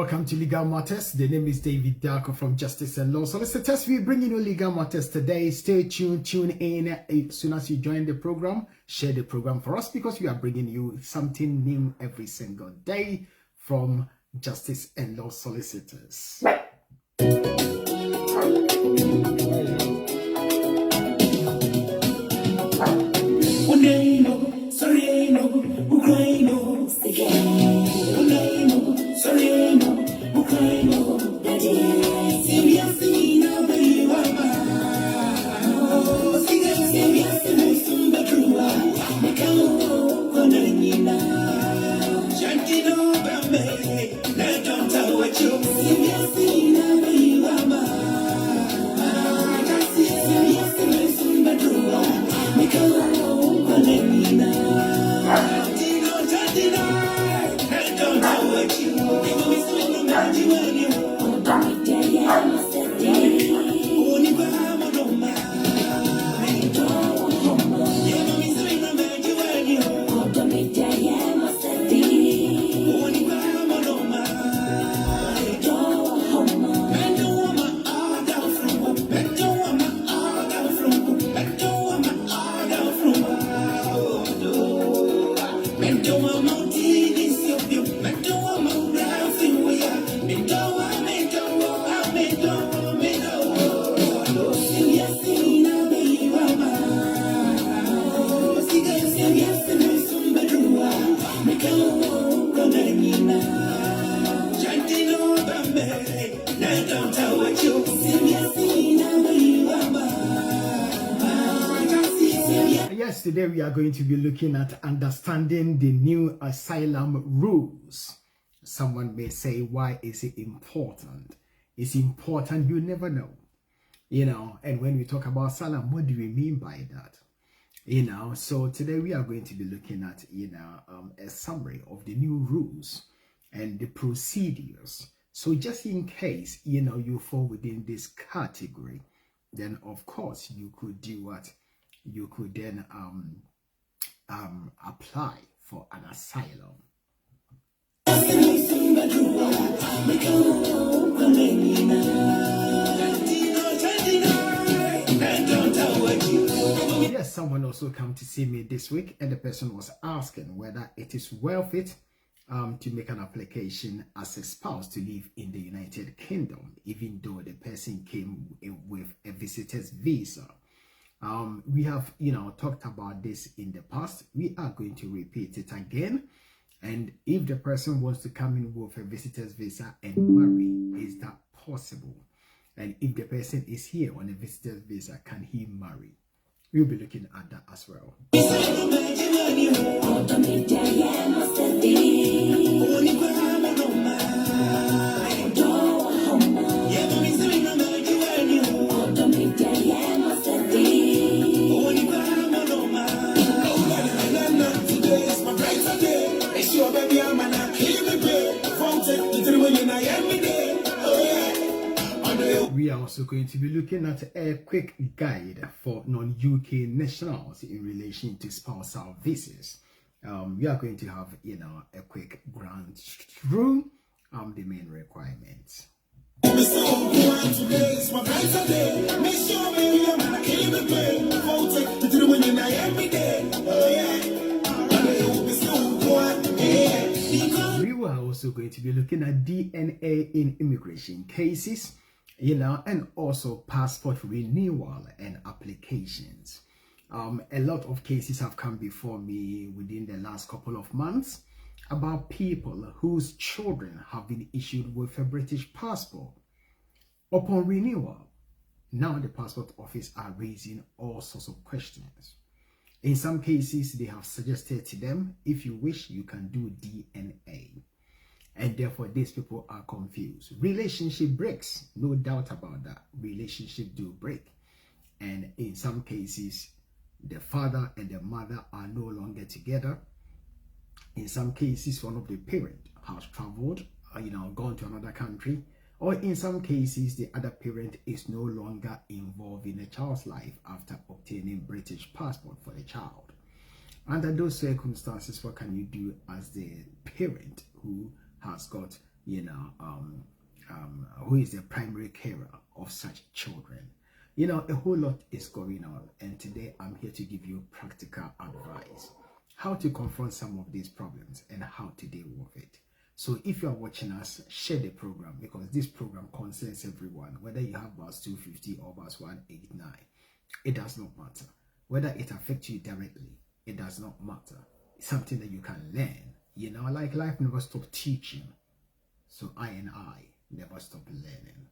Welcome to Legal Matters. The name is David Darko from Justice and Law Solicitors. We're bringing you Legal Matters today. Stay tuned, tune in. As soon as you join the program, share the program for us because we are bringing you something new every single day from Justice and Law Solicitors. Yes, today we are going to be looking at understanding the new asylum rules. Someone may say, why is it important? It's important, you never know. And when we talk about asylum, what do we mean by that? So today we are going to be looking at, a summary of the new rules and the procedures. So just in case, you fall within this category, then of course you could do what? You could then apply for an asylum. Yes, someone also came to see me this week, and the person was asking whether it is worth it to make an application as a spouse to live in the United Kingdom, even though the person came with a visitor's visa. We have, talked about this in the past. We are going to repeat it again. And if the person wants to come in with a visitor's visa and marry, is that possible? And if the person is here on a visitor's visa, can he marry? We'll be looking at that as well. We are also going to be looking at a quick guide for non-UK nationals in relation to spousal visas. We are going to have, a quick run through the main requirements. We were also going to be looking at DNA in immigration cases, and also passport renewal and applications. A lot of cases have come before me within the last couple of months about people whose children have been issued with a British passport. Upon renewal, now the passport office are raising all sorts of questions. In some cases, they have suggested to them, if you wish, you can do DNA. And therefore, these people are confused. Relationship breaks, no doubt about that. Relationship do break. And in some cases, the father and the mother are no longer together. In some cases, one of the parents has traveled, gone to another country. Or in some cases, the other parent is no longer involved in the child's life after obtaining British passport for the child. Under those circumstances, what can you do as the parent who has got who is the primary carer of such children. A whole lot is going on, and today I'm here to give you practical advice how to confront some of these problems and how to deal with it. So if you are watching us, share the program, because this program concerns everyone, whether you have verse 250 or verse 189. It does not matter. Whether it affects you directly, it does not matter. It's something that you can learn. Like life never stops teaching. So I never stop learning.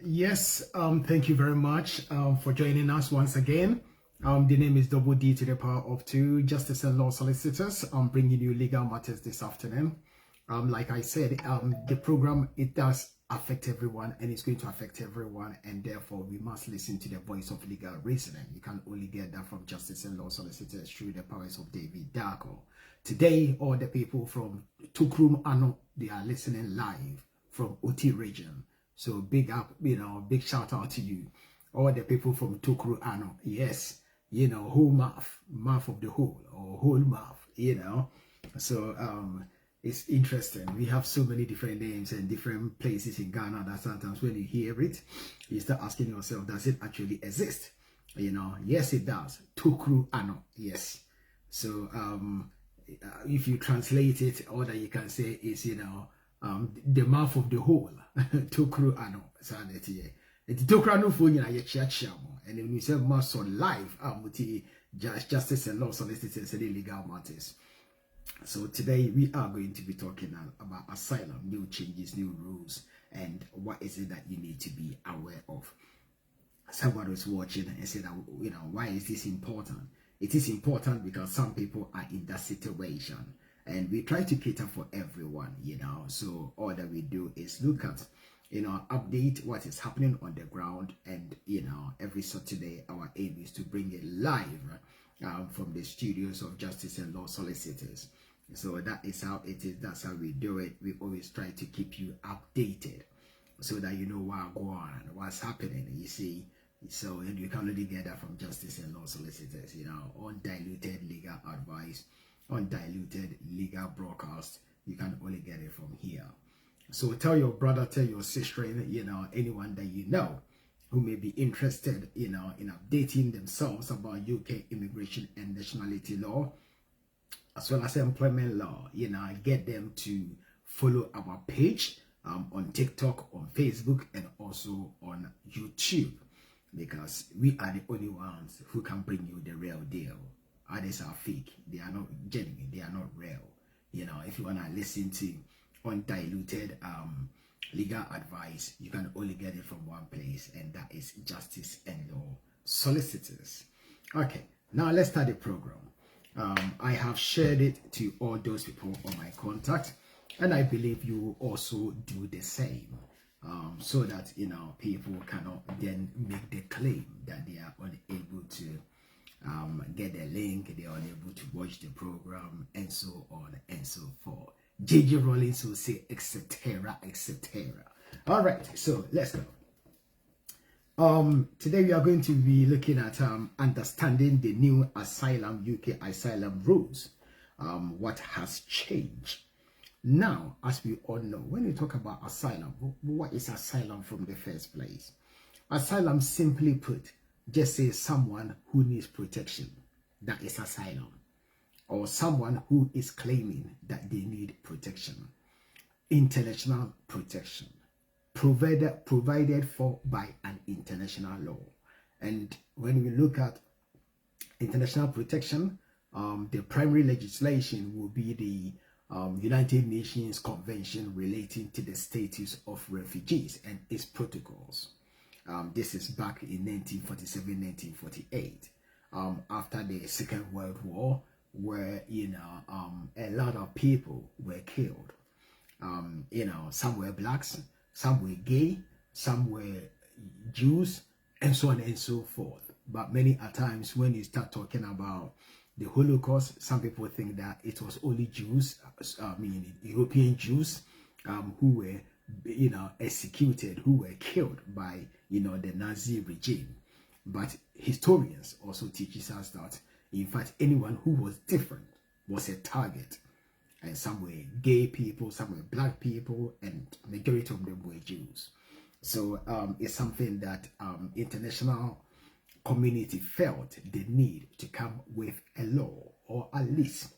Yes, thank you very much for joining us once again. The name is Double D to the power of 2, Justice and Law Solicitors. I'm bringing you legal matters this afternoon. Like I said, the program, it does affect everyone, and it's going to affect everyone, and therefore we must listen to the voice of legal reasoning. You can only get that from Justice and Law Solicitors through the powers of David Darko. Today, all the people from Tukrum Ano, they are listening live from Oti region. So big up, big shout out to you. All the people from Tukru Ano. Yes, whole mouth of the whole, or whole mouth, So it's interesting. We have so many different names and different places in Ghana that sometimes when you hear it, you start asking yourself, does it actually exist? Yes, it does. Tukru Ano. Yes. So if you translate it, all that you can say is, the mouth of the whole. Tukru Ano. Sanity. It's Tukru Ano for you, and then we say most on live, Justice and Law Solicitors and Legal Matters. So today we are going to be talking about asylum, new changes, new rules, and what is it that you need to be aware of. Someone was watching and said, why is this important? It is important because some people are in that situation, and we try to cater for everyone, So all that we do is look at, update what is happening on the ground, and every Saturday our aim is to bring it live from the studios of Justice and Law Solicitors. So that is how it is. That's how we do it. We always try to keep you updated so that you know what's going on, what's happening. You see, so and you can only get that from Justice and Law Solicitors. Undiluted legal advice, undiluted legal broadcast. You can only get it from here. So tell your brother, tell your sister, anyone that you know who may be interested, in updating themselves about UK immigration and nationality law, as well as employment law. Get them to follow our page on TikTok, on Facebook, and also on YouTube, because we are the only ones who can bring you the real deal. Others are fake. They are not genuine. They are not real. If you want to listen to undiluted legal advice, you can only get it from one place, and that is Justice and Law Solicitors. Okay, now let's start the program. I have shared it to all those people on my contact, and I believe you will also do the same, so that people cannot then make the claim that they are unable to get the link, they are unable to watch the program, and so on and so forth. JJ Rollins will say, etc., etc. All right, so let's go. Today we are going to be looking at understanding the new UK asylum rules. What has changed? Now, as we all know, when we talk about asylum, what is asylum from the first place? Asylum, simply put, just says someone who needs protection. That is asylum. Or someone who is claiming that they need protection. International protection. Provided for by an international law. And when we look at international protection, the primary legislation will be the United Nations Convention relating to the status of refugees and its protocols. This is back in 1947-1948, after the Second World War, where a lot of people were killed. Some were blacks, some were gay, some were Jews, and so on and so forth. But many a times when you start talking about the Holocaust, some people think that it was only Jews, European Jews, who were executed, who were killed by the Nazi regime. But historians also teaches us that in fact anyone who was different was a target, and some were gay people, some were black people, and majority of them were Jews. So it's something that international community felt the need to come with a law, or at least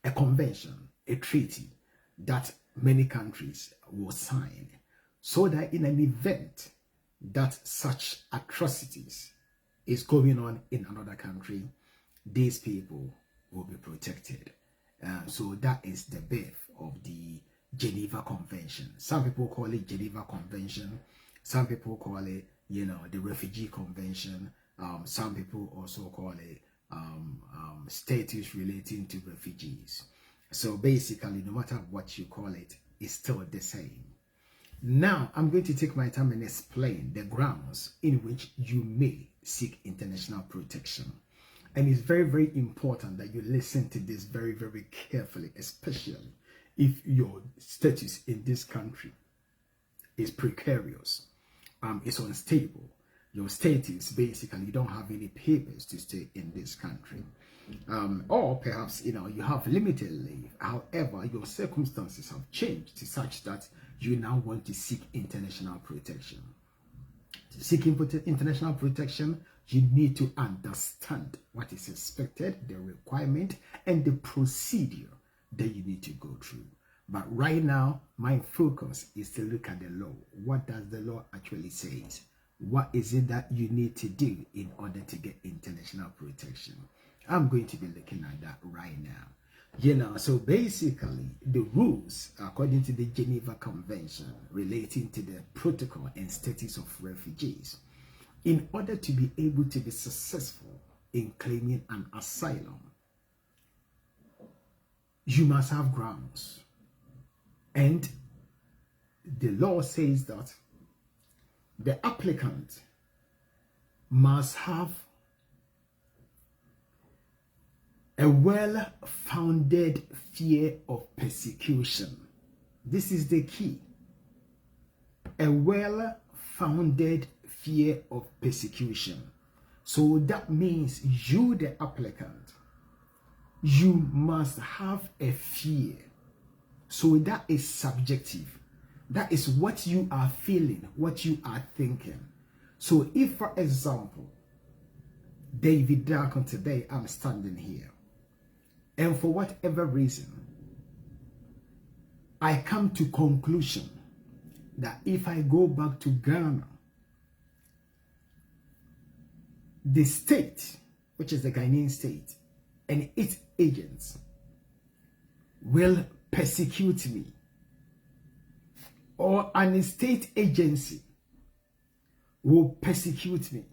a convention, a treaty that many countries will sign, so that in an event that such atrocities is going on in another country, these people will be protected. So that is the birth of the Geneva Convention. Some people call it Geneva Convention. Some people call it, the Refugee Convention. Some people also call it status relating to refugees. So basically, no matter what you call it, it's still the same. Now, I'm going to take my time and explain the grounds in which you may seek international protection. And it's very, very important that you listen to this very, very carefully, especially if your status in this country is precarious, it's unstable. Your status, basically, you don't have any papers to stay in this country. Or perhaps, you have limited leave. However, your circumstances have changed to such that you now want to seek international protection. Seeking international protection, you need to understand what is expected, the requirement, and the procedure that you need to go through. But right now, my focus is to look at the law. What does the law actually say? What is it that you need to do in order to get international protection? I'm going to be looking at that right now. So basically, the rules, according to the Geneva Convention relating to the protocol and status of refugees, in order to be able to be successful in claiming an asylum, you must have grounds. And the law says that the applicant must have a well-founded fear of persecution. This is the key. A well-founded fear of persecution. So that means you, the applicant, you must have a fear. So that is subjective. That is what you are feeling, what you are thinking. So if, for example, David Darkon, today I'm standing here, and for whatever reason, I come to conclusion that if I go back to Ghana, the state, which is the Ghanaian state, and its agents will persecute me, or an state agency will persecute me,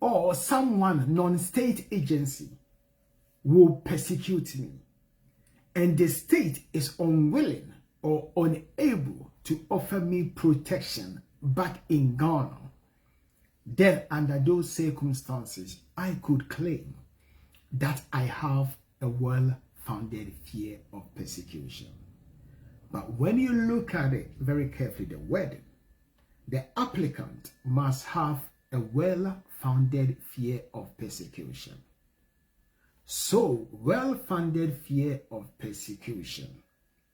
or someone non-state agency will persecute me, and the state is unwilling or unable to offer me protection back in Ghana, then under those circumstances, I could claim that I have a well-founded fear of persecution. But when you look at it very carefully, the word, the applicant must have a well-founded fear of persecution. So, well-founded fear of persecution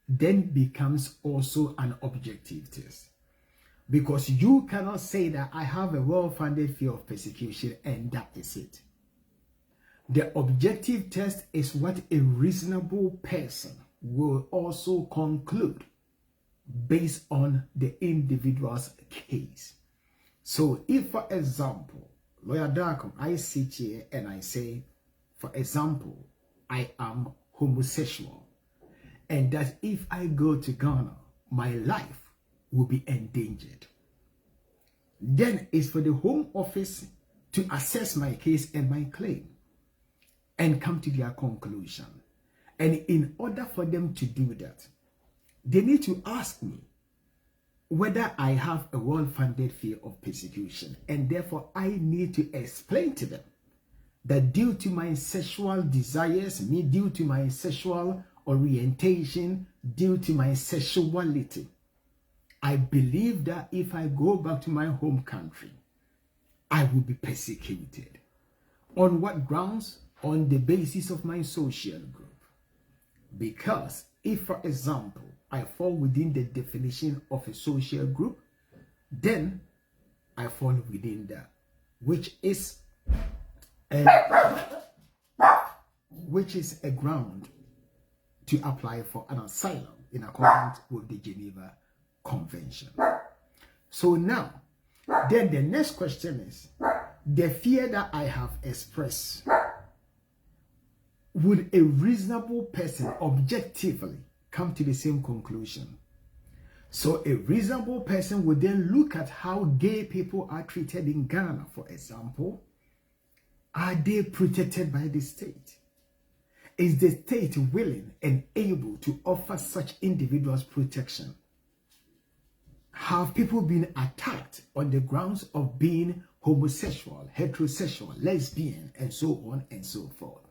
then becomes also an objective test. Because you cannot say that I have a well-founded fear of persecution and that is it. The objective test is what a reasonable person will also conclude based on the individual's case. So if, for example, Lawyer Darkon, I sit here and I say, for example, I am homosexual, and that if I go to Ghana, my life will be endangered, then it's for the Home Office to assess my case and my claim and come to their conclusion. And in order for them to do that, they need to ask me whether I have a well-founded fear of persecution, and therefore I need to explain to them that due to my sexual desires, due to my sexual orientation, due to my sexuality, I believe that if I go back to my home country, I will be persecuted. On what grounds? On the basis of my social group. Because if, for example, I fall within the definition of a social group, then I fall within that, which is a ground to apply for an asylum in accordance with the Geneva Convention. So now, then the next question is, the fear that I have expressed, would a reasonable person objectively come to the same conclusion? So a reasonable person would then look at how gay people are treated in Ghana, for example. Are they protected by the state? Is the state willing and able to offer such individuals protection? Have people been attacked on the grounds of being homosexual, heterosexual, lesbian, and so on and so forth?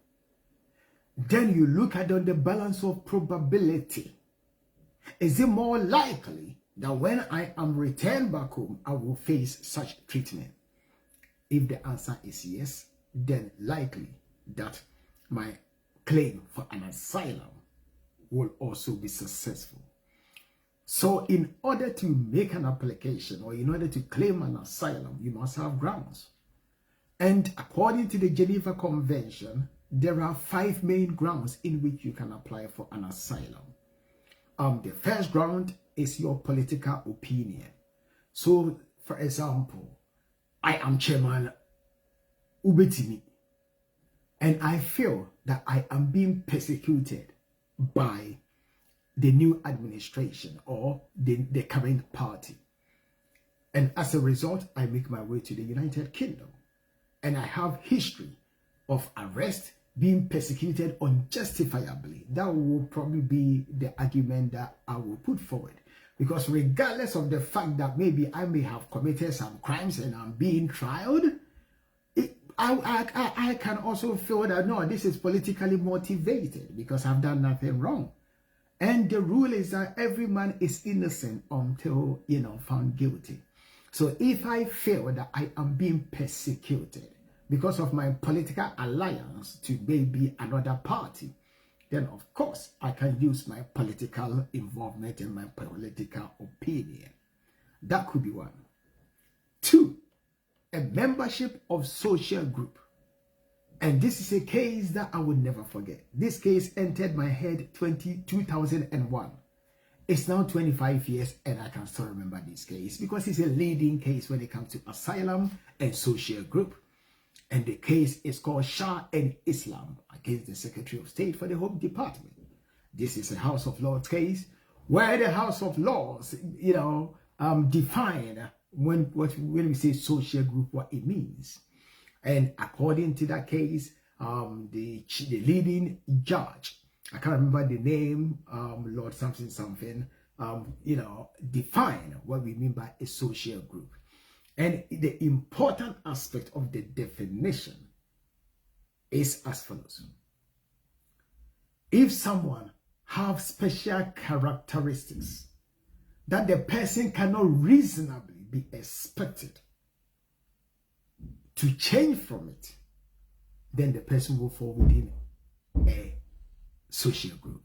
Then you look at on the balance of probability. Is it more likely that when I am returned back home, I will face such treatment? If the answer is yes, then likely that my claim for an asylum will also be successful. So in order to make an application or in order to claim an asylum, you must have grounds. And according to the Geneva Convention, there are 5 main grounds in which you can apply for an asylum. The first ground is your political opinion. So, for example, I am Chairman Ubetimi, and I feel that I am being persecuted by the new administration or the current party. And as a result, I make my way to the United Kingdom. And I have history of arrest, being persecuted unjustifiably. That will probably be the argument that I will put forward. Because regardless of the fact that maybe I may have committed some crimes and I'm being trialed, I can also feel that no, this is politically motivated because I've done nothing wrong. And the rule is that every man is innocent until, found guilty. So if I feel that I am being persecuted because of my political alliance to maybe another party, then of course I can use my political involvement and my political opinion. That could be one. Two, a membership of social group. And this is a case that I will never forget. This case entered my head 2001. It's now 25 years and I can still remember this case because it's a leading case when it comes to asylum and social group. And the case is called Shah and Islam against the Secretary of State for the Home Department. This is a House of Lords case where the House of Lords, define when we say social group, what it means. And according to that case, the leading judge, I can't remember the name, Lord something, define what we mean by a social group. And the important aspect of the definition is as follows. If someone has special characteristics that the person cannot reasonably be expected to change from it, then the person will fall within a social group.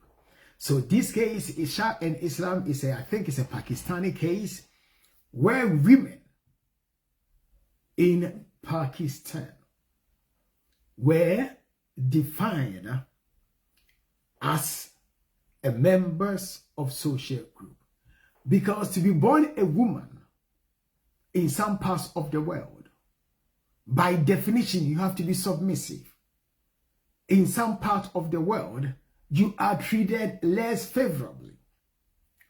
So this case, Shah and Islam, I think it's a Pakistani case where women in Pakistan were defined as a members of social group. Because to be born a woman in some parts of the world, by definition, you have to be submissive. In some parts of the world, you are treated less favorably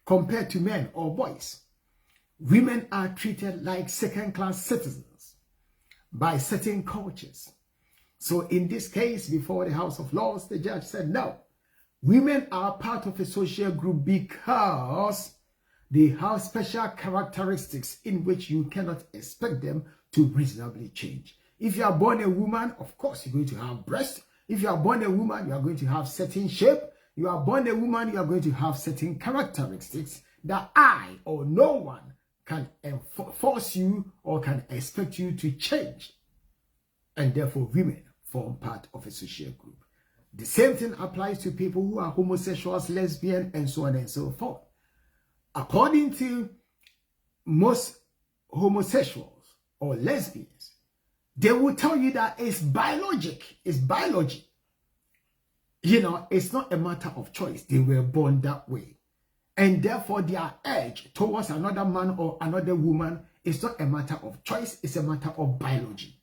compared to men or boys. Women are treated like second-class citizens by certain cultures. So in this case, before the House of Lords, the judge said, no, women are part of a social group because they have special characteristics in which you cannot expect them to reasonably change. If you are born a woman, of course, you're going to have breasts. If you are born a woman, you are going to have certain shape. You are born a woman, you are going to have certain characteristics that I or no one can force you or can expect you to change. And therefore, women form part of a social group. The same thing applies to people who are homosexuals, lesbian, and so on and so forth. According to most homosexuals or lesbians, they will tell you that it's biologic. It's biology. It's not a matter of choice. They were born that way. And therefore, their urge towards another man or another woman is not a matter of choice. It's a matter of biology.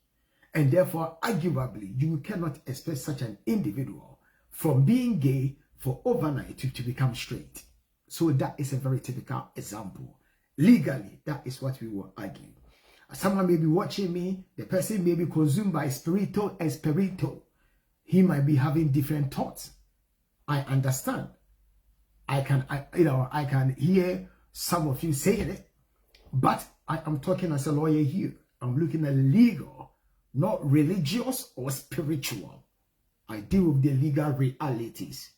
And therefore, arguably, you cannot expect such an individual from being gay for overnight to become straight. So that is a very typical example. Legally, that is what we will argue. Someone may be watching me, the person may be consumed by spiritual. He might be having different thoughts. I understand. I can hear some of you saying it, but I am talking as a lawyer here. I'm looking at legal, not religious or spiritual. I deal with the legal realities.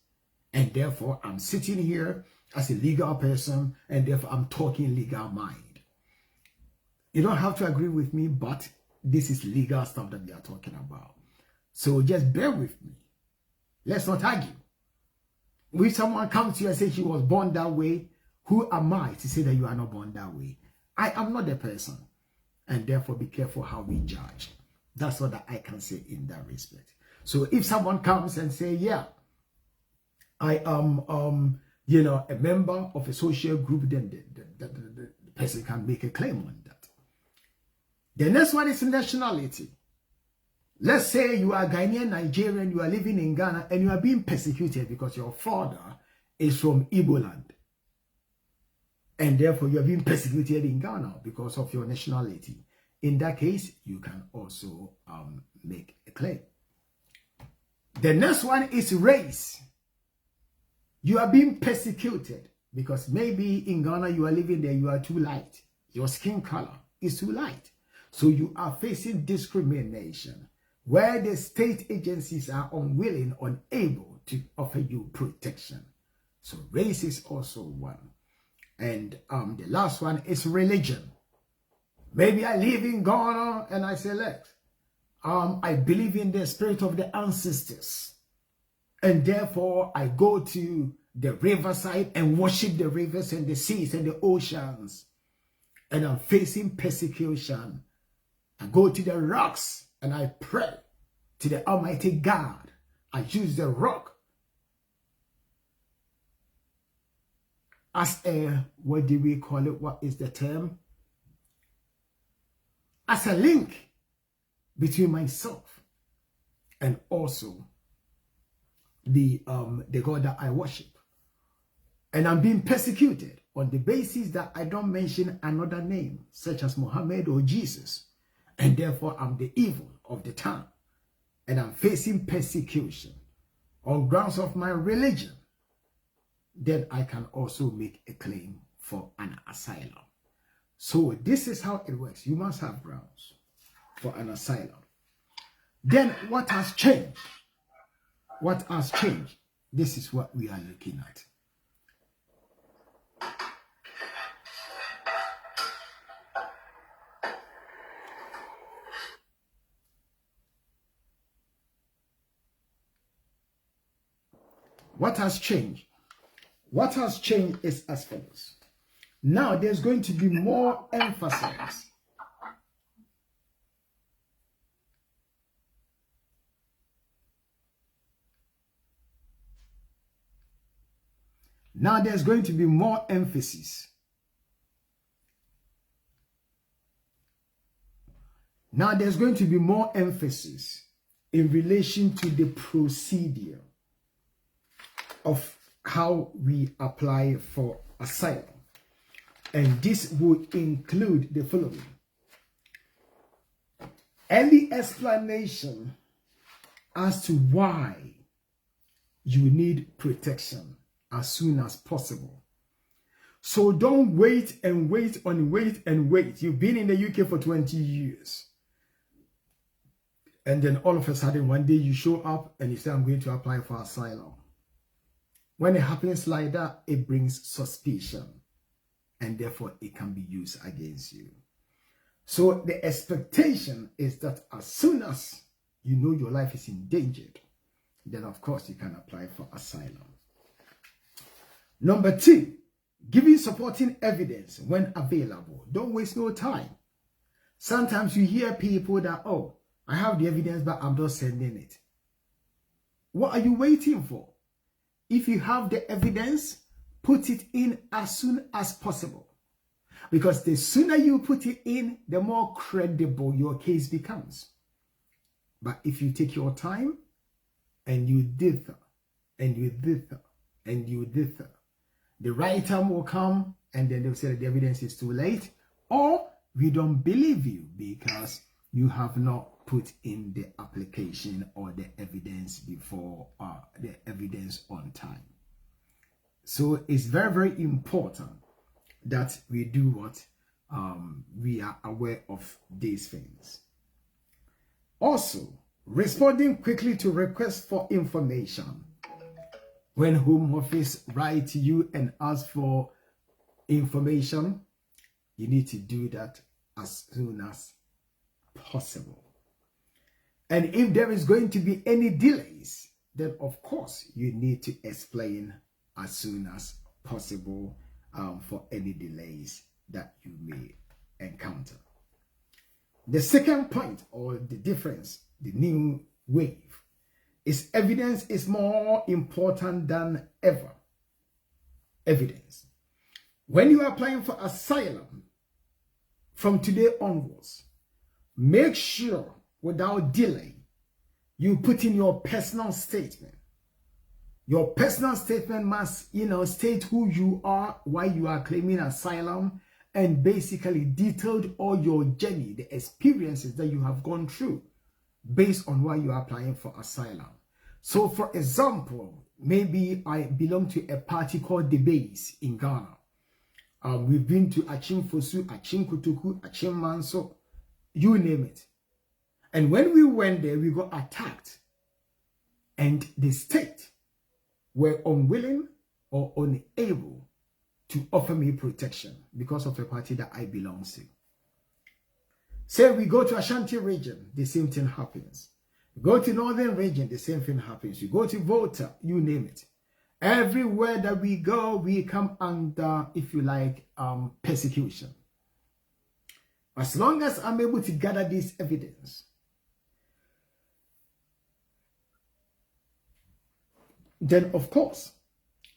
And therefore, I'm sitting here as a legal person, and therefore I'm talking legal mind. You don't have to agree with me, but this is legal stuff that we are talking about. So just bear with me. Let's not argue. If someone comes to you and says he was born that way, who am I to say that you are not born that way? I am not the person. And therefore be careful how we judge. That's all that I can say in that respect. So if someone comes and say, yeah, I am a member of a social group, then the person can make a claim on that. The next one is nationality. Let's say you are Ghanaian, Nigerian, you are living in Ghana, and you are being persecuted because your father is from Igbo land. And therefore, you are being persecuted in Ghana because of your nationality. In that case, you can also make a claim. The next one is race. You are being persecuted because maybe in Ghana you are living there, you are too light. Your skin color is too light. So you are facing discrimination where the state agencies are unwilling, unable to offer you protection. So race is also one. And the last one is religion. Maybe I live in Ghana and I select. I believe in the spirit of the ancestors. And therefore, I go to the riverside and worship the rivers and the seas and the oceans. And I'm facing persecution. I go to the rocks and I pray to the Almighty God. I use the rock as a, what do we call it? What is the term? As a link between myself and also the God that I worship. And I'm being persecuted on the basis that I don't mention another name, such as Muhammad or Jesus. And therefore, I'm the evil of the town. And I'm facing persecution on grounds of my religion. Then I can also make a claim for an asylum. So this is how it works. You must have grounds for an asylum. Then what has changed? What has changed? This is what we are looking at. What has changed? What has changed is as follows. Now there's going to be more emphasis Now there's going to be more emphasis. Now there's going to be more emphasis in relation to the procedure of how we apply for asylum. And this would include the following. Early explanation as to why you need protection as soon as possible. So don't wait and wait and wait and wait. You've been in the UK for 20 years. And then all of a sudden, one day you show up and you say, I'm going to apply for asylum. When it happens like that, it brings suspicion. And therefore, it can be used against you. So the expectation is that as soon as you know your life is endangered, then of course you can apply for asylum. Number 2, giving supporting evidence when available. Don't waste no time. Sometimes you hear people that, oh, I have the evidence, but I'm not sending it. What are you waiting for? If you have the evidence, put it in as soon as possible. Because the sooner you put it in, the more credible your case becomes. But if you take your time and you dither, and you dither, and you dither, the right time will come and then they'll say that the evidence is too late, or we don't believe you because you have not put in the application or the evidence before the evidence on time. So it's very, very important that we do what we are aware of these things. Also, responding quickly to requests for information. When Home Office write to you and ask for information, you need to do that as soon as possible. And if there is going to be any delays, then of course you need to explain as soon as possible for any delays that you may encounter. The second point, or the difference, the new wave, is evidence is more important than ever. Evidence. When you are applying for asylum, from today onwards, make sure without delay, you put in your personal statement. Your personal statement must, state who you are, why you are claiming asylum, and basically detailed all your journey, the experiences that you have gone through based on why you are applying for asylum. So, for example, maybe I belong to a party called The Base in Ghana. We've been to Achim Fosu, Achim Kutuku, Achim Manso, you name it. And when we went there, we got attacked. And the state were unwilling or unable to offer me protection because of the party that I belong to. Say we go to Ashanti region, the same thing happens. We go to Northern region, the same thing happens. You go to Volta, you name it. Everywhere that we go, we come under, if you like, persecution. As long as I'm able to gather this evidence, then of course,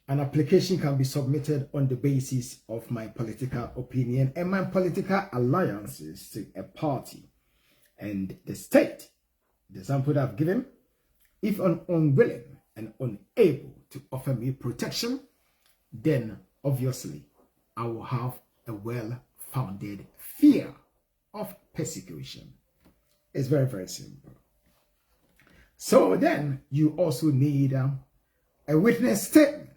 an application can be submitted on the basis of my political opinion and my political alliances to a party. And the state, the example that I've given, if I'm unwilling and unable to offer me protection, then obviously I will have a well-founded fear of persecution. It's very, very simple. So then you also need a witness statement.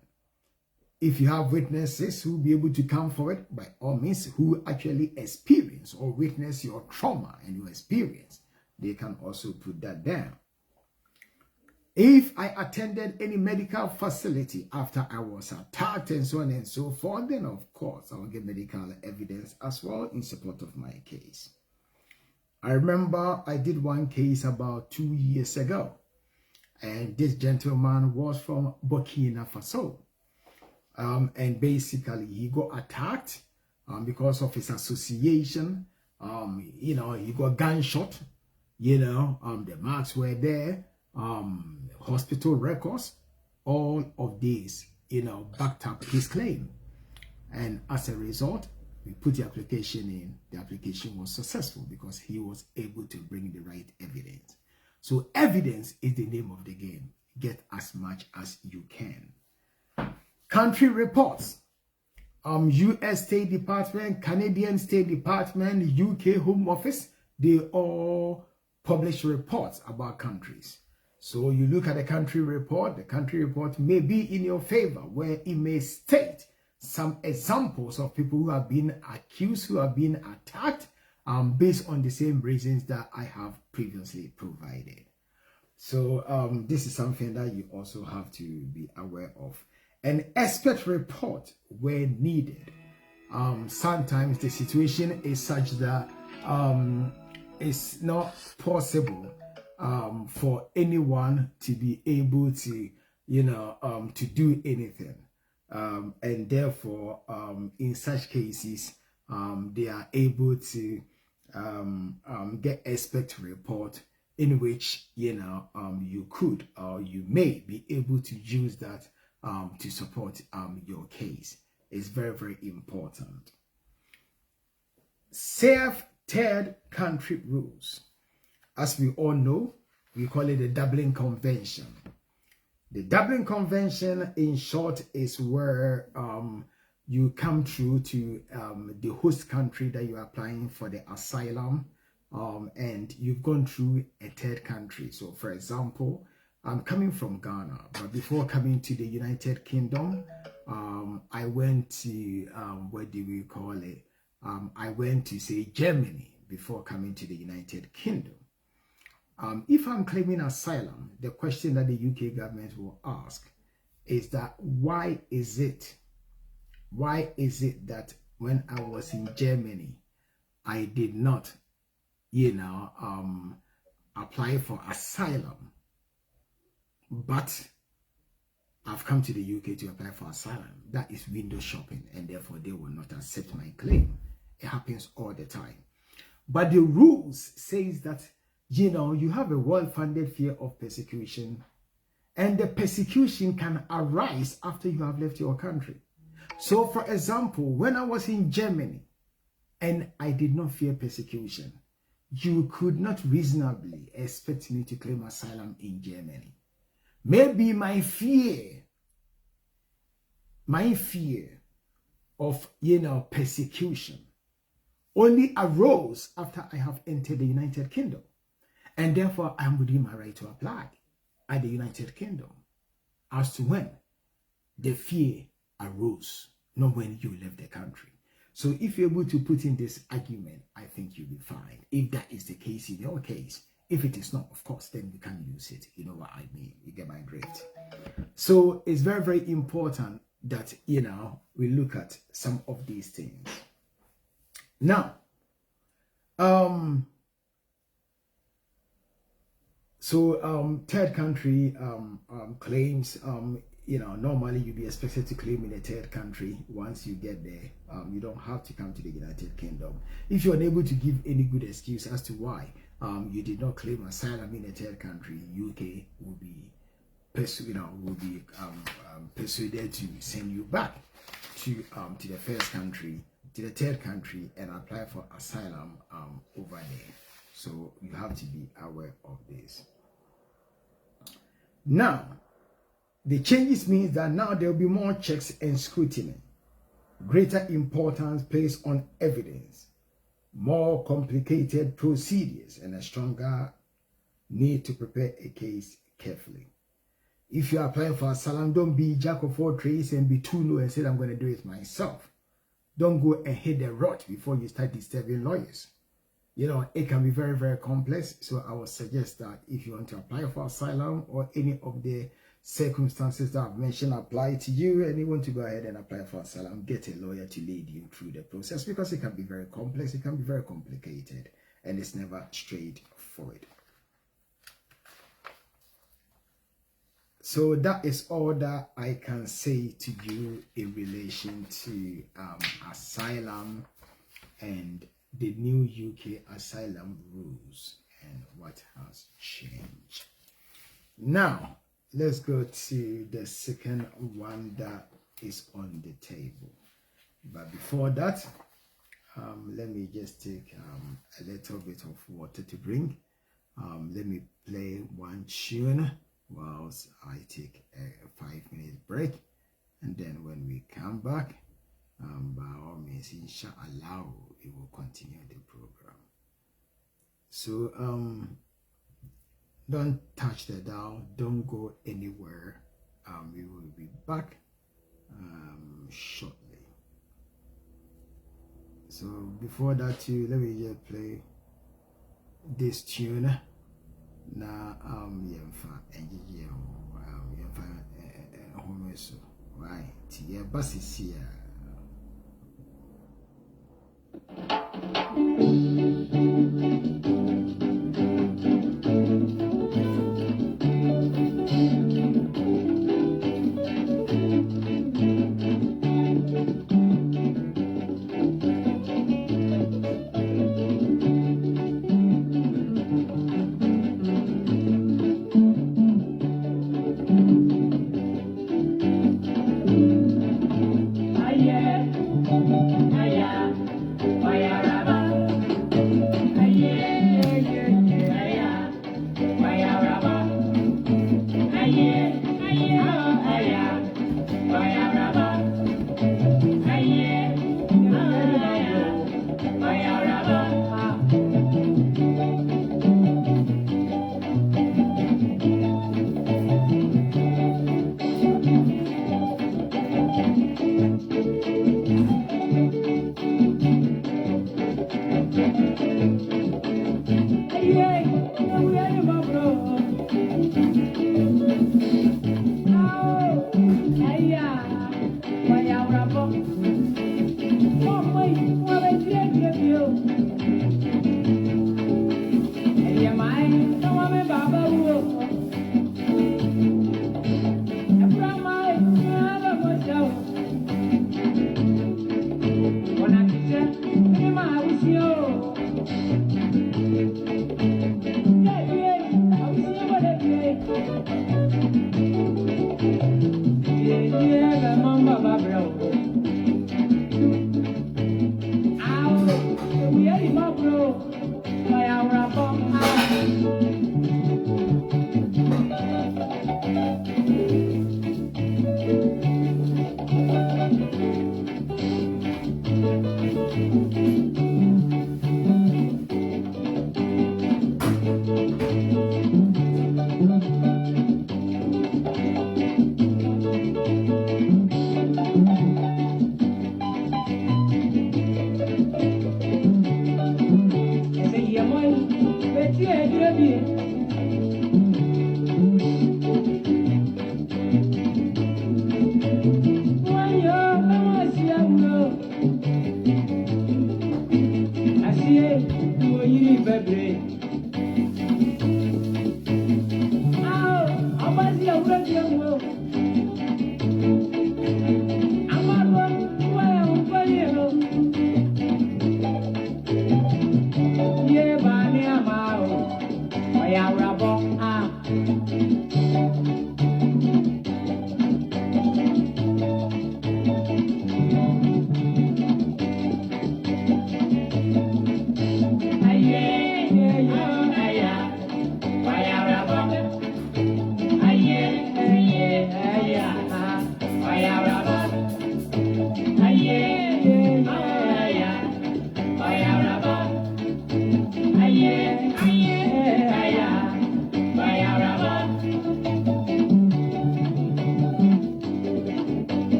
If you have witnesses who will be able to come forward, by all means, who actually experience or witness your trauma and your experience, they can also put that down. If I attended any medical facility after I was attacked and so on and so forth, then of course I will get medical evidence as well in support of my case. I remember I did one case about 2 years ago, and this gentleman was from Burkina Faso. And basically he got attacked because of his association. He got gunshot, the marks were there, hospital records, all of these, backed up his claim. And as a result, we put the application in. The application was successful because he was able to bring the right evidence. So evidence is the name of the game. Get as much as you can. Country reports. US State Department, Canadian State Department, UK Home Office, they all publish reports about countries. So you look at the country report may be in your favor, where it may state some examples of people who have been accused, who have been attacked, based on the same reasons that I have previously provided. So this is something that you also have to be aware of. An expert report where needed. Sometimes the situation is such that it's not possible for anyone to be able to, to do anything. And therefore, in such cases, they are able to get expert report in which, you could or you may be able to use that to support your case. Is very, very important. Safe third country rules. As we all know, we call it the Dublin Convention. The Dublin Convention, in short, is where you come through to the host country that you are applying for the asylum, and you've gone through a third country. So, for example, I'm coming from Ghana, but before coming to the United Kingdom, I went to, what do we call it? I went to, say, Germany before coming to the United Kingdom. If I'm claiming asylum, the question that the UK government will ask is that why is it that when I was in Germany, I did not, apply for asylum, but I've come to the UK to apply for asylum? That is window shopping, and therefore they will not accept my claim. It happens all the time. But the rules says that, you have a well-founded fear of persecution, and the persecution can arise after you have left your country. So, for example, when I was in Germany and I did not fear persecution, you could not reasonably expect me to claim asylum in Germany. Maybe my fear of, persecution only arose after I have entered the United Kingdom. And therefore, I'm within my right to apply. at the United Kingdom as to when the fear arose, not when you left the country. So if you're able to put in this argument, I think you'll be fine. If that is the case in your case, if it is not, of course, then you can use it. You know what I mean? You get my drift. So it's very, very important that, you know, we look at some of these things. Now, third country claims, you know, normally you'd be expected to claim in a third country. Once you get there, you don't have to come to the United Kingdom. If you're unable to give any good excuse as to why you did not claim asylum in a third country, UK will be persuaded to send you back to the first country, to the third country, and apply for asylum over there. So you have to be aware of this. Now, the changes means that now there will be more checks and scrutiny, greater importance placed on evidence, more complicated procedures, and a stronger need to prepare a case carefully. If you are applying for asylum, don't be jack of all trades and be too low and say, I'm going to do it myself. Don't go and hit the rot before you start disturbing lawyers. You know, it can be very, very complex. So I would suggest that if you want to apply for asylum or any of the circumstances that I've mentioned apply to you and you want to go ahead and apply for asylum, get a lawyer to lead you through the process, because it can be very complex, it can be very complicated, and it's never straightforward. So that is all that I can say to you in relation to asylum and the new UK asylum rules and what has changed. Now, let's go to the second one that is on the table. But before that, let me just take a little bit of water to drink. Let me play one tune whilst I take a 5-minute break. And then when we come back, by all means, inshallah, we will continue the program. So, don't touch the dial, don't go anywhere. We will be back shortly. So before that too, let me just play this tune. Na right, yeah, basis here. Ay,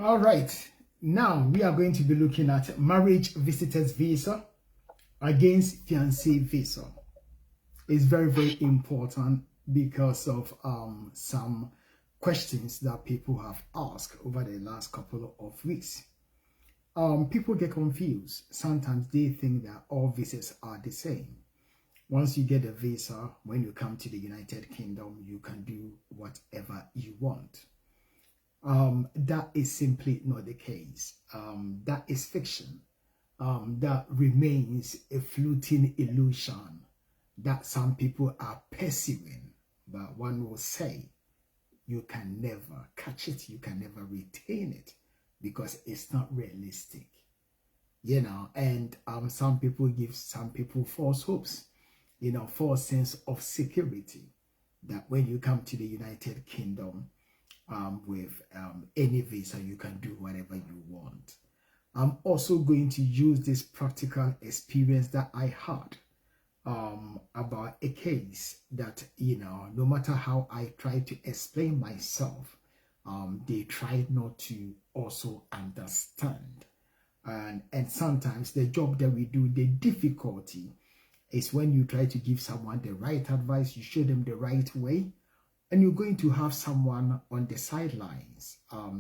All right, now we are going to be looking at marriage visitors visa against fiancé visa. It's very, very important because of some questions that people have asked over the last couple of weeks. People get confused. Sometimes they think that all visas are the same. Once you get a visa, when you come to the United Kingdom, you can do whatever you want. That is simply not the case. That is fiction. That remains a floating illusion that some people are pursuing, but one will say you can never catch it, you can never retain it because it's not realistic, you know. And some people give some people false hopes, you know, false sense of security that when you come to the United Kingdom with any visa, you can do whatever you want. I'm also going to use this practical experience that I had about a case that, you know, no matter how I try to explain myself, they try not to also understand. And sometimes the job that we do, the difficulty is when you try to give someone the right advice, you show them the right way, and you're going to have someone on the sidelines,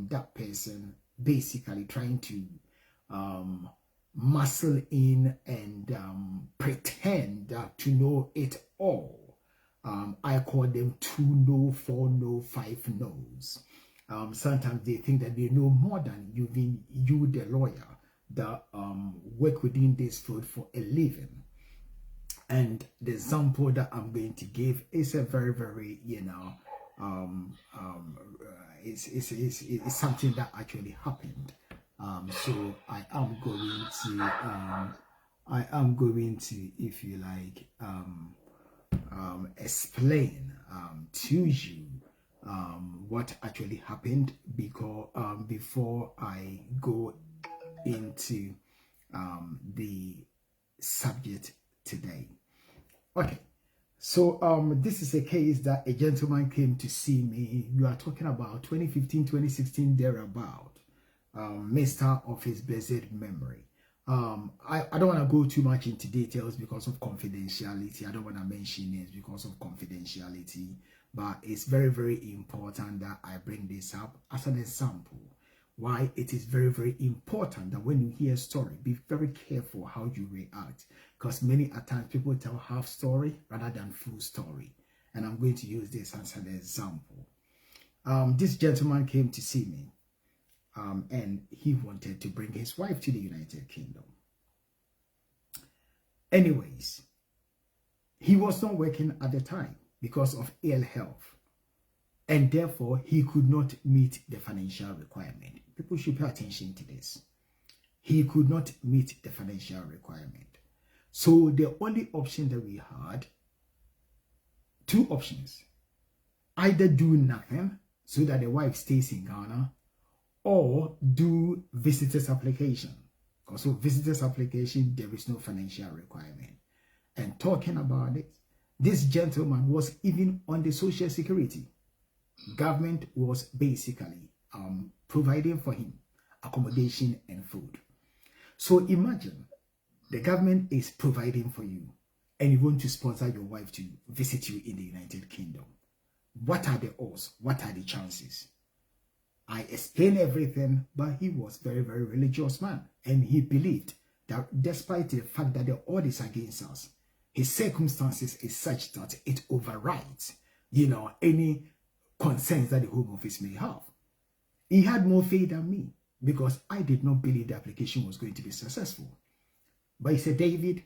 that person basically trying to muscle in and pretend to know it all. I call them 2 no, 4 no, 5 no's. Sometimes they think that they know more than you, the lawyer, that work within this field for a living. And the example that I'm going to give is a very, very, it's something that actually happened. So I am going to, if you like, explain to you what actually happened, because before I go into the subject today. Okay, so this is a case that a gentleman came to see me. You are talking about 2015, 2016, thereabout. Mr. of his blessed memory. I don't want to go too much into details because of confidentiality. I don't want to mention names because of confidentiality, but it's very, very important that I bring this up as an example. Why it is very, very important that when you hear a story, be very careful how you react, because many a times people tell half story rather than full story. And I'm going to use this as an example. This gentleman came to see me, and he wanted to bring his wife to the United Kingdom. Anyways, he was not working at the time because of ill health, and therefore he could not meet the financial requirement. People should pay attention to this. He could not meet the financial requirement. So the only option that we had, 2 options: either do nothing so that the wife stays in Ghana, or do visitors application. Also, visitors application, there is no financial requirement. And talking about it, this gentleman was even on the social security. Government was basically providing for him accommodation and food. So imagine the government is providing for you and you want to sponsor your wife to visit you in the United Kingdom. What are the odds? What are the chances? I explained everything, but he was very, very religious man, and he believed that despite the fact that the odds is against us, his circumstances is such that it overrides, any concerns that the Home Office may have. He had more faith than me because I did not believe the application was going to be successful. But he said, David,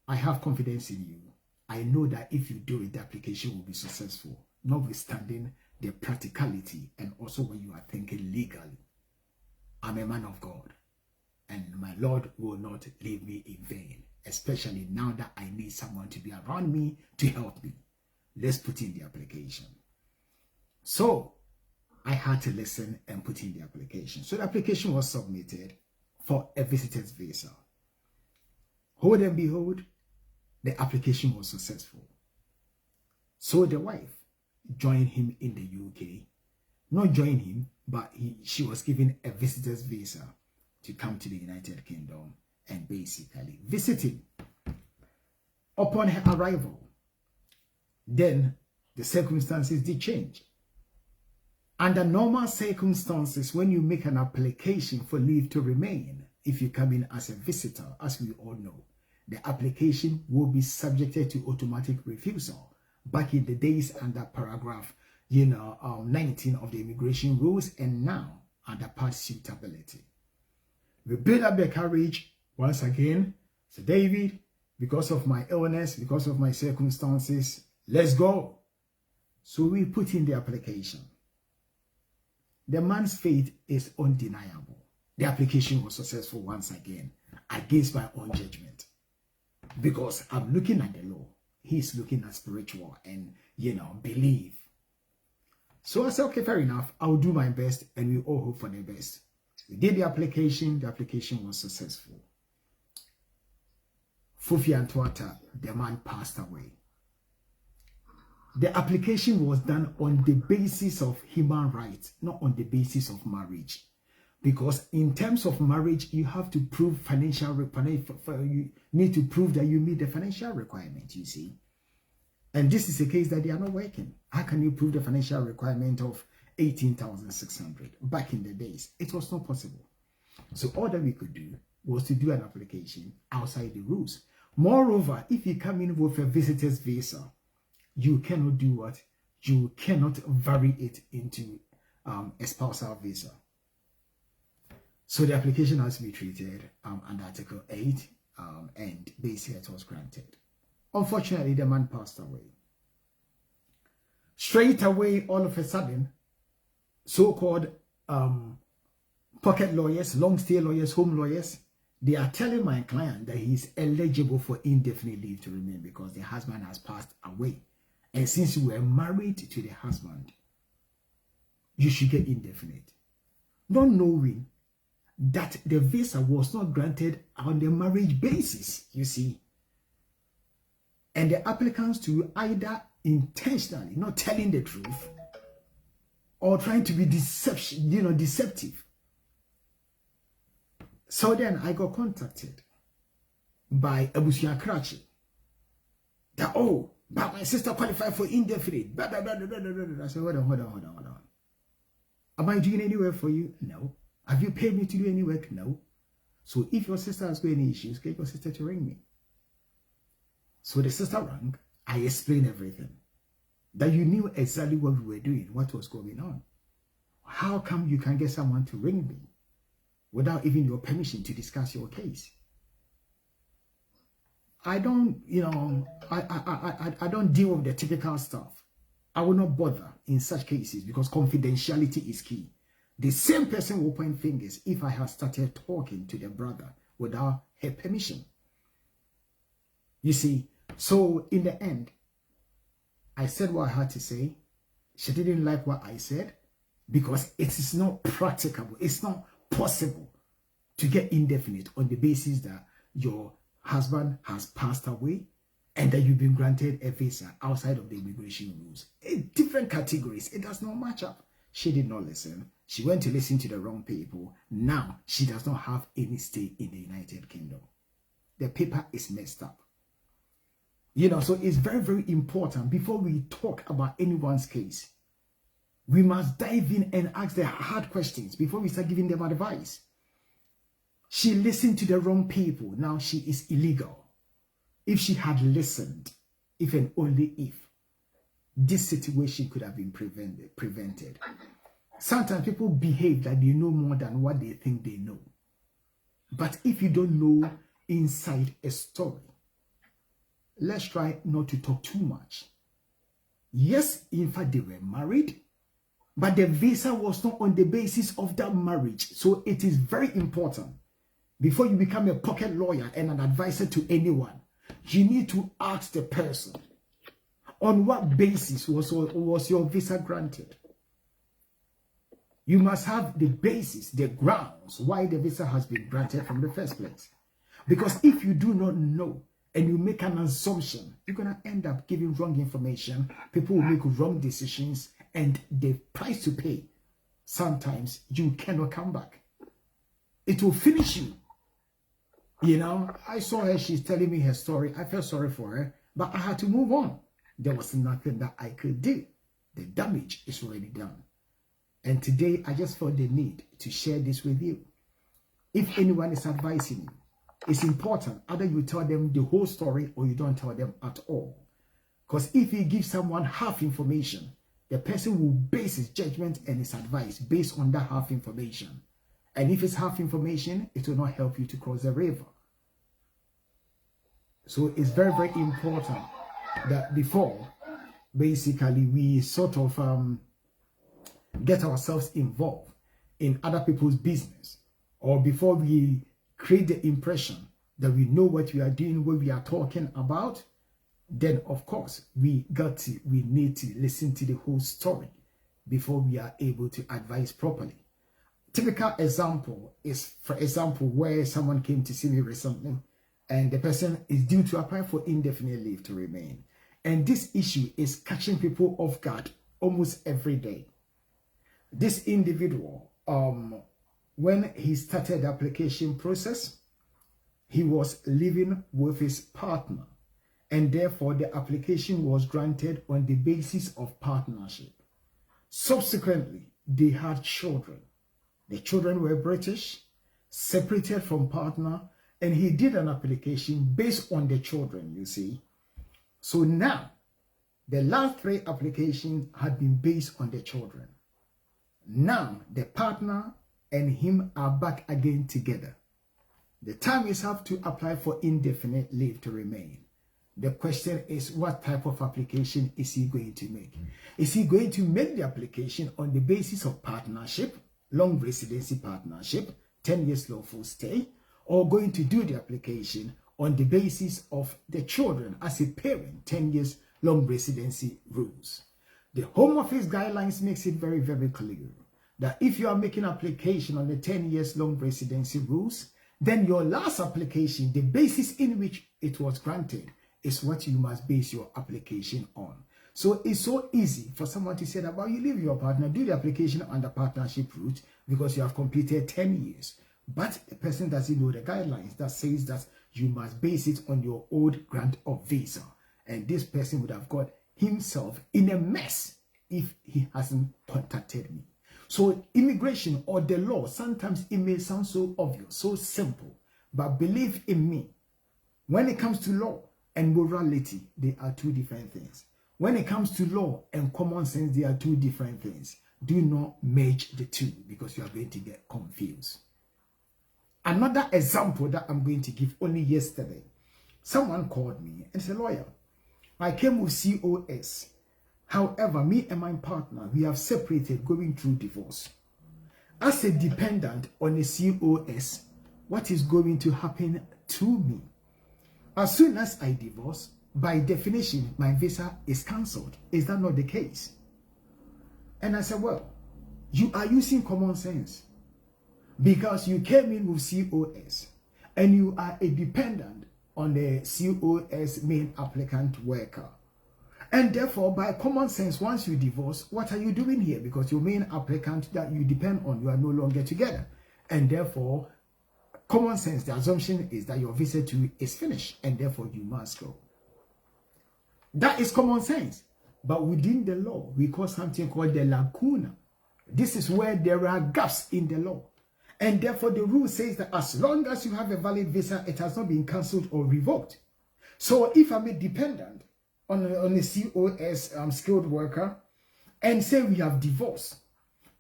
I have confidence in you. I know that if you do it, the application will be successful, notwithstanding the practicality and also when you are thinking legally. I'm a man of God, and my Lord will not leave me in vain, especially now that I need someone to be around me to help me. Let's put in the application. So I had to listen and put in the application. So the application was submitted for a visitor's visa. Hold and behold, the application was successful. So the wife joined him in the UK. Not join him, but she was given a visitor's visa to come to the United Kingdom and basically visit him. Upon her arrival, then the circumstances did change. Under normal circumstances, when you make an application for leave to remain, if you come in as a visitor, as we all know, the application will be subjected to automatic refusal. Back in the days under paragraph 19 of the immigration rules, and now under part suitability. We build up the courage once again. So David, because of my illness, because of my circumstances, let's go. So we put in the application. The man's faith is undeniable. The application was successful once again, against my own judgment. Because I'm looking at the law. He's looking at spiritual and, belief. So I said, okay, fair enough. I'll do my best, and we all hope for the best. We did the application was successful. Fufi Antuata, the man passed away. The application was done on the basis of human rights, not on the basis of marriage. Because in terms of marriage, you have to prove you need to prove that you meet the financial requirement, you see. And this is a case that they are not working. How can you prove the financial requirement of 18,600? Back in the days, it was not possible. So all that we could do was to do an application outside the rules. Moreover, if you come in with a visitor's visa, you cannot do what? You cannot vary it into a spousal visa. So the application has to be treated under Article 8, and basically it was granted. Unfortunately, the man passed away. Straight away, all of a sudden, so-called pocket lawyers, long-stay lawyers, home lawyers, they are telling my client that he's eligible for indefinite leave to remain because the husband has passed away. And since you were married to the husband, you should get indefinite. Not knowing that the visa was not granted on the marriage basis, you see. And the applicants to either intentionally not telling the truth or trying to be deceptive. So then I got contacted by Abusia Krachi that, oh, but my sister qualified for indefinite. Blah, blah, blah, blah, blah, blah. I said, hold on. Am I doing any work for you? No. Have you paid me to do any work? No. So if your sister has got any issues, get your sister to ring me. So the sister rang. I explained everything. That you knew exactly what we were doing, what was going on. How come you can get someone to ring me without even your permission to discuss your case? I don't, I don't deal with the typical stuff. I will not bother in such cases because confidentiality is key. The same person will point fingers if I have started talking to the brother without her permission. You see, so in the end, I said what I had to say. She didn't like what I said because it is not practicable. It's not possible to get indefinite on the basis that your husband has passed away and that you've been granted a visa outside of the immigration rules. In different categories, it does not match up. She did not listen. She went to listen to the wrong people. Now she does not have any stay in the United Kingdom. The paper is messed up. So it's very, very important before we talk about anyone's case. We must dive in and ask the hard questions before we start giving them advice. She listened to the wrong people. Now she is illegal. If she had listened, if and only if, this situation could have been prevented. Sometimes people behave like they know more than what they think they know. But if you don't know inside a story, let's try not to talk too much. Yes, in fact, they were married, but the visa was not on the basis of that marriage. So it is very important. Before you become a pocket lawyer and an advisor to anyone, you need to ask the person, on what basis was your visa granted? You must have the basis, the grounds why the visa has been granted from the first place. Because if you do not know and you make an assumption, you're going to end up giving wrong information. People will make wrong decisions, and the price to pay, sometimes you cannot come back. It will finish you. I saw her, she's telling me her story. I felt sorry for her, but I had to move on. There was nothing that I could do. The damage is already done. And today, I just felt the need to share this with you. If anyone is advising you, it's important either you tell them the whole story or you don't tell them at all. Because if you give someone half information, the person will base his judgment and his advice based on that half information. And if it's half information, it will not help you to cross the river. So it's very, very important that before, basically, we sort of get ourselves involved in other people's business, or before we create the impression that we know what we are doing, what we are talking about, then of course we need to listen to the whole story before we are able to advise properly. Typical example is, for example, where someone came to see me recently and the person is due to apply for indefinite leave to remain. And this issue is catching people off guard almost every day. This individual, when he started the application process, he was living with his partner, and therefore the application was granted on the basis of partnership. Subsequently, they had children. The children were British, separated from partner, and he did an application based on the children, you see. So now, the last 3 applications had been based on the children. Now, the partner and him are back again together. The time is up to apply for indefinite leave to remain. The question is, what type of application is he going to make? Is he going to make the application on the basis of partnership, long residency partnership, 10 years lawful stay, or going to do the application on the basis of the children as a parent, 10 years long residency rules? The Home Office guidelines makes it very, very clear that if you are making application on the 10 years long residency rules, then your last application, the basis in which it was granted, is what you must base your application on. So it's so easy for someone to say that, well, you leave your partner, do the application on the partnership route because you have completed 10 years. But the person doesn't know the guidelines that says that you must base it on your old grant of visa. And this person would have got himself in a mess if he hasn't contacted me. So immigration or the law, sometimes it may sound so obvious, so simple, but believe in me, when it comes to law and morality, they are 2 different things. When it comes to law and common sense, they are 2 different things. Do not merge the 2 because you are going to get confused. Another example that I'm going to give, only yesterday, someone called me and said, lawyer, I came with COS. However, me and my partner, we have separated going through divorce. As a dependent on a COS, what is going to happen to me? As soon as I divorce, by definition, my visa is cancelled. Is that not the case? And I said, well, you are using common sense because you came in with COS and you are a dependent on the COS main applicant worker. And therefore, by common sense, once you divorce, what are you doing here? Because your main applicant that you depend on, you are no longer together. And therefore, common sense, the assumption is that your visa too is finished, and therefore you must go. That is common sense. But within the law, we call something called the lacuna. This is where there are gaps in the law. And therefore, the rule says that as long as you have a valid visa, it has not been cancelled or revoked. So if I'm a dependent on a COS skilled worker, and say we have divorced,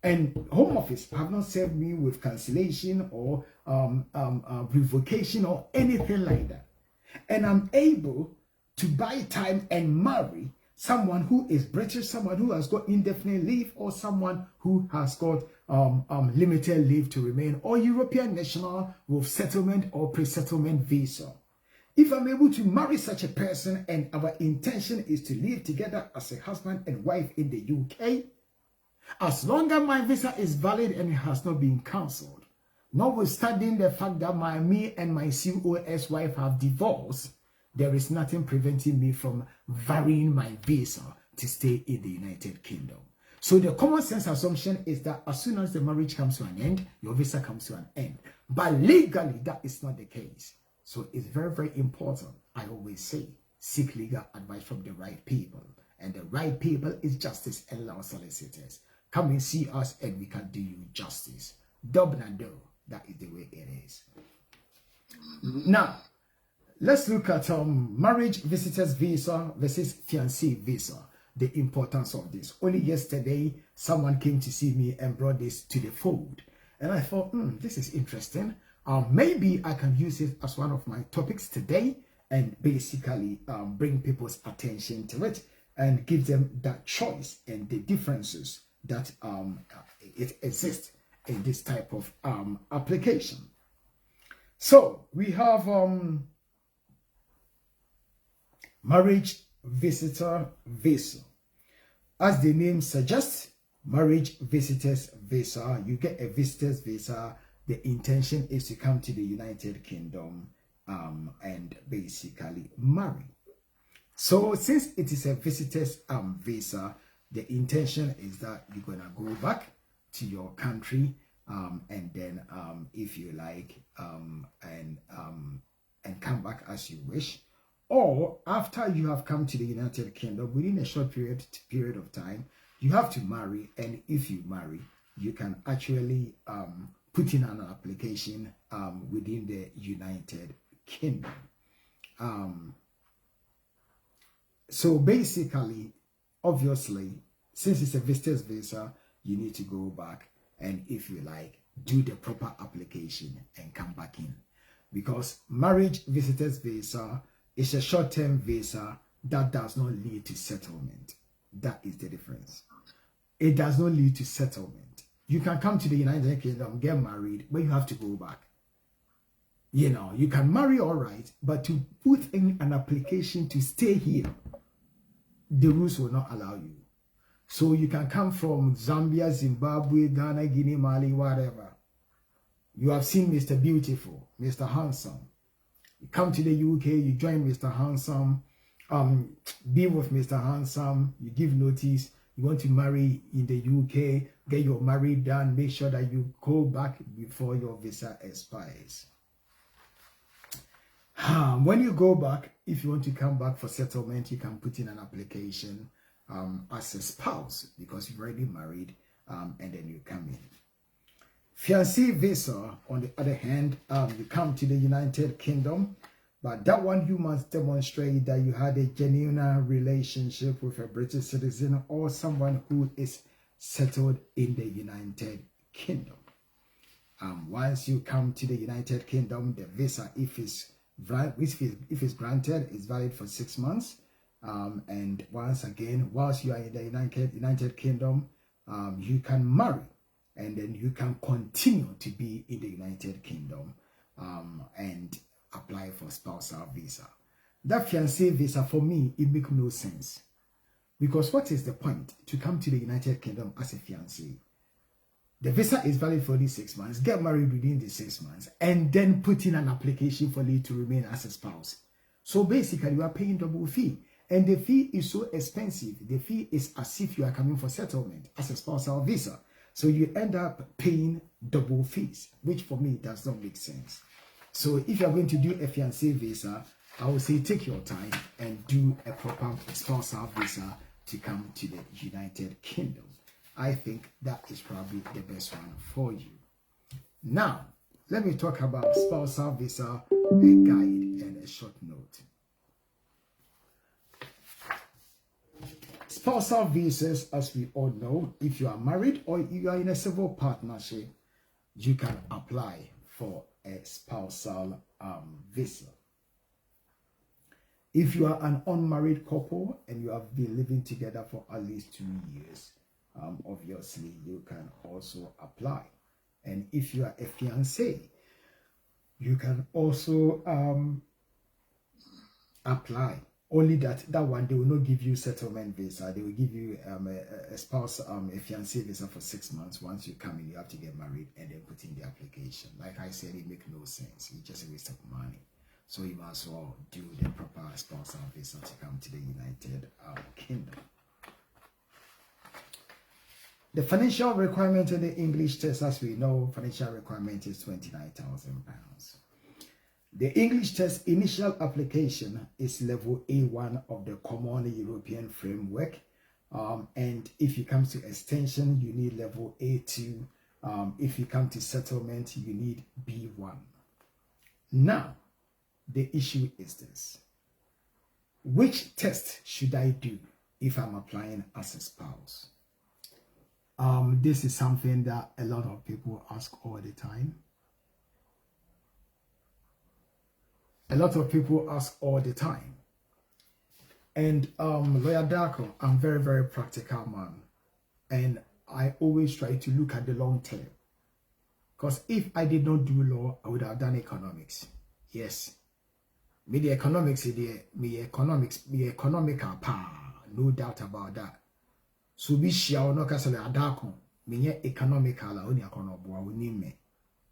and Home Office have not served me with cancellation or revocation or anything like that, and I'm able to buy time and marry someone who is British, someone who has got indefinite leave, or someone who has got limited leave to remain, or European national with settlement or pre-settlement visa. If I'm able to marry such a person and our intention is to live together as a husband and wife in the UK, as long as my visa is valid and it has not been cancelled, notwithstanding the fact that me and my COS wife have divorced, there is nothing preventing me from varying my visa to stay in the United Kingdom. So the common sense assumption is that as soon as the marriage comes to an end, your visa comes to an end. But legally, that is not the case. So it's very, very important. I always say, seek legal advice from the right people. And the right people is Justice and Law Solicitors. Come and see us and we can do you justice. Double and do. That is the way it is. Now, let's look at marriage visitors visa versus fiancé visa. The importance of this. Only yesterday, someone came to see me and brought this to the fold. And I thought, this is interesting. Maybe I can use it as one of my topics today and basically bring people's attention to it and give them that choice and the differences that it exists in this type of application. So we have marriage visitor visa. As the name suggests, marriage visitors visa. You get a visitor's visa. The intention is to come to the United Kingdom and basically marry. So since it is a visitor's visa, the intention is that you're gonna go back to your country, and then if you like, and come back as you wish, or after you have come to the United Kingdom within a short period of time, you have to marry, and if you marry, you can actually put in an application within the United Kingdom. So basically, obviously, since it's a visitor's visa, you need to go back and, if you like, do the proper application and come back in. Because marriage visitor's visa is a short-term visa that does not lead to settlement. That is the difference. It does not lead to settlement. You can come to the United Kingdom, get married, but you have to go back. You know, you can marry all right, but to put in an application to stay here, the rules will not allow you. So you can come from Zambia, Zimbabwe, Ghana, Guinea, Mali, whatever. You have seen Mr. Beautiful, Mr. Handsome. You come to the UK, you join Mr. Handsome, be with Mr. Handsome, you give notice, you want to marry in the UK, get your marriage done, make sure that you go back before your visa expires. When you go back, if you want to come back for settlement, you can put in an application as a spouse, because you've already married, and then you come in. Fiancé visa, on the other hand, you come to the United Kingdom, but that one you must demonstrate that you had a genuine relationship with a British citizen or someone who is settled in the United Kingdom. Once you come to the United Kingdom, the visa, if it's granted, is valid for 6 months. And once again, whilst you are in the United Kingdom, you can marry, and then you can continue to be in the United Kingdom and apply for spousal visa. That fiancé visa, for me, it makes no sense. Because what is the point to come to the United Kingdom as a fiancé? The visa is valid for these 6 months, get married within the 6 months, and then put in an application for leave to remain as a spouse. So basically, you are paying double fee. And the fee is so expensive. The fee is as if you are coming for settlement as a spousal visa. So you end up paying double fees, which for me does not make sense. So if you are going to do a fiancé visa, I would say take your time and do a proper spousal visa to come to the United Kingdom. I think that is probably the best one for you. Now, let me talk about spousal visa, a guide and a short note. Spousal visas, as we all know, if you are married or you are in a civil partnership, you can apply for a spousal visa. If you are an unmarried couple and you have been living together for at least 2 years, obviously you can also apply. And if you are a fiancé, you can also apply. Only that one, they will not give you settlement visa. They will give you a spouse, a fiancé visa for 6 months. Once you come in, you have to get married and then put in the application. Like I said, it makes no sense. It's just a waste of money. So you must as well do the proper spousal visa to come to the United Kingdom. The financial requirement in the English test, as we know, financial requirement is £29,000. The English test initial application is level A1 of the Common European Framework. And if you come to extension, you need level A2. If you come to settlement, you need B1. Now, the issue is this. Which test should I do if I'm applying as a spouse? This is something that a lot of people ask all the time. A lot of people ask all the time. And Lawyer Darko, I'm very, very practical man. And I always try to look at the long term. Because if I did not do law, I would have done economics. Yes. Me the economics, me economical power. No doubt about that. So be sure no kasale Adako, me economical la oni akono boa oni me.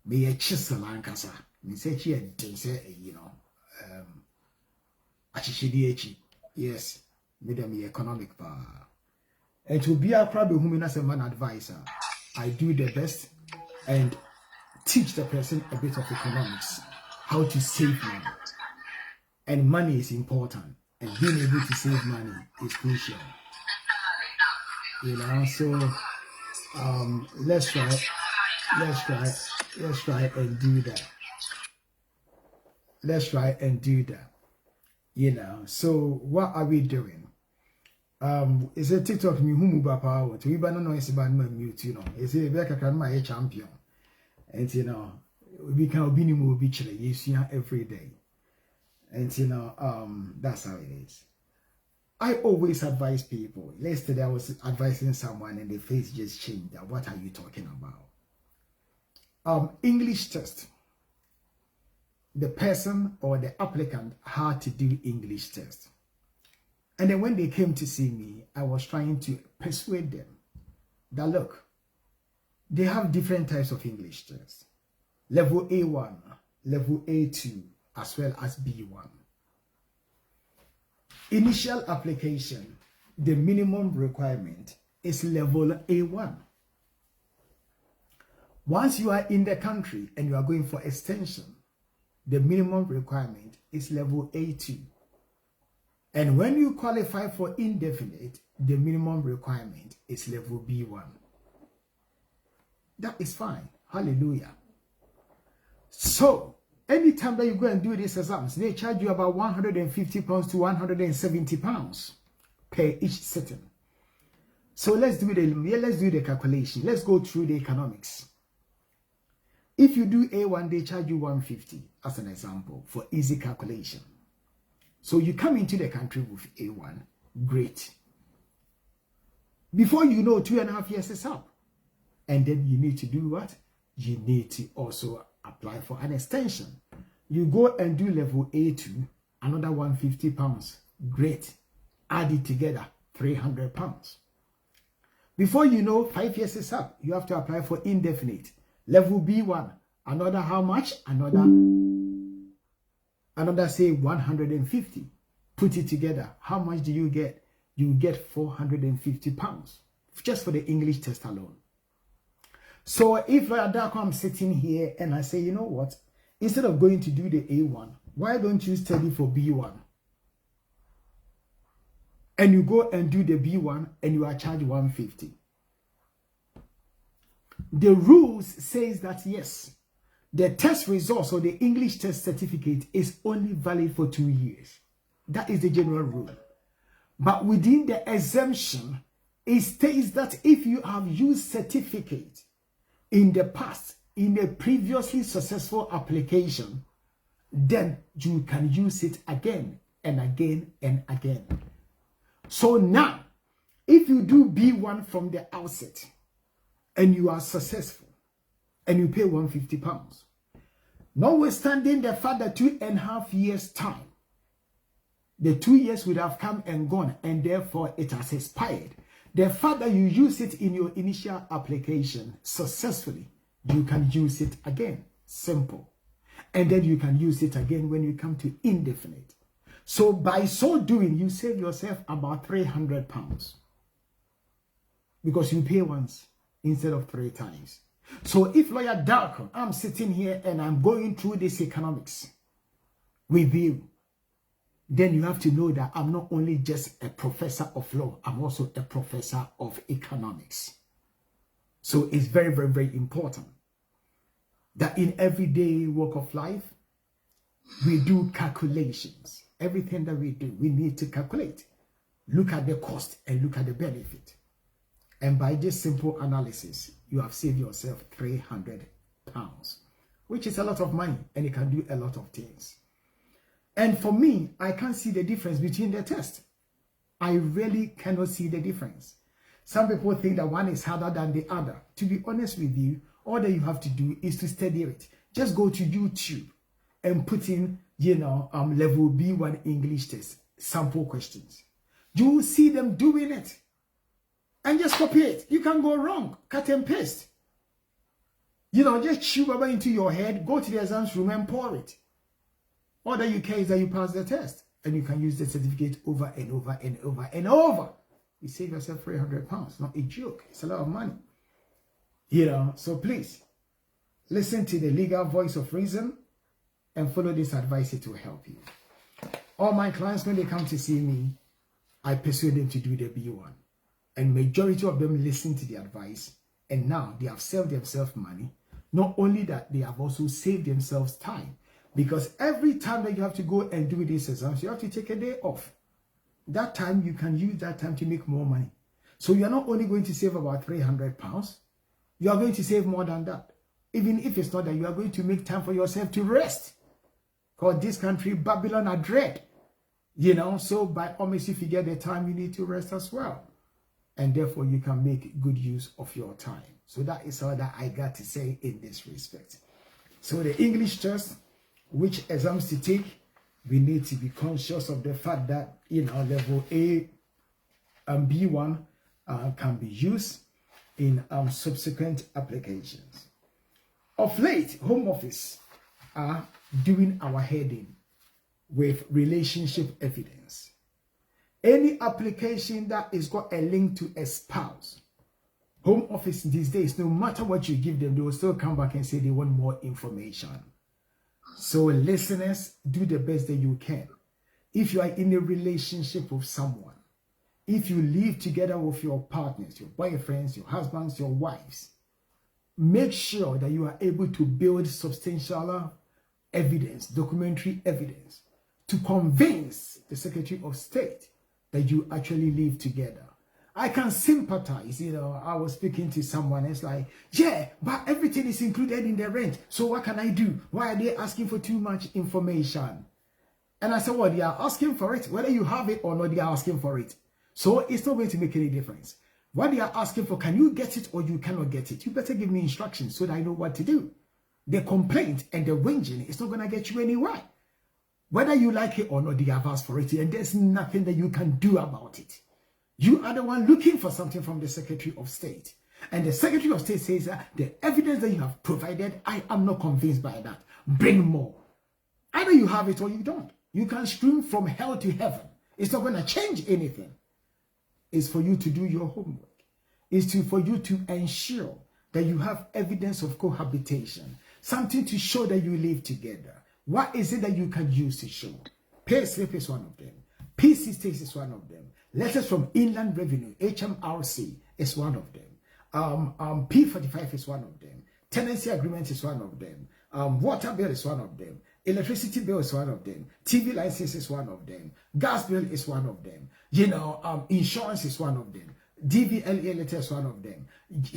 Me chisel ankasa. Me say here say you know achishidi echi Yes, medium economic power. And to be a crab whom as a man advisor, I do the best and teach the person a bit of economics, how to save money. And money is important, and being able to save money is crucial. You know, so let's try and do that. Let's try and do that. You know, so what are we doing? Is a TikTok me who move power to we no is about my mute, you know. Is it like a my champion? And you know, we can be no be every day. And you know, that's how it is. I always advise people. Yesterday I was advising someone and their face just changed. What are you talking about? English test. The person or the applicant had to do English test. And then when they came to see me, I was trying to persuade them that look, they have different types of English tests. Level A1, level A2, as well as B1. Initial application, the minimum requirement is level A1. Once you are in the country and you are going for extension, the minimum requirement is level A2. And when you qualify for indefinite, the minimum requirement is level B1. That is fine. Hallelujah. So, anytime that you go and do these exams, they charge you about £150 to £170 per each sitting. So let's do the calculation. Let's go through the economics. If you do A1, they charge you £150 as an example for easy calculation. So you come into the country with A1, great. Before you know, 2.5 years is up. And then you need to do what? You need to also apply for an extension. You go and do level A2, another £150. Great. Add it together, £300. Before you know, 5 years is up. You have to apply for indefinite. Level B1, another how much? Another say 150. Put it together. How much do you get? You get £450 just for the English test alone. So if I'm sitting here and I say, you know what? Instead of going to do the A1, why don't you study for B1? And you go and do the B1 and you are charged £150. The rules says that yes, the test results or the English test certificate is only valid for 2 years. That is the general rule. But within the exemption, it states that if you have used certificate in the past, in a previously successful application, then you can use it again and again and again. So now, if you do B1 from the outset and you are successful and you pay £150, notwithstanding the fact that 2.5 years time, the 2 years would have come and gone and therefore it has expired. The fact that you use it in your initial application successfully, you can use it again. Simple. And then you can use it again when you come to indefinite. So by so doing, you save yourself about £300 because you pay once instead of 3 times. So if Lawyer Darko, I'm sitting here and I'm going through this economics with you, then you have to know that I'm not only just a professor of law, I'm also a professor of economics. So it's very, very, very important that in everyday walk of life, we do calculations. Everything that we do, we need to calculate. Look at the cost and look at the benefit. And by this simple analysis, you have saved yourself £300, which is a lot of money and it can do a lot of things. And for me, I can't see the difference between the tests. I really cannot see the difference. Some people think that one is harder than the other. To be honest with you, all that you have to do is to study it. Just go to YouTube and put in, level B1 English test, sample questions. You will see them doing it. And just copy it. You can go wrong. Cut and paste. Just chew Baba into your head, go to the exams room and pour it. All that you care is that you pass the test. and you can use the certificate over and over and over and over. You save yourself £300. Not a joke. It's a lot of money. You know, so please listen to the legal voice of reason and follow this advice. It will help you. All my clients, when they come to see me, I persuade them to do the B1. And majority of them listen to the advice. And now they have saved themselves money. Not only that, they have also saved themselves time. Because every time that you have to go and do these exams, you have to take a day off. That time, you can use that time to make more money. So you are not only going to save about £300, you are going to save more than that. Even if it's not that, you are going to make time for yourself to rest. Because this country, Babylon, are dread. You know, so by all means, if you get the time, you need to rest as well. And therefore, you can make good use of your time. So that is all that I got to say in this respect. So the English test, which exams to take, we need to be conscious of the fact that, you know, level A and B1 can be used in subsequent applications. Of late, Home Office are doing our heading with relationship evidence. Any application that is got a link to a spouse, Home Office these days, no matter what you give them, they will still come back and say they want more information. So listeners, do the best that you can. If you are in a relationship with someone, if you live together with your partners, your boyfriends, your husbands, your wives, make sure that you are able to build substantial evidence, documentary evidence, to convince the Secretary of State that you actually live together. I can sympathize, you know, I was speaking to someone, it's like, yeah, but everything is included in the rent, so what can I do? Why are they asking for too much information? And I said, well, they are asking for it, whether you have it or not, they are asking for it. So it's not going to make any difference. What they are asking for, can you get it or you cannot get it? You better give me instructions so that I know what to do. The complaint and the whinging is not going to get you anywhere. Whether you like it or not, they have asked for it, and there's nothing that you can do about it. You are the one looking for something from the Secretary of State. And the Secretary of State says that the evidence that you have provided, I am not convinced by that. Bring more. Either you have it or you don't. You can scream from hell to heaven. It's not going to change anything. It's for you to do your homework. It's for you to ensure that you have evidence of cohabitation. Something to show that you live together. What is it that you can use to show? Payslip is one of them. P60 is one of them. Letters from Inland Revenue, HMRC, is one of them. P45 is one of them. Tenancy agreement is one of them. Water bill is one of them. Electricity bill is one of them. TV license is one of them. Gas bill is one of them. You know, insurance is one of them. DVLA letters is one of them.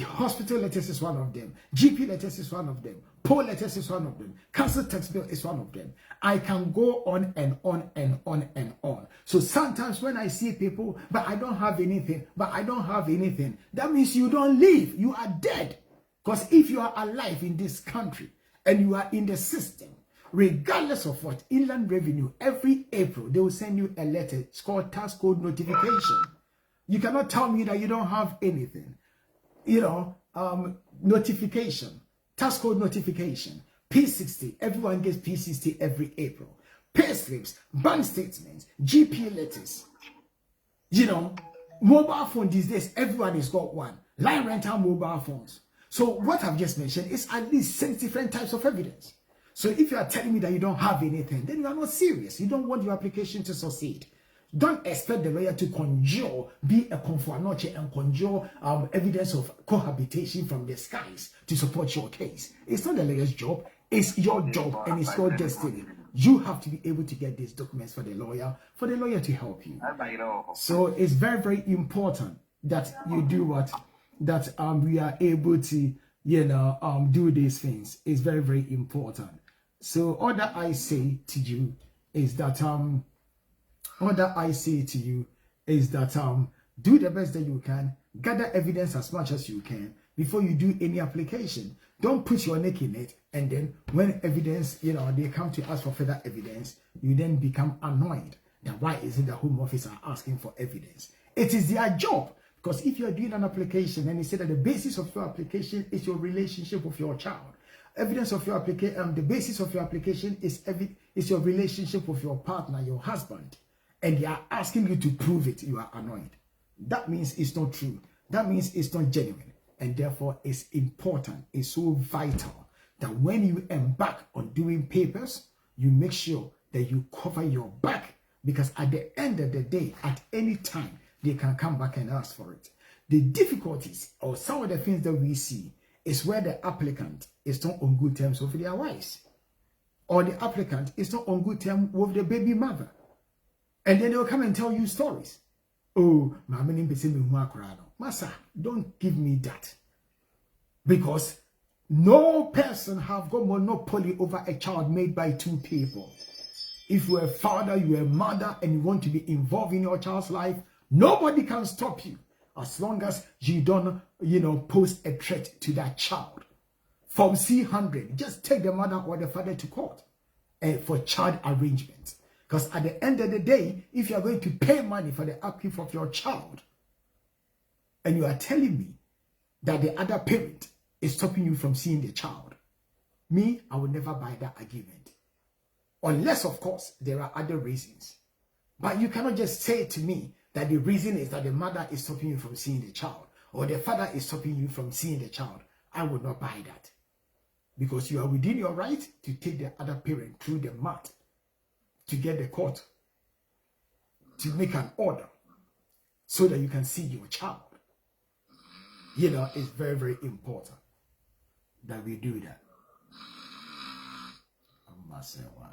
Hospital letters is one of them. GP letters is one of them. Poll letters is one of them. Council tax bill is one of them. I can go on and on and on and on. So sometimes when I see people, but I don't have anything, that means you don't live. You are dead. Because if you are alive in this country and you are in the system, regardless of what, Inland Revenue, every April, they will send you a letter. It's called tax code notification. You cannot tell me that you don't have anything. You know, notification, tax code notification, P60. Everyone gets P60 every April. Pay slips, bank statements, GP letters. You know, mobile phone these days, everyone has got one. Line rental mobile phones. So what I've just mentioned is at least 6 different types of evidence. So if you are telling me that you don't have anything, then you are not serious. You don't want your application to succeed. Don't expect the lawyer to conjure, be a confuanoche and conjure evidence of cohabitation from the skies to support your case. It's not the lawyer's job. It's your job and it's your destiny. You have to be able to get these documents for the lawyer to help you. So it's very, very important that you do what, that we are able to, you know, do these things. It's very, very important. So all that I say to you is that do the best that you can, gather evidence as much as you can before you do any application. Don't put your neck in it, and then when evidence, you know, they come to ask for further evidence, you then become annoyed. Now, why is it the Home Office are asking for evidence? It is their job, because if you are doing an application and they say that the basis of your application is your relationship with your child, evidence of your application, the basis of your application is your relationship with your partner, your husband, and they are asking you to prove it, you are annoyed. That means it's not true. That means it's not genuine. And therefore, it's important, it's so vital that when you embark on doing papers, you make sure that you cover your back, because at the end of the day, at any time, they can come back and ask for it. The difficulties or some of the things that we see is where the applicant is not on good terms with their wives, or the applicant is not on good terms with the baby mother. And then they'll come and tell you stories. Oh, Masa, don't give me that. Because no person have got monopoly over a child made by two people. If you're a father, you're a mother, and you want to be involved in your child's life, nobody can stop you as long as you don't, pose a threat to that child. From C100, just take the mother or the father to court for child arrangement. Because at the end of the day, if you are going to pay money for the upkeep of your child, and you are telling me that the other parent is stopping you from seeing the child, me, I will never buy that argument. Unless, of course, there are other reasons. But you cannot just say to me that the reason is that the mother is stopping you from seeing the child, or the father is stopping you from seeing the child. I would not buy that. Because you are within your right to take the other parent through the mat to get the court to make an order so that you can see your child. It's very, very important that we do that. I must say, wow.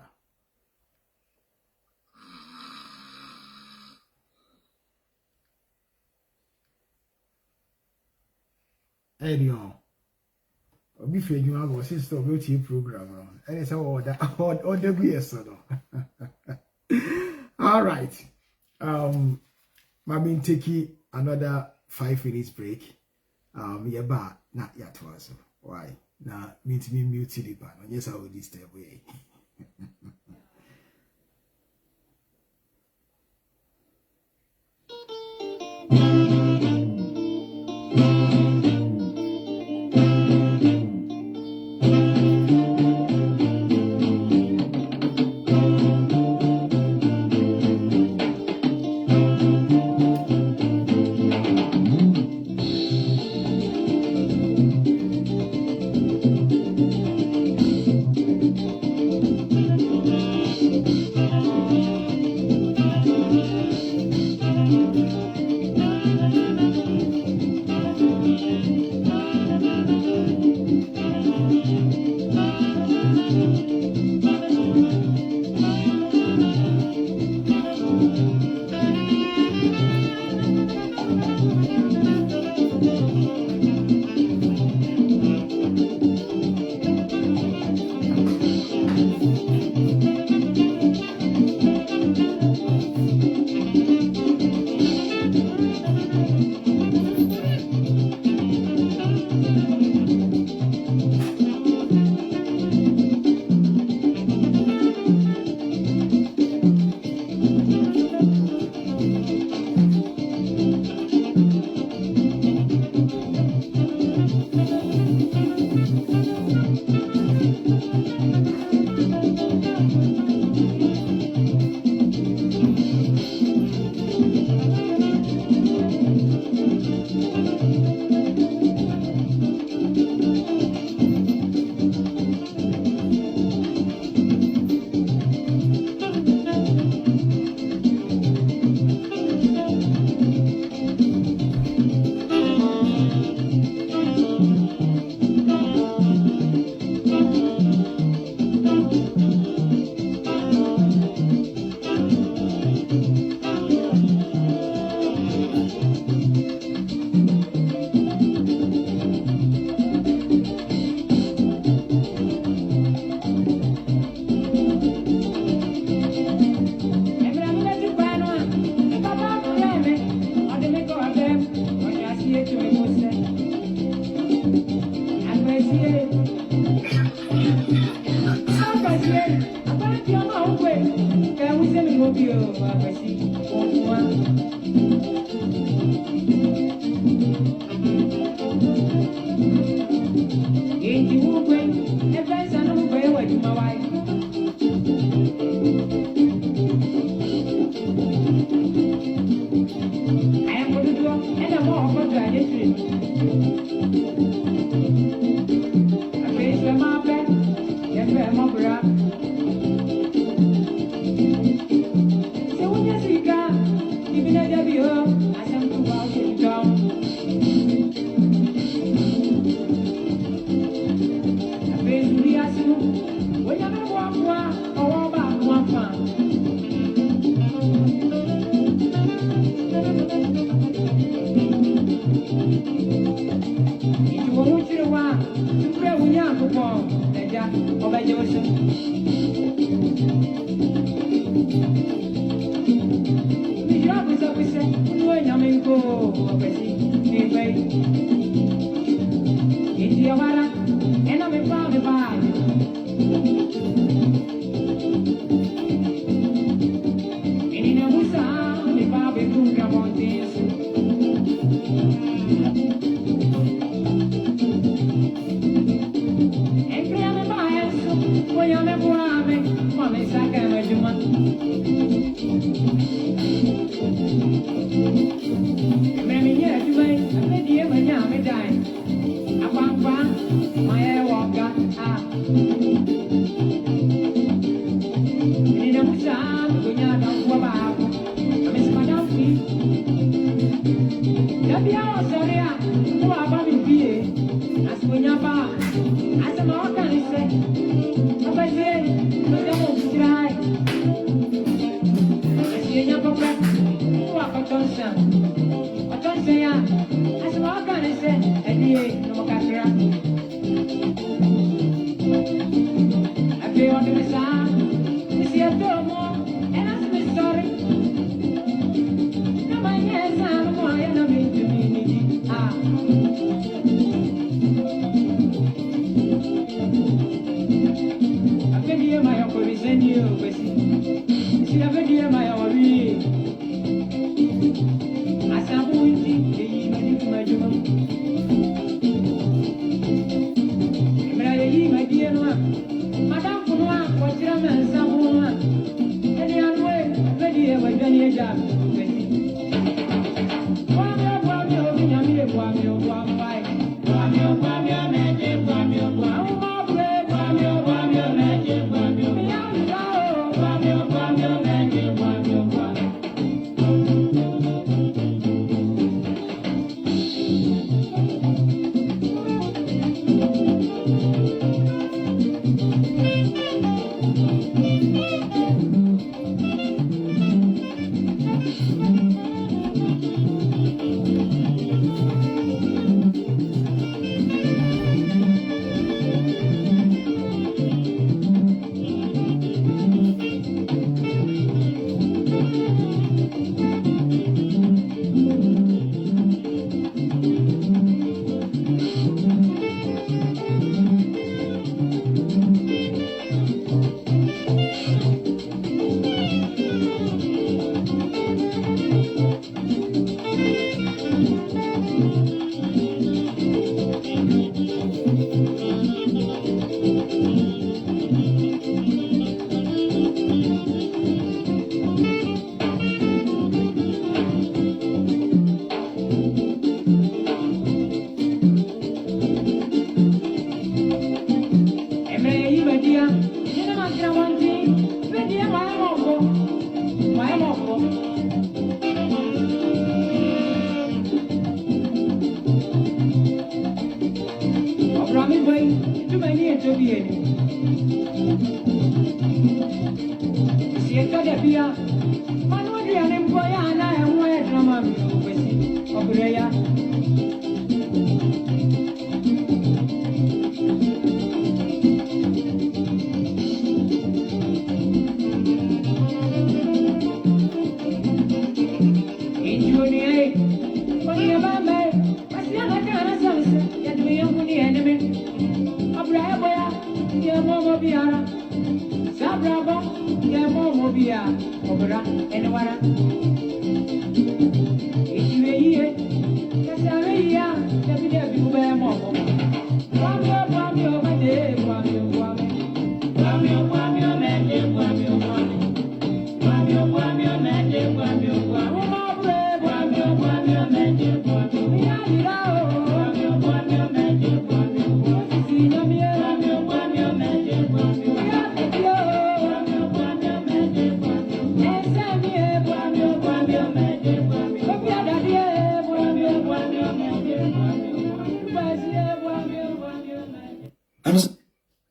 Anyhow, if you have a sister of your program, and it's all that all the years. All right. Mami take another 5 minutes break. Yeah, but not yet was. Why? Now, meet me mute the pan. Yes, I will disturb way.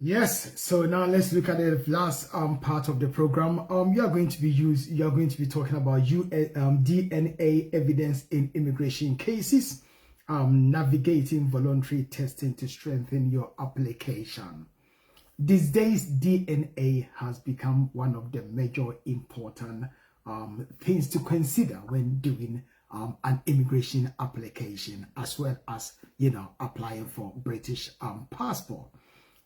Yes, so now let's look at the last part of the program. You are going to be talking about DNA evidence in immigration cases, navigating voluntary testing to strengthen your application. These days, DNA has become one of the major important things to consider when doing an immigration application, as well as applying for British passport.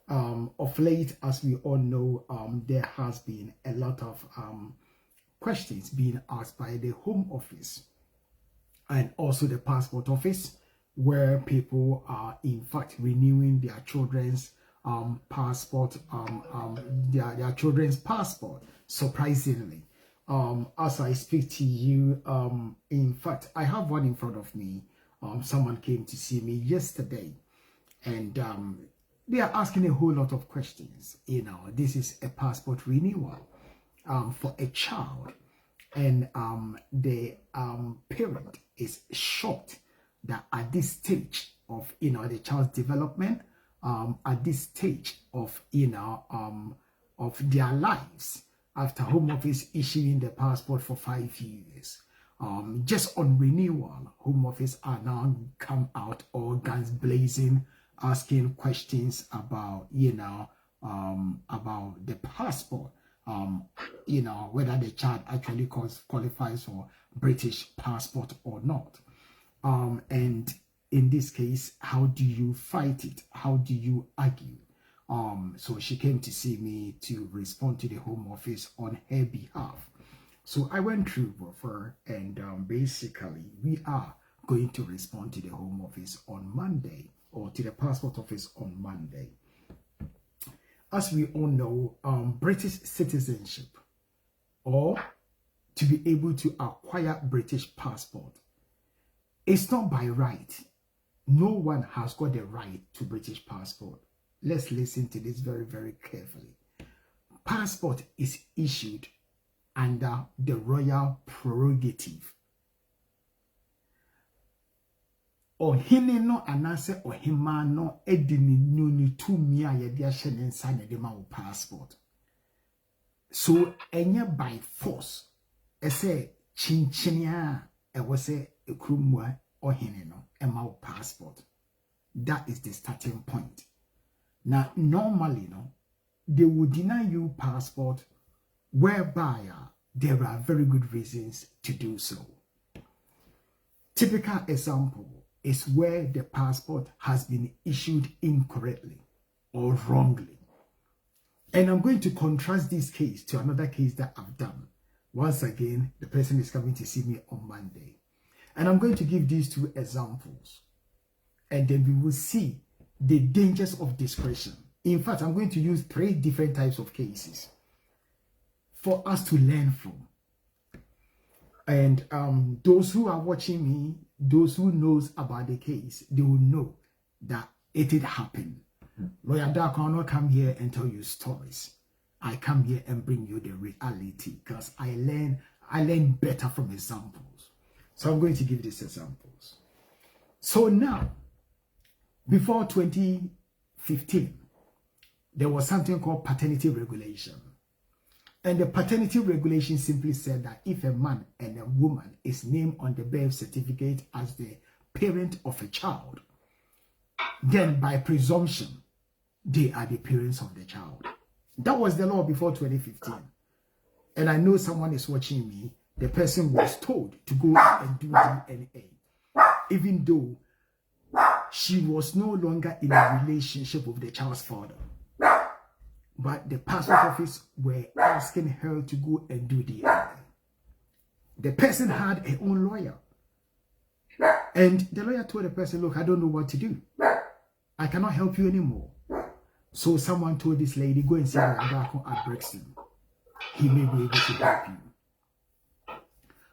Of late, as we all know, there has been a lot of questions being asked by the Home Office and also the Passport Office, where people are in fact renewing their children's passport, their children's passport. Surprisingly, as I speak to you, in fact, I have one in front of me. Someone came to see me yesterday, and they are asking a whole lot of questions. This is a passport renewal for a child, and the parent is shocked that at this stage of the child's development, at this stage of of their lives, after Home Office issuing the passport for 5 years, just on renewal, Home Office are now come out all guns blazing, asking questions about about the passport, whether the child actually qualifies for British passport or not, and in this case, how do you fight it? How do you argue? So she came to see me to respond to the Home Office on her behalf. So I went through with her, and basically we are going to respond to the Home Office on Monday, or to the Passport Office on Monday. As we all know, British citizenship, or to be able to acquire British passport, it's not by right. No one has got the right to British passport. Let's listen to this very, very carefully. Passport is issued under the royal prerogative. Ohene no anase ohema no edini nuni tumi a yede ahye ne nsa ne de ma wo passport. So enye by force ese chinchinia e wose ekrumwa ohene no ema wo passport. That is the starting point. Now normally they would deny you passport whereby there are very good reasons to do so. Typical example is where the passport has been issued incorrectly or wrongly. And I'm going to contrast this case to another case that I've done. Once again, the person is coming to see me on Monday. And I'm going to give these two examples. And then we will see the dangers of discretion. In fact, I'm going to use 3 different types of cases for us to learn from. And those who are watching me, those who knows about the case, they will know that it did happen. Lawyer Dark will not come here and tell you stories. I come here and bring you the reality, because I learn better from examples. So I'm going to give these examples. So now, before 2015, there was something called paternity regulation. And the paternity regulation simply said that if a man and a woman is named on the birth certificate as the parent of a child, then by presumption, they are the parents of the child. That was the law before 2015. And I know someone is watching me. The person was told to go and do DNA, even though she was no longer in a relationship with the child's father. But the passport office were asking her to go and do DNA. The person had her own lawyer. And the lawyer told the person, look, I don't know what to do. I cannot help you anymore. So someone told this lady, go and see Adako at Brixton. He may be able to help you.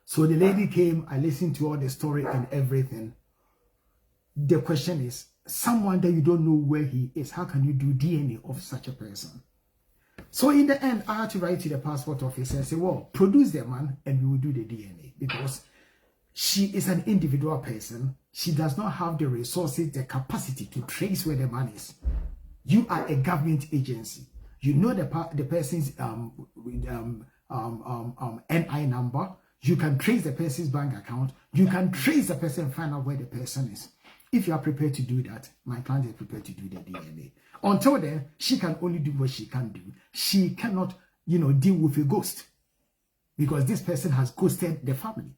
So the lady came, I listened to all the story and everything. The question is, someone that you don't know where he is, how can you do DNA of such a person? So in the end, I had to write to the passport office and say, well, produce the man and we will do the DNA, because she is an individual person. She does not have the resources, the capacity to trace where the man is. You are a government agency. You know the person's NI number. You can trace the person's bank account. You can trace the person and find out where the person is. If you are prepared to do that, my client is prepared to do the DNA. Until then, she can only do what she can do. She cannot, deal with a ghost because this person has ghosted the family.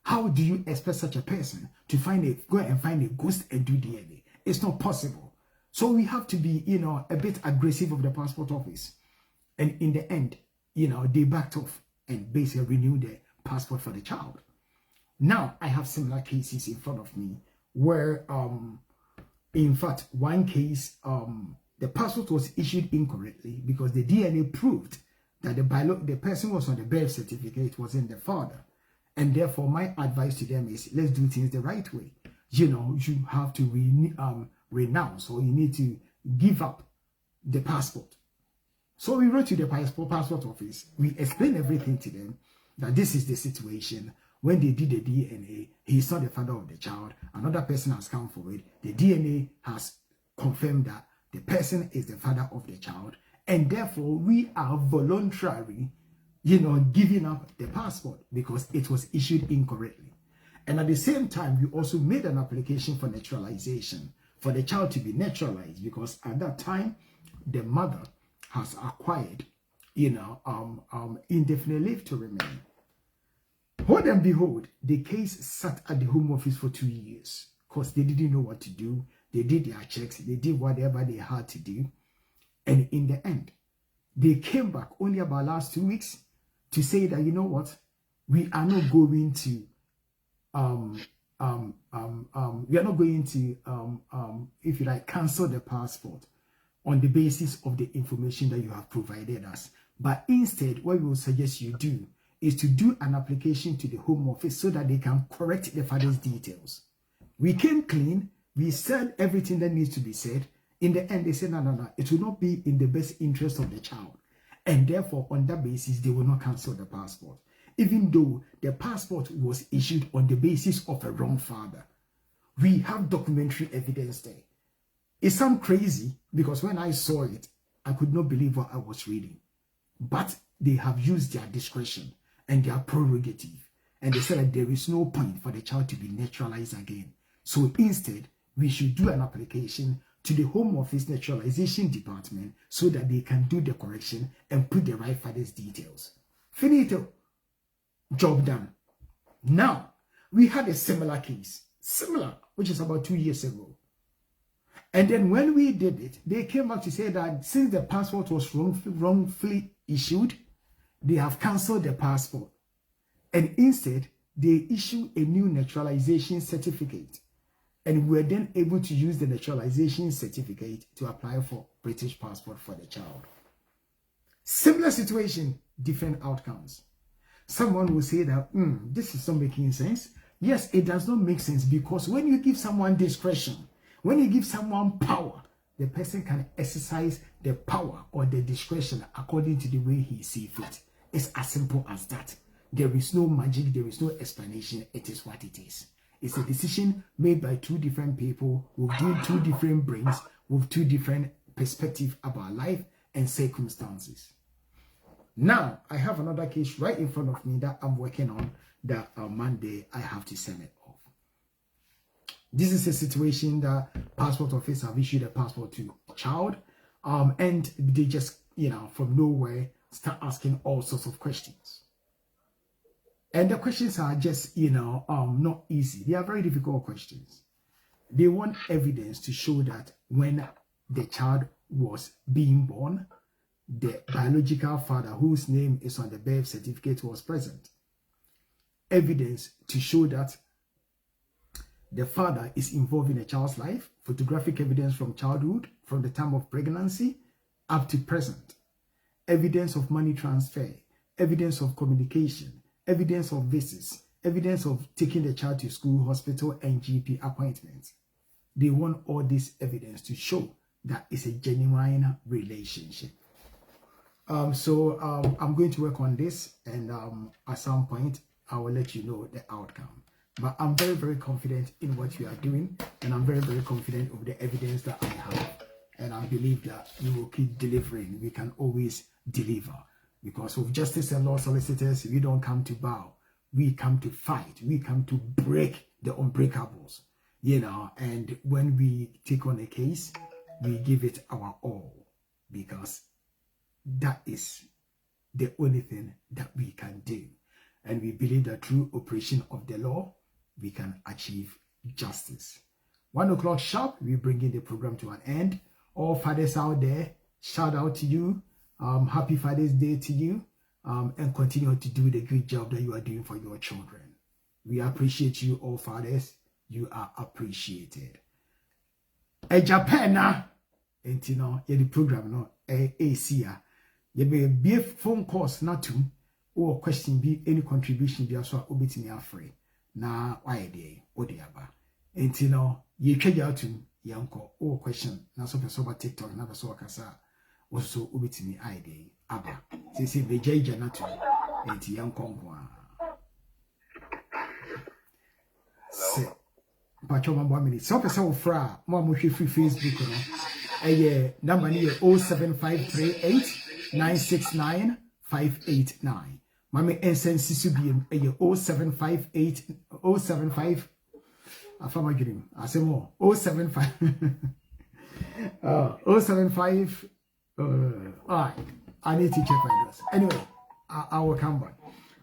How do you expect such a person to go and find a ghost and do DNA? It's not possible. So we have to be, a bit aggressive of the passport office. And in the end, they backed off and basically renewed their passport for the child. Now, I have similar cases in front of me where, in fact, one case, the passport was issued incorrectly because the DNA proved that the person was on the birth certificate wasn't the father. And therefore, my advice to them is, let's do things the right way. You have to renounce, or you need to give up the passport. So we wrote to the passport office. We explained everything to them, that this is the situation. When they did the DNA, he's not the father of the child. Another person has come for it. The DNA has confirmed that the person is the father of the child. And therefore, we are voluntarily, giving up the passport because it was issued incorrectly. And at the same time, we also made an application for naturalization, for the child to be naturalized, because at that time, the mother has acquired, indefinite leave to remain. Hold and behold, the case sat at the Home Office for 2 years because they didn't know what to do. They did their checks. They did whatever they had to do. And in the end, they came back only about last 2 weeks to say that, we are not going to, if you like, cancel the passport on the basis of the information that you have provided us. But instead, what we will suggest you do is to do an application to the Home Office so that they can correct the father's details. We came clean. We said everything that needs to be said. In the end, they said, no, it will not be in the best interest of the child. And therefore, on that basis, they will not cancel the passport, even though the passport was issued on the basis of a wrong father. We have documentary evidence there. It sounds crazy because when I saw it, I could not believe what I was reading. But they have used their discretion and their prerogative. And they said that there is no point for the child to be naturalized again. So instead, we should do an application to the Home Office Naturalization Department so that they can do the correction and put the right father's details. Finito. Job done. Now, we had a similar case. Which is about 2 years ago. And then when we did it, they came back to say that since the passport was wrongfully issued, they have cancelled the passport. And instead, they issue a new naturalization certificate. And we were then able to use the naturalization certificate to apply for British passport for the child. Similar situation, different outcomes. Someone will say that, this is not making sense. Yes, it does not make sense because when you give someone discretion, when you give someone power, the person can exercise the power or the discretion according to the way he sees fit. It's as simple as that. There is no magic, there is no explanation. It is what it is. It's a decision made by two different people with two different brains, with two different perspectives about life and circumstances. Now, I have another case right in front of me that I'm working on that Monday I have to send it off. This is a situation that passport office have issued a passport to a child, and they just, from nowhere start asking all sorts of questions. And the questions are just, not easy. They are very difficult questions. They want evidence to show that when the child was being born, the biological father whose name is on the birth certificate was present. Evidence to show that the father is involved in a child's life. Photographic evidence from childhood, from the time of pregnancy up to present. Evidence of money transfer. Evidence of communication. Evidence of visits. Evidence of taking the child to school, hospital, and GP appointments. They want all this evidence to show that it's a genuine relationship. So I'm going to work on this, and at some point I will let you know the outcome. But I'm very, very confident in what you are doing, and I'm very, very confident of the evidence that I have. And I believe that we will keep delivering. We can always deliver. Because with Justice and Law Solicitors, we don't come to bow. We come to fight. We come to break the unbreakables. And when we take on a case, we give it our all. Because that is the only thing that we can do. And we believe that through operation of the law, we can achieve justice. 1 o'clock sharp, we bring in the program to an end. All fathers out there, shout out to you. Happy Father's Day to you. And continue to do the great job that you are doing for your children. We appreciate you, all fathers. You are appreciated. Japan, and the program, no, ACA. You may be a phone calls not to, or question be any contribution be also obit me free. Na why day, or the other. And you check out to Yanko or question, na so person TikTok, never saw Kasa, also obit me ID. Abba, say the Jay not to, and Yanko. Say, but 1 minute. So, person fra, more free Facebook, number near 07538 969 589. Mami Ensensi Subium, 0758 075. I found my dream. I say more 075 075. Alright, I need to check my address. Anyway, I will come back.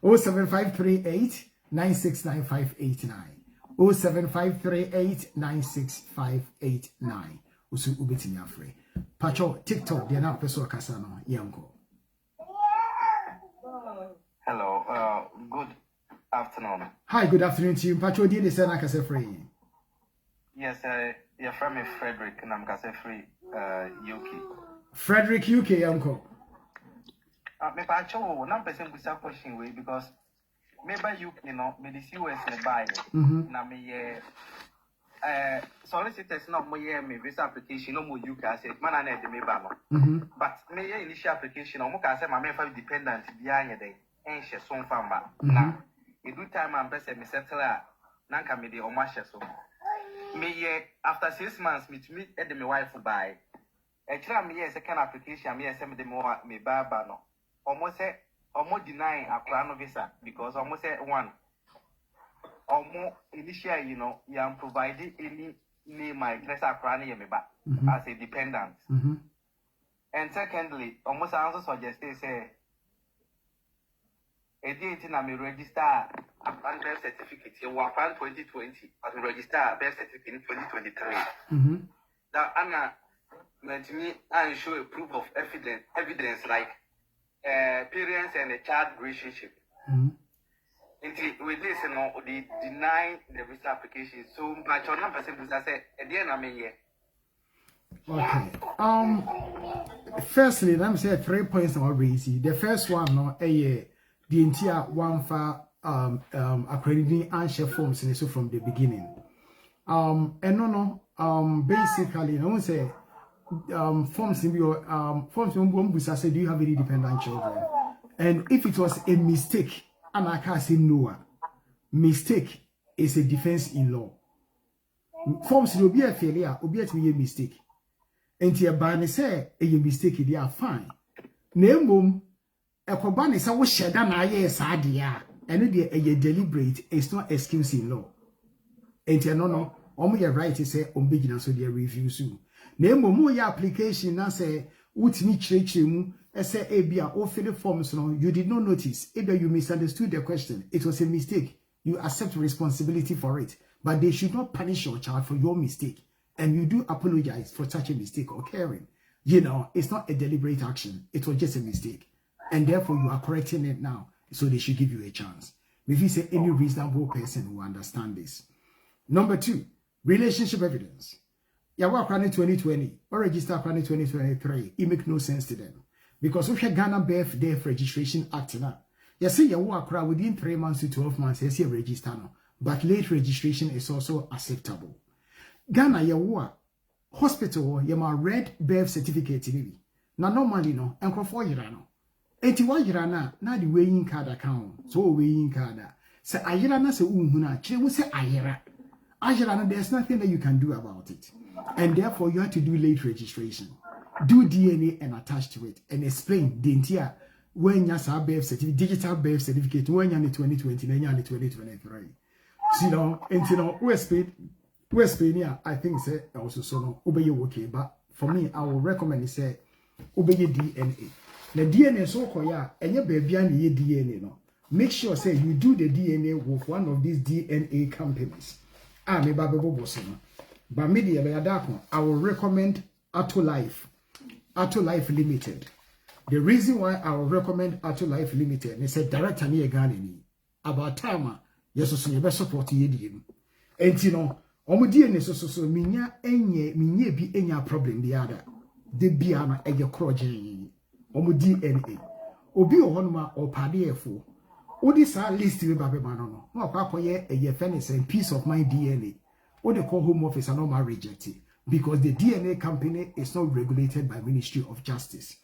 07538 969 589. 07538 96589. Usu ubiti mi afre. Pacho TikTok dia na peso kasa no yanko. Hello, good afternoon. Hi, good afternoon to you. Pacho di se na kasa free. Yes, you're from Frederick and I'm kasa free UK. Frederick UK yanko. Me pacho na person kusa question way because maybe UK me the US ne buy na me solicitors no mo me visa application no mo UK as man na de me ba no. But me initial application no mo ka say ma me fa dependent bia anya den enhye so mfamba na edu time am pese me settle na nka me de o ma hye so me after 6 months me to me e de me wife buy e kira me second application me say me de me ba no almost say almost deny akra no visa because almost say one almost initially you am providing any name my dress akra no me ba as a dependent and secondly almost I also suggest say a date na me register a birth certificate in 2020 but me register a birth certificate in 2023 that Anna meant me and show a proof of evidence like parents and a child relationship. With this, they deny the visa application. So, my child number I said, at the end, I mean, okay. Firstly, let me say 3 points are raised. The first one, no, the entire one for accrediting answer forms and so from the beginning. And basically, I won't say. Forms in your forms say, do you have any dependent children? And if it was a mistake, and I can't say no, mistake is a defense in law. Forms will be a failure, will be a mistake. And your ban say a mistake, they are fine. Name a coban is our shed and I yes, idea, and a deliberate is not excuse in law. And no, only right to say on beginners so they review soon. Name mo your application na say utimi chirechire mu say ebia o fill forms no you did not notice ebia you misunderstood the question, it was a mistake, you accept responsibility for it, but they should not punish your child for your mistake, and you do apologize for such a mistake occurring. It's not a deliberate action, it was just a mistake, and therefore you are correcting it now, so they should give you a chance. If you say any reasonable person will understand this. Number 2, relationship evidence. Yawa Krani 2020 or register Krani 2023, it make no sense to them. Because we have Ghana Birth Death Registration Act now. You see Yawa Kra within 3 months to 12 months, you see register now. But late registration is also acceptable. Ghana Yawa hospital yama red birth certificate maybe. Now normally no, and for year no. 81 year na the weighing card account. So weighing card. Say ayira na se unhuna, chire mu se ayira. Angela, there's nothing that you can do about it. And therefore, you have to do late registration. Do DNA and attach to it and explain the entire when you have birth certificate, digital birth certificate, when you're in 2020, then you're in 2023. So, you know, and you know, West Spain, yeah, I think say also so no, obey okay. But for me, I will recommend say obey DNA. The DNA so called yeah, and your baby and your DNA no. Make sure say you do the DNA with one of these DNA companies. Me babebo bosoma. But media be adako, I will recommend Atolife Limited. The reason why I will recommend Atolife Limited, they said director near Ghana about time, yes, so you best support ye. And you know, omo DNA so minya bi enya problem the other. De biana e ye kroje omo DNA. Obi ohonuma or padefo. Odi sa list we babe mano no akwakoye a fairness and peace of mind DNA. What they call home office are not rejected because the DNA company is not regulated by Ministry of Justice.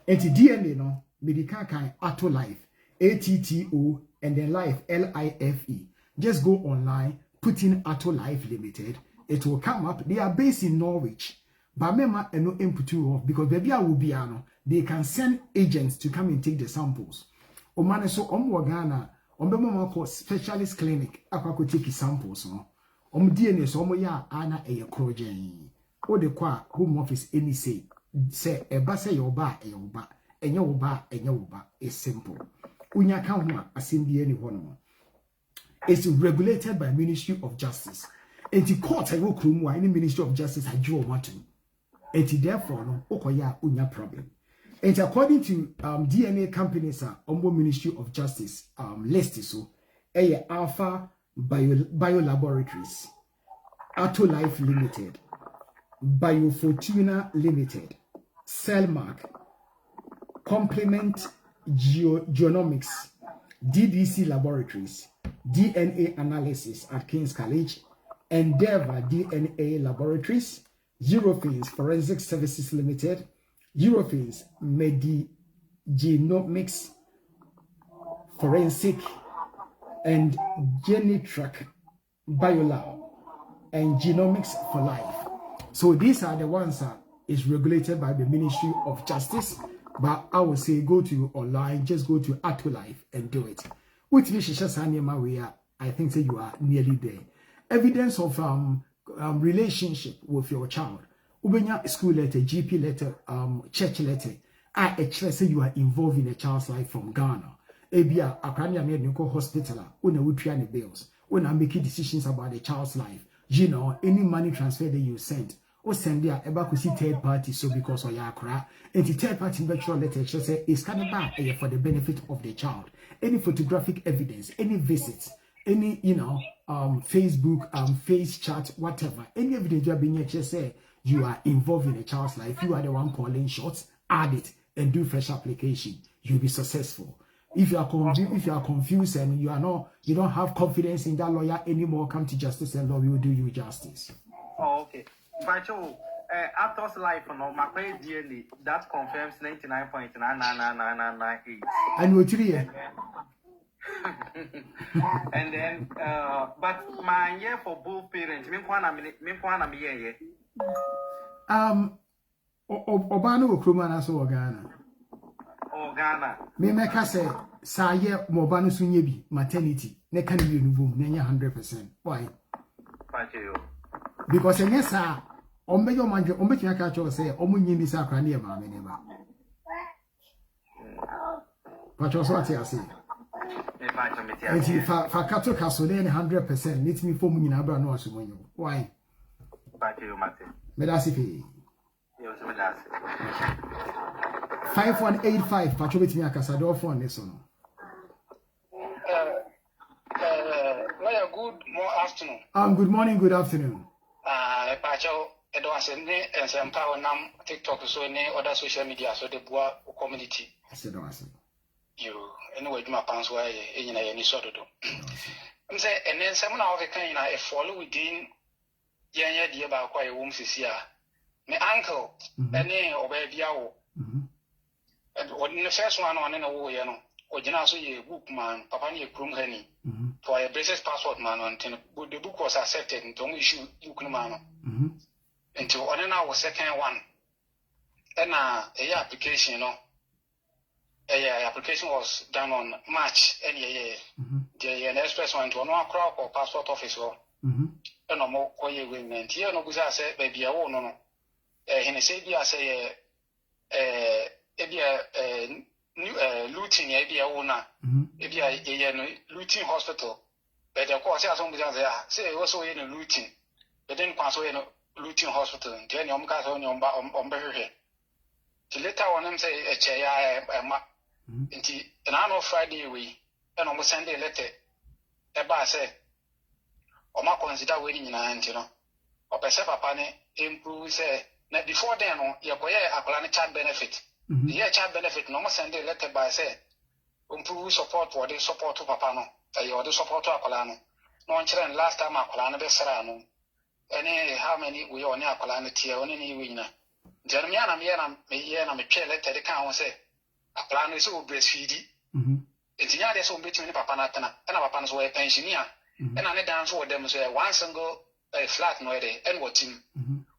And the DNA no medical kind Atolife ATTO and then life LIFE. Just go online, put in Atolife Limited. It will come up. They are based in Norwich. But mema and no input off because baby I will be they can send agents to come and take the samples. Omane so Ghana ombemo ko specialist clinic akwa take samples no DNA so ya ana eye krojen o de kwa home office any say eba say your ba enye wo ba is simple unya kan ho asem any hono it's regulated by Ministry of Justice and the court I go krum wa any Ministry of Justice adwo want to and therefore no okoya unya problem. And according to DNA companies, Ombo Ministry of Justice list so Alpha Bio Laboratories, Atolife Limited, Biofortuna Limited, Cellmark, Complement Genomics, DDC Laboratories, DNA Analysis at King's College, Endeavor DNA Laboratories, Eurofins Forensic Services Limited, Eurofins Genomics Forensic and Genitrack Biolab and Genomics for Life. So these are the ones that is regulated by the Ministry of Justice. But I would say go to online, just go to Atolife and do it. Which I think that you are nearly there. Evidence of relationship with your child. Ubenya school letter, GP letter, church letter. I actually say you are involved in a child's life from Ghana. Ebia akrania me nuko hospital. Una wutriane bills. Una making decisions about the child's life. You know, any money transfer that you send. Or send there eba kusi third party so because of yakra. And the third party virtual letter say is kind of bad for the benefit of the child. Any photographic evidence, any visits, any Facebook, face chat, whatever. Any evidence you are being say you are involved in a child's life, you are the one calling shots, add it and do fresh application. You'll be successful. If you are confused and you don't have confidence in that lawyer anymore, come to Justice and Law will do you justice. Oh, okay. But Aptos Life no my DNA that confirms 99.99998. And we're 3 years. And then but my year for both parents, me year. Obano Okruma na so Ghana. Oh Ghana. Me meka say sa ye mobano sunye bi maternity ne kan bi enubum na 100%. Why? Because yes sir, ombejo manje ombechi aka cho say omunyi ni sa kra na e ma me ne ba. Pacho so ati ase. Enti fa kato kaso ne 100% let me form nyina bra no asomonyo. Why? Medasifi. 5185 Pacho betimi akasa do phone ne so no. Good afternoon. Good morning, good afternoon. Pacho edo asene ensempa onam TikTok so ne other social media so the boa community. You anyway my pants why enyina ye ni sododo. Say and then some na of kind na e follow within yanya die ba kwa e wom sisi a me uncle ene obabia wo and on the first one on no wo ye no ogina so ye book man papa ne krum hani for a British passport man on the book was accepted and don't issue book no man. Until on an hour second one. And a application, application was done on March any year. The express went to a crowd or passport office or no more quiet women. Here no good say baby no. In a say say looting idea owner. If you are looting hospital, but of course, say also in a looting, but then also in a looting hospital, then you got on Berry. The later on them say a chair, and I know Friday we, and almost Sunday letter, a bar say, or my consider waiting in a hand, or per se papane improve say, before then, you're going to child benefit. The child benefit, no more Sunday letter by say, improve support for the support to Papano, or the support to Acolano. No children last time Acolano Besserano. Any how many we on Acolano tier on any winner. Jeremiana Miana Michel letter the count say, Acolano is all breastfeedy. It's not so between Papanatana and our Papan's way pensioner. And I dance for them say one single flat no day and what him.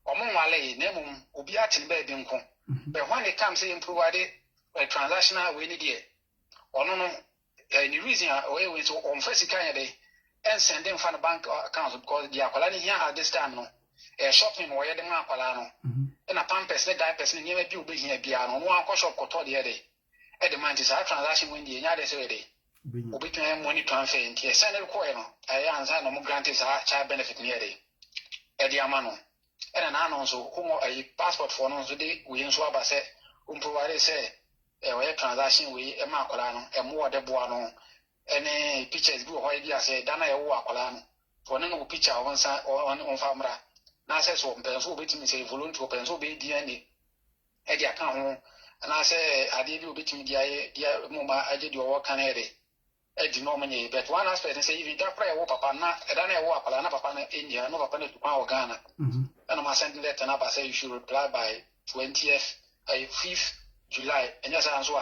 Or Mumale, Nemum, Ubiatin bedding. But when it comes to improve a transactional way, or no, the reason away with on first kind of day and send them from the bank accounts because the Acolani here at this time, a shopping where the Mapalano and a pampers, the diapers, and never do be here piano, one shop or the day. At the man is our transaction when the United States between money transfer and the Senate coin. I answer no more granted child benefit near day. At the Amano. And an announcer who a passport for no today, we in Swaba said, provide say, a transaction with a Macolano, a more de Buano, any pictures do what you say, Dana Wacolano, for no picture on side or on Famra. Now says so, Penso between say, volunteer, Penso be DNA, at the account, and I say, I did you between the Mumma, I did your work canary. A denominator, but one aspect and say, if you don't pray, Papa, I don't walk Papa India, no Papa to Power Ghana. And I'm sending letter up. I say you should reply by 5th July. And yes, answer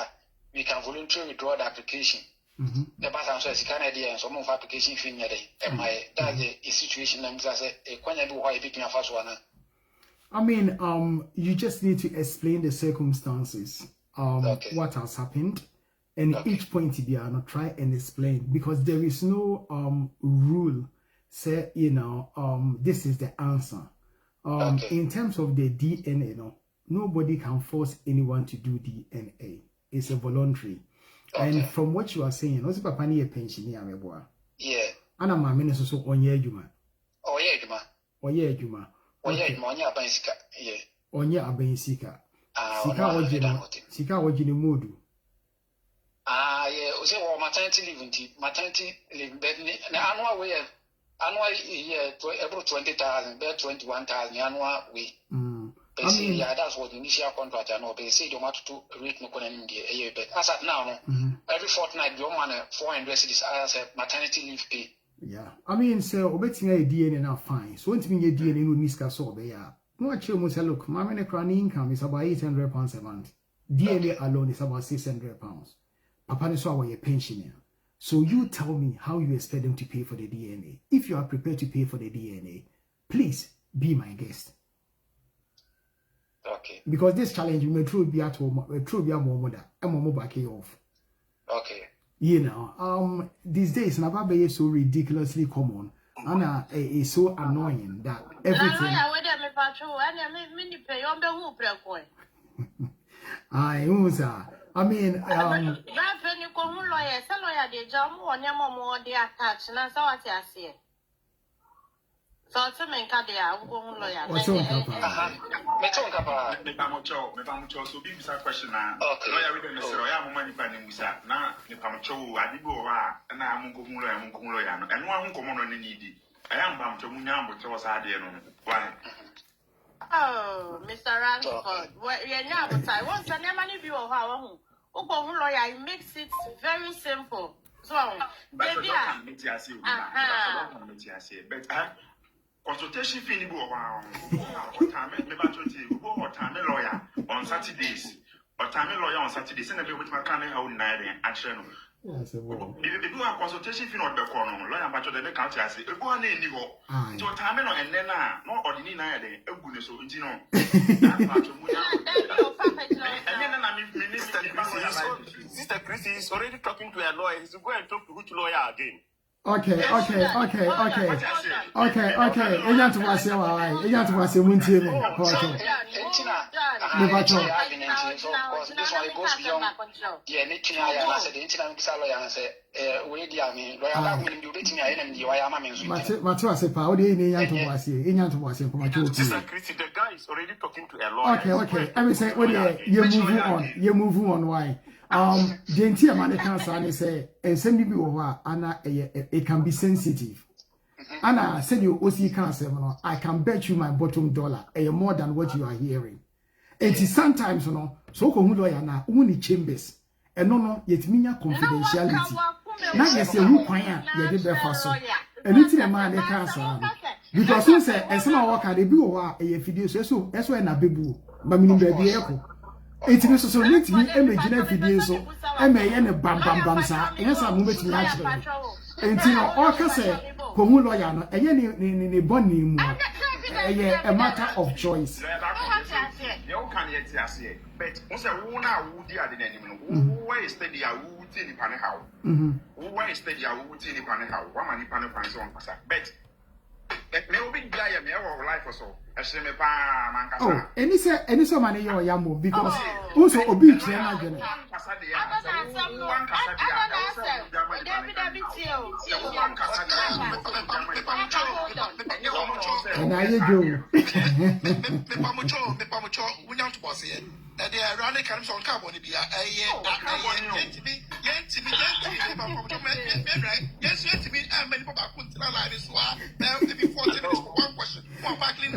we can voluntarily withdraw the application. The past answer is Canada and some of application fee day. And my that's the situation. I'm just a quanya do why picking a first one. I mean, you just need to explain the circumstances, what has happened. And each point to be not try and explain because there is no rule say this is the answer. In terms of the DNA, nobody can force anyone to do DNA. It's a voluntary. And from what you are saying, also papa ni a pensioner meboa. Yeah. Ana ma me so onye adwuma. Oye adwuma. Oye adwuma. Oye adwuma onye abansika. Yeah. Onye abansika. Sika wajini modu. Yeah, we say maternity leave, but annual way, annual year, about 20,000, about 21,000 annual way. Basically, yeah, that's what the initial contract. I know, but they say you want to rate no in India, but as at now, every fortnight, your money 400 cities as a maternity leave pay. Yeah, I mean, so betting a DNA now fine. So when you get DNA, no miska so be ya. No, actually, must look. My money income is about £800 a month. DNA alone is about £600. Papa is our pensioner. So you tell me how you expect them to pay for the DNA. If you are prepared to pay for the DNA, please be my guest. Okay. Because this challenge may truly be at home, truly be a more mother, and more back off. Okay. These days, Nababe is so ridiculously common, and it's so annoying that everything. I mean, so to me, Kadia, I'm going lawyer. What's on Papa? So be a question now. Lawyer, we don't know. I am money planning with that. Now, the Pamacho, I did go and I'm going lawyer, and one common on the needy. I am bound to Munyam, but was idea on why. Oh, Mr. Ransford, you're now, but I want to never leave you how lawyer, it makes it very simple. So, maybe consultation fee lawyer on Saturdays But I'm a lawyer on Saturday, send a bit with my cannon out in night and action. If you do a consultation fee on the corner, lawyer much of the county, I say, go on in the go. So time and then not ordinary night, a goodness of you know. Sister Christy is already talking to a lawyer. He's going to talk to which lawyer again. Okay. Enya to was here, enya to was here, muntie me. This one goes beyond. Yeah, need I said, Intina Salo say, we dear me, lawyer, you waiting your enemy, why am I mean? Matu say, Paul, enya to was here, enya to was here, for my children. Sister Christy, the guy is already talking to a lawyer. Okay. I will say, you move on, why? The entire man can say, and send me over, Anna, it can be sensitive. Anna said, you also can't say, I can bet you my bottom dollar, more than what you are hearing. It is sometimes, so come lawyer now, only chambers, and no, yet mean confidentiality. Now, yes, you will find you did breakfast. And it's a man they can't say, because you say, and some work at the bureau, a video, so that's why na baby, but meaning baby echo. It is so need to be imagine video so and bam sa yes I'm moving to actually and all can say komu lawyer no ni boni mu a matter of choice you can yet say but once a wona wo di ade na nim no why steady a wo ti ni pane how why steady a wo ti ni pane how wa mani pane pan so on pasa but me obi dia me our life so me pa man kasa any say man you yamo because also obi kire na gene kasa dia one kasa dia and I go me pamucho wunyam to boss here they are running kind of on carbon bia yes me and many people back to live so now to be 40 minutes for one question one back clean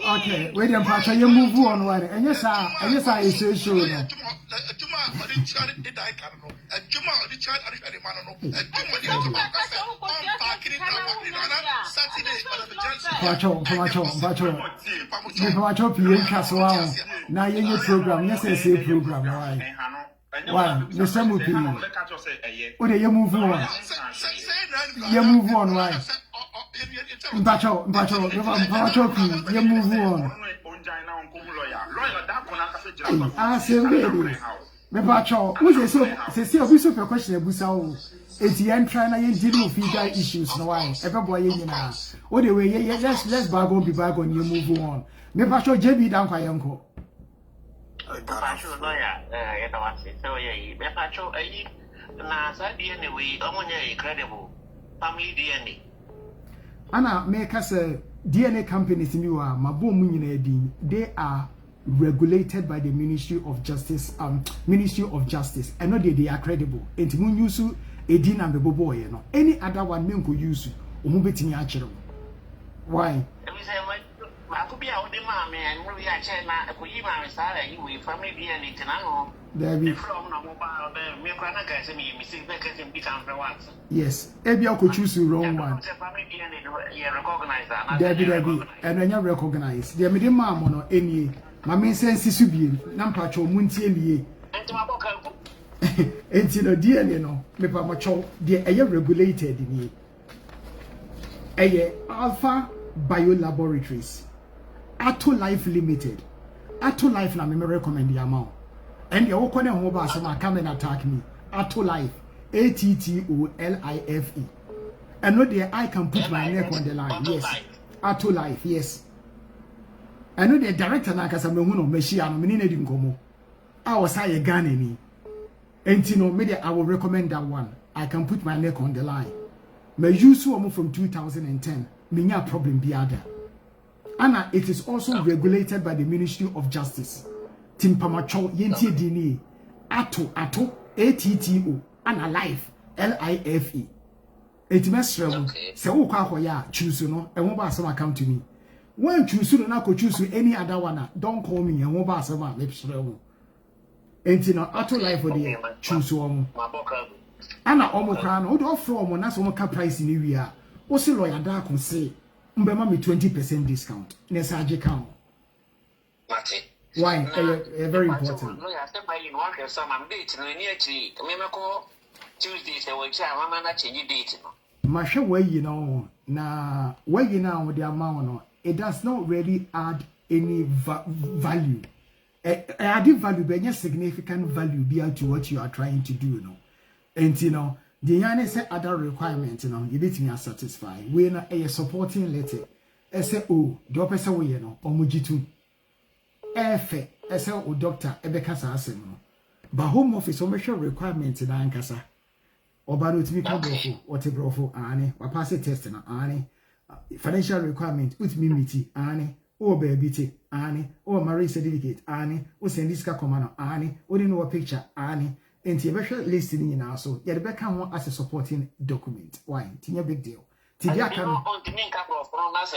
okay, wait a minute, you move on one. And yes, I say so. Now you program, yes, I say program. Why? Mr. Mupi. What do you move on? You move on, why? Bacho, you move on. I say, really. Me bacho, who say we so question Busao. It's the end trying to deal with figure issues. No why? Everybody, you know. What the way? Let's bargain, be bargain. You move on. Me bacho, JB down kwa yanko. Pacho lawyer, you know what? So yeah, me pacho, na sa DNA, omonya incredible. Family DNA. Anna make us a DNA companies in you are Mabum, they are regulated by the Ministry of Justice, and not they are credible. And when you use a din and the boy, you know, any other one men could use Umubeti natural. Why? I could be out the mammy and we are China, a Kuyima, Sarah, you family DNA, Tanano. There be from no mobile, me cranaka, me, missing Beckers and become the ones. Yes, maybe I could choose the wrong one. There be, and when you recognize the medium mamma or any, my main sense is to be Nampacho Muntieli. And to the DNA, no, me Pamacho, the air regulated in ye. Alpha Bio Laboratories, Atto Life Limited, Atto Life, na me recommend the amount. And the Okone Hoba Sama come and attack me. Atto Life, ATTOLIFE. And no there I can put my neck on the line. Yes. Atto Life, yes. I know the director Nakasa Memuno Meshiano Minine Dingomo. I was a Ganini. And Tino media I will recommend that one. I can put my neck on the line. Me use one from 2010. Minya problem biada. Anna, it is also regulated by the Ministry of Justice. Timpamacho Yentie Dini Atto ATTO Anna Life LIFE. It mesrel se wo kwa hoya choose no e wo ba asem account to me. When choose no na ko choose any other one, don't call me e wo ba asem a lepsrel wo. Enti no Atto Life for the choose wo. Anna omo kra no do offer omo na so mo ka price ni wi a. Wo se lawyer da kon say mbema me 20% discount. Nesaje count. Mate. Why? Very important. No, I said my you want some date no near to me Tuesday say we try mama na change date no. Masha way you know na way you know with the amount no, it does not really add any value. Adding value but any significant value be to what you are trying to do, you know. And you know, the yana say other requirements, you know, you bet me are satisfied. We na a supporting letter. I say oh, do pesa we you know, omujitu. Efe, I say oh doctor, ebekasa asem no. But home office omission requirements in ankasa. Obano to me brofo, what a brofo, ane, or pass a test na ane. Financial requirement, with me miti, ane. O baby, ane. O marriage certificate, ane. O send this command, ane. O didn't know a picture, ane. And the eventual listening in also, yet the can as a supporting document. Why? It's a big deal. Tidia can on the main couple of pronouns,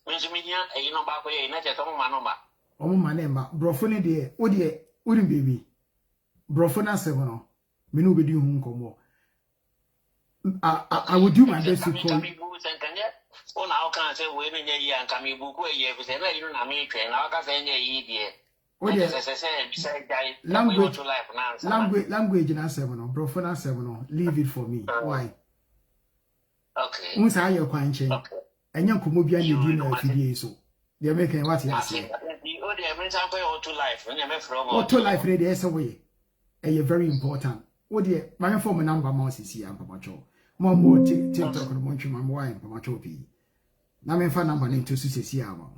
Benjamin, you know, back way, not at all, manoma. Oh, my name, brofone dear, oh dear, wouldn't baby. Brofona seven, Minu be doing home. I would do my best to call. Oh, now can I say women a year and come in book where you have said, I don't know me, and now can say, yeah. Oh, yes, language in a seven, brofona seven, leave it for me. Why? Okay. Once I your quine chain, and young Kumubia, you do know if you so. They're making what you say. Oh, they are something or to life when you're from or to life, ready as away. And you're very important. Oh, dear, my former number mouse is here, Pamacho. More TikTok and Monchum and wine, Pamacho P. Now, my phone number name to Susie Yama.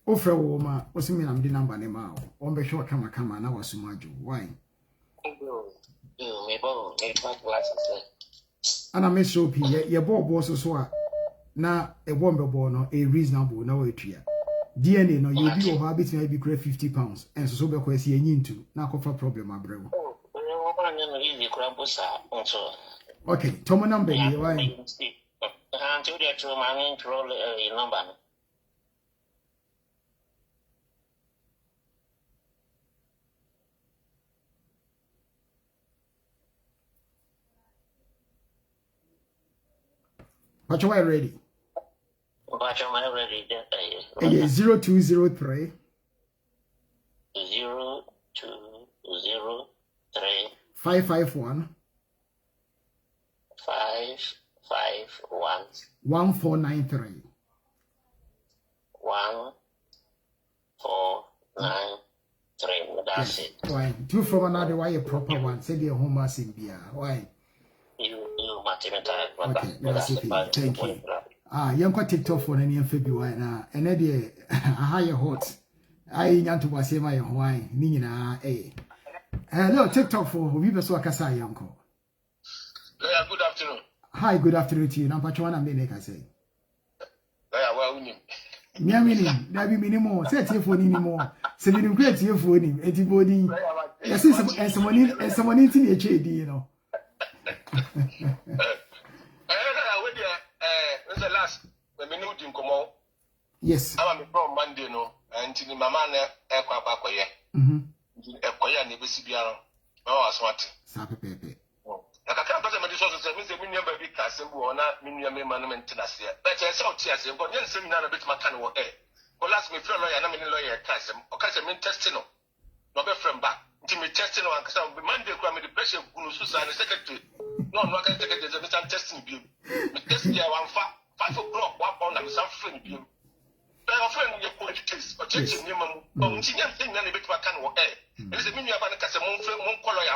Offer woman was me, I'm the number name out. On the short camera, and I was Sumaju. Why? And I miss so P. Your bob was so now a womber born a reasonable no tree. DNA no you be or habit may be great £50 and so be quasi into now cover problem my bro. Okay, Tomo number here why until they throw my main troll number. But you are ready. But you are ready. 0203 0203 551 1493 1493. That's it. Why? Do from another why a proper one. Say the home as in beer. Why? You Martinata. Okay, thank you. Young TikTok for any February now, and a higher hot. I want to say my Hawaii, Nina. Hello, TikTok for Viva Kasai, uncle. Good afternoon. Hi, good afternoon to you. Now, Pachuana Mene, I say. Well, Miamini, there be minimum, set here for anymore. 7 great here for him, anybody. Yes, and someone in a shade, you know. The last when we know Jim Como. Yes. I'm from Monday, no, and to my man, Equapaquia. Equia, Nebisibiano. Oh, smart. Sappy Pepe. I can't put them in the sources of Mr. Minia Baby Castle or not Minia Monument to us here. But I saw tears, but then seminar a bit Macano air. Well, last me fellow, and I'm in lawyer Cassim, or Cassim intestino. No better from back. Timmy testing on some Monday, Grammy, the pressure of Gunususa and the secretary. No, I can take it as a testing view. But this year, 5 o'clock, 1 pound and some friend view. But our friend, your politics, or changing him, but we see nothing a bit Macano air. There's a minion about a Cassim, one color,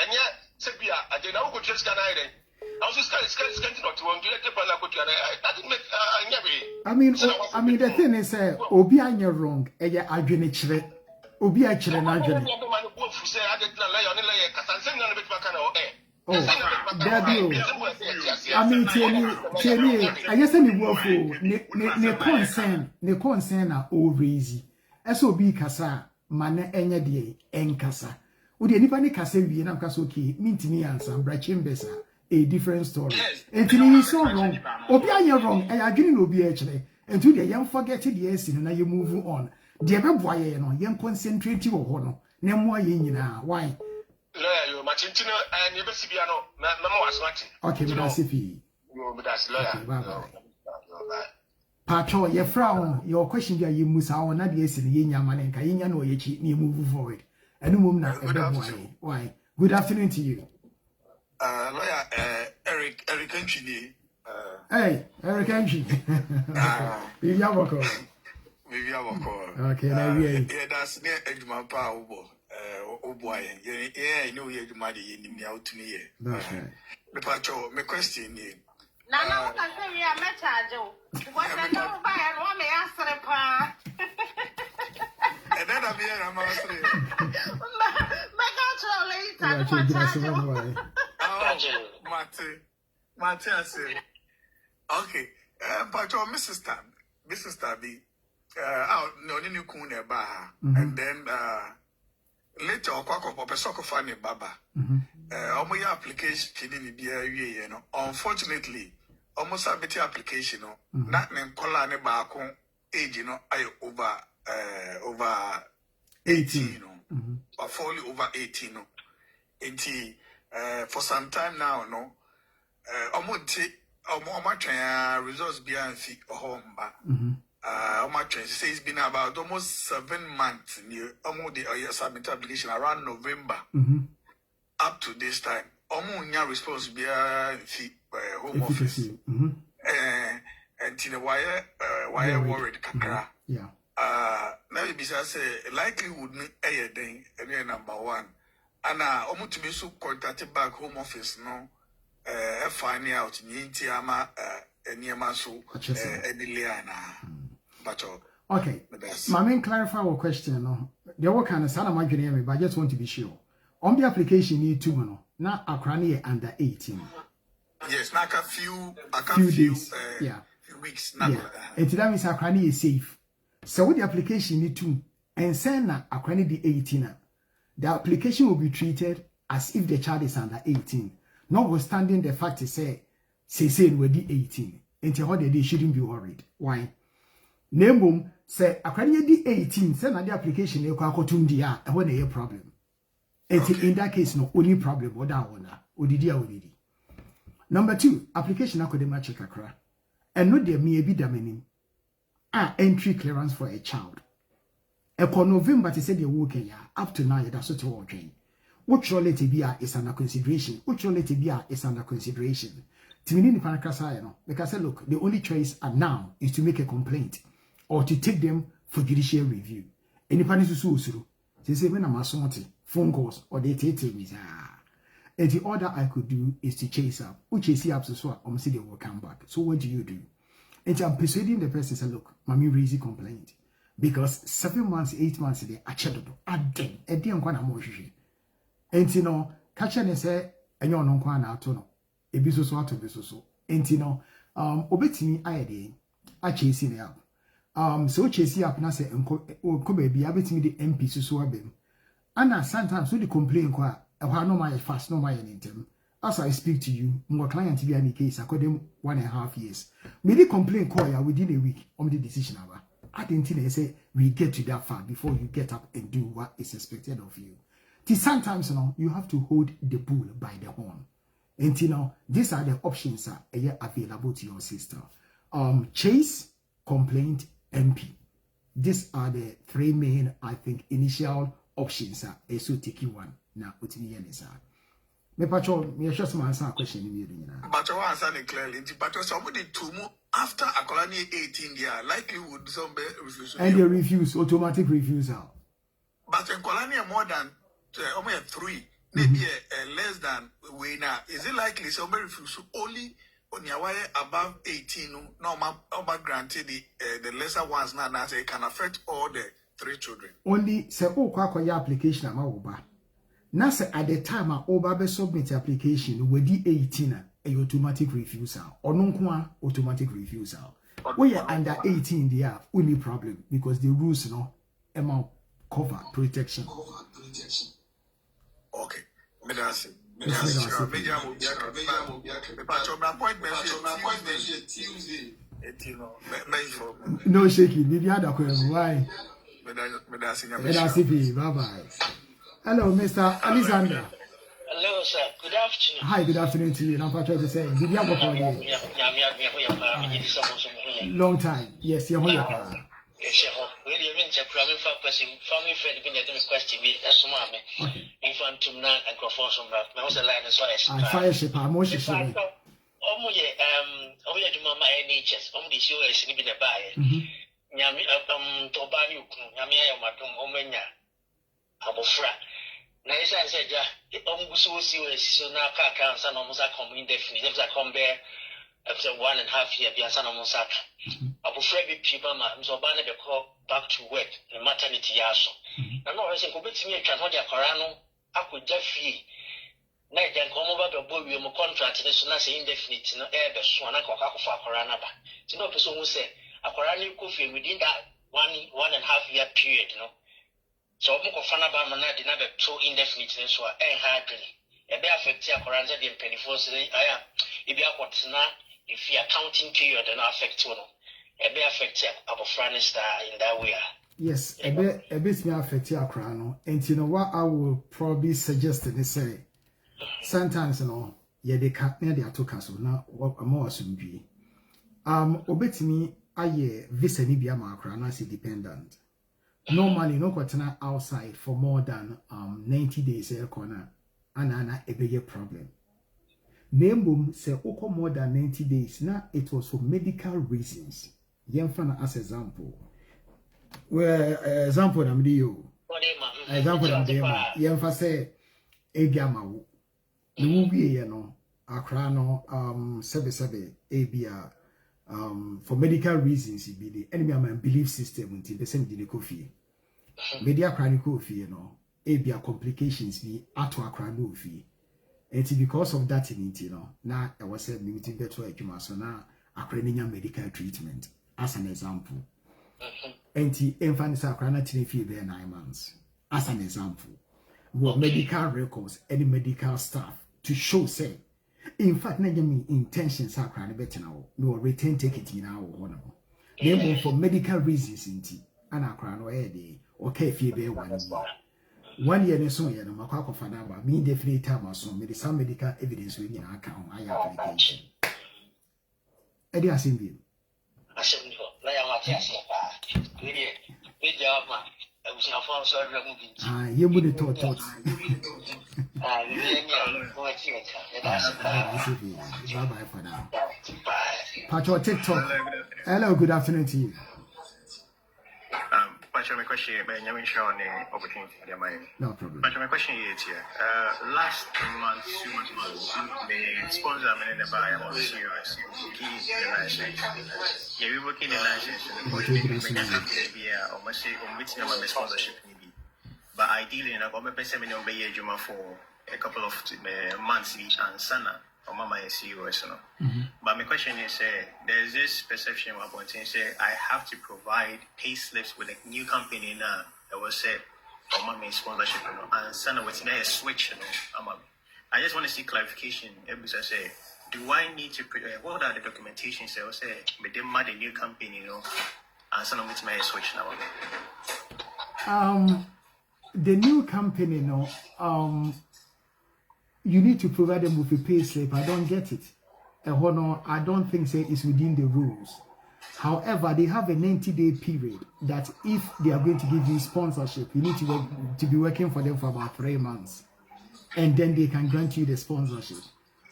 and yet, Sebia, I did not go to Scanide. I was just kind not to want to let the Panaco. That didn't make I mean, the thing is, Obi, you're wrong, and you're arguing it. Obi, actually, not arguing. I mean, Tierney, I guess any word for ne concern are all easy. SOB Kasa, Mana Enya de Enkasa. Would anybody Kasa be an Amkasoki, Mintini answer, Brachim Bessa, a different story. And to me, so wrong. Obi, you're wrong, and I didn't know be actually. And to the young forget it, yes, and now you move on. The other boy, you know, young concentrate you on. No more yin now. Why? Lawyer, Machinchino and Yabesibiano, Mamma was watching. Okay, but that's if he. That's lawyer. Bye bye. Pacho, your frown, your question that you must our not yes in Yenya Manenka, Yenya no Yachi, you move forward. And why? Good afternoon to you. Lawyer Eric Enchini. Hey, Eric Enchini. Vivian okay, now we yeah, that's near Edmund Power. Oh boy, yeah, you know you're money in me out to me. That's right. The Pacho, my question is. No, I say we are met what I know by and one may answer the pa. And then I'm here, I'm asking. Martin, I say, okay, but your Mrs. Tabby, out no new kuna baha, and then later or quack up a soccer funny baba. Almost application in the you know, unfortunately, almost a better application, not name Colane Bacon age, you know, I over 18, or fully over 18, no. For some time now, no. Almost results beyond home, but say it's been about almost 7 months. Almost the submit application around November up to this time. Almost response beyond home office. And to the wire worried kakra. Yeah. Now it is say likelihood a day number one. And almost to be so contacted back home office no finding out Nintiama Niama so Ediliana. But okay. My main clarify our question no. There were kind of sana me, but I just want to be sure. On the application you two no. Now Akrani under 18. Yes, like a few days. Few weeks. Yeah. And that means Akrani is safe. So with the application you two and send Akrani the 18. The application will be treated as if the child is under 18, notwithstanding the fact to say we're the 18. Until how they shouldn't be worried. Why? Name say according the 18, send the application you can go to India and when a problem. Until in that case, no only problem or that one already. Number 2, application academic check akra. And not there may be the entry clearance for a child. Upon November, they said you're working up to now, that's what you're doing. What your letter be is under consideration. What your letter be is under consideration. Timini Parakasa, no, because I look, the only choice now is to make a complaint or to take them for judicial review. Any panic to sue, they say when I'm assaulted, phone calls or they take me. And the order I could do is to chase up. Which is up to swap, or say they will come back. So what do? And I'm persuading the person, say, look, mommy raise a complaint. Because 7 months, 8 months, they are checked. Again, and they are going to moshi. And you know, catch and say, and you're not going to know. A business or to business. And you know, obetini I chasing up. So chasing up, and I say, come baby, I bet me the MP so abem. And sometimes we complain, no my fast, no my anything. As I speak to you, my client to be any case, according 1.5 years. Maybe complain call ya within a week on the decision hour. I didn't think they say we get to that far before you get up and do what is expected of you. Sometimes you have to hold the bull by the horn. And these are the options that are available to your sister. Chase, complaint, MP. These are the 3 main, I think, initial options. So take you one. Now, what's the answer? Me patrol, me just answer a question immediately. But you answer it clearly. But somebody to move after a colony 18 year, likely would somebody refuse. And they refuse, automatic refusal. But in colony more than 3, maybe less than we now. Is it likely somebody refuse only on your way above 18? No, granted the lesser ones now say can affect all the 3 children. Only say your application ama now say at the time I submit application with the 18 a automatic refusal or non automatic refusal. We are under 18 there only problem because the rules amount cover protection. Okay. No shaking. Did you have why? Bye bye. Hello, Mr. Alexander. Hello, sir. Good afternoon. Hi, good afternoon to you. I'm trying to say, did you have a call? Long time. Yes, you're here. Yes, really, I mean, family friend, been a question me, that's my man. Infant to none and Crawford from that. I was a line as well as fire ship. I'm more sure. Mama NHS, only show as in the buyer. Yami, Tobani, Yamia, Matum, Omenia, Abofra. Nice, I said, almost so now can't son almost a come indefinitely. If I come there after 1.5 years, be a son almost up. Abofra be people, so Banner call back to work in maternity yaso. And no, I said, go back to me, can hold your Corano, I could just fee. Night then come over the boy, you contract, and so that's indefinite, no air, the swan, I call for Coranaba. To no person who say, a Corani coffee within that 1.5 year period, you know. So I'm going to find out another so indefinite, so I hardly. A bear affect your Coran, the penny for say, I am. If you are what's not, if you are counting period and affect you, a bear affect your Abofranistar in that way. Yes, a bit may affect your crown, and you know what I will probably suggest to say. Sometimes, you know, they can't near their two castle now, what more soon be. Obey me, I visa Nibia Macron as a dependent. Normally, no quarter outside for more than 90 days air corner, and a bigger problem. Name boom say oko more than 90 days. Now it was for medical reasons. Yemfana as example. Where example I'm the example I'm the Yemfa say Ebiama. The movie, you know, Akrano, Sebe, Abia, for medical reasons, it be the enemy of my belief system until the same did coffee. Media chronicle fee, you know, Abia complications be at Akrano fee. And because of that, you know, now I was saying, limited better to so now Akrania medical treatment, as an example. And the infant Akrana fee there 9 months, as an example. Well, medical records, any medical staff. To show, say, in fact, Najami intentions are crying better now. No return ticket in our one. They for medical reasons in tea, and I cry no day, okay, if you be 1 year. 1 year and so, you know, Macao Fanaba, me definitely time or so, maybe some medical evidence within our account, I application. Eddie, I seen you. I said, you wouldn't talk. Bye-bye for now. Pacho TikTok. Hello, good afternoon to you. Pacho, my question is, opportunity. No problem. Pacho, my question is here. Last month, 2 months ago, the sponsor in the buyer was serious. The license. Yeah, we working the license. Almost say, sponsorship. But ideally, I'm going to pay $7 for a couple of months each and Sana or Mama is serious. But my question is, there's this perception of what say I have to provide pay slips with a new company now. I will say, or Mama is sponsorship, and Sana was in a switch. I just want to see clarification. I say, do I need to? What are the documentations? I will say, but they mad a new company, and Sana with my switch now. The new company, you need to provide them with a pay slip. I don't get it. I don't think it's within the rules. However, they have a 90-day period that if they are going to give you sponsorship, you need to be working for them for about 3 months. And then they can grant you the sponsorship.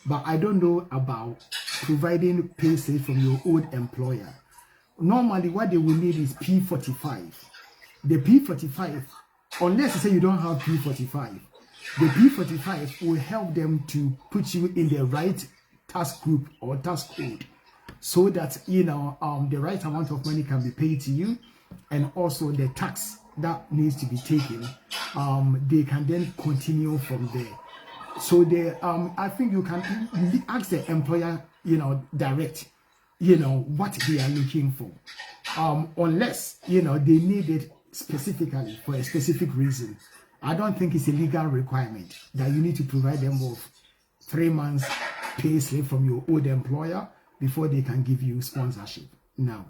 But I don't know about providing pay slip from your old employer. Normally, what they will need is P45. The P45, unless you say you don't have P45, the P45 will help them to put you in the right tax group or tax code so that, the right amount of money can be paid to you, and also the tax that needs to be taken, they can then continue from there. So I think you can ask the employer, direct, what they are looking for, unless, they need it specifically for a specific reason. I don't think it's a legal requirement that you need to provide them with 3 months pay slip from your old employer before they can give you sponsorship. Now,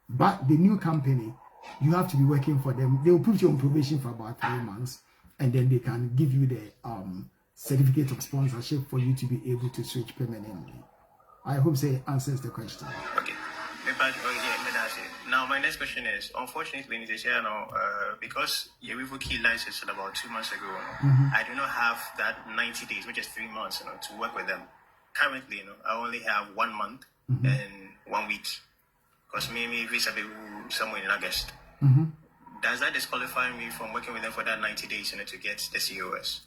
but the new company, you have to be working for them. They will put you on probation for about 3 months, and then they can give you the certificate of sponsorship for you to be able to switch permanently. I hope it answers the question. Okay. Now, my next question is, unfortunately, in this year now, because you revoked key license about 2 months ago, I do not have that 90 days, which is 3 months, to work with them. Currently, I only have 1 month and 1 week, because maybe visa be somewhere in August. Does that disqualify me from working with them for that 90 days, to get the COS?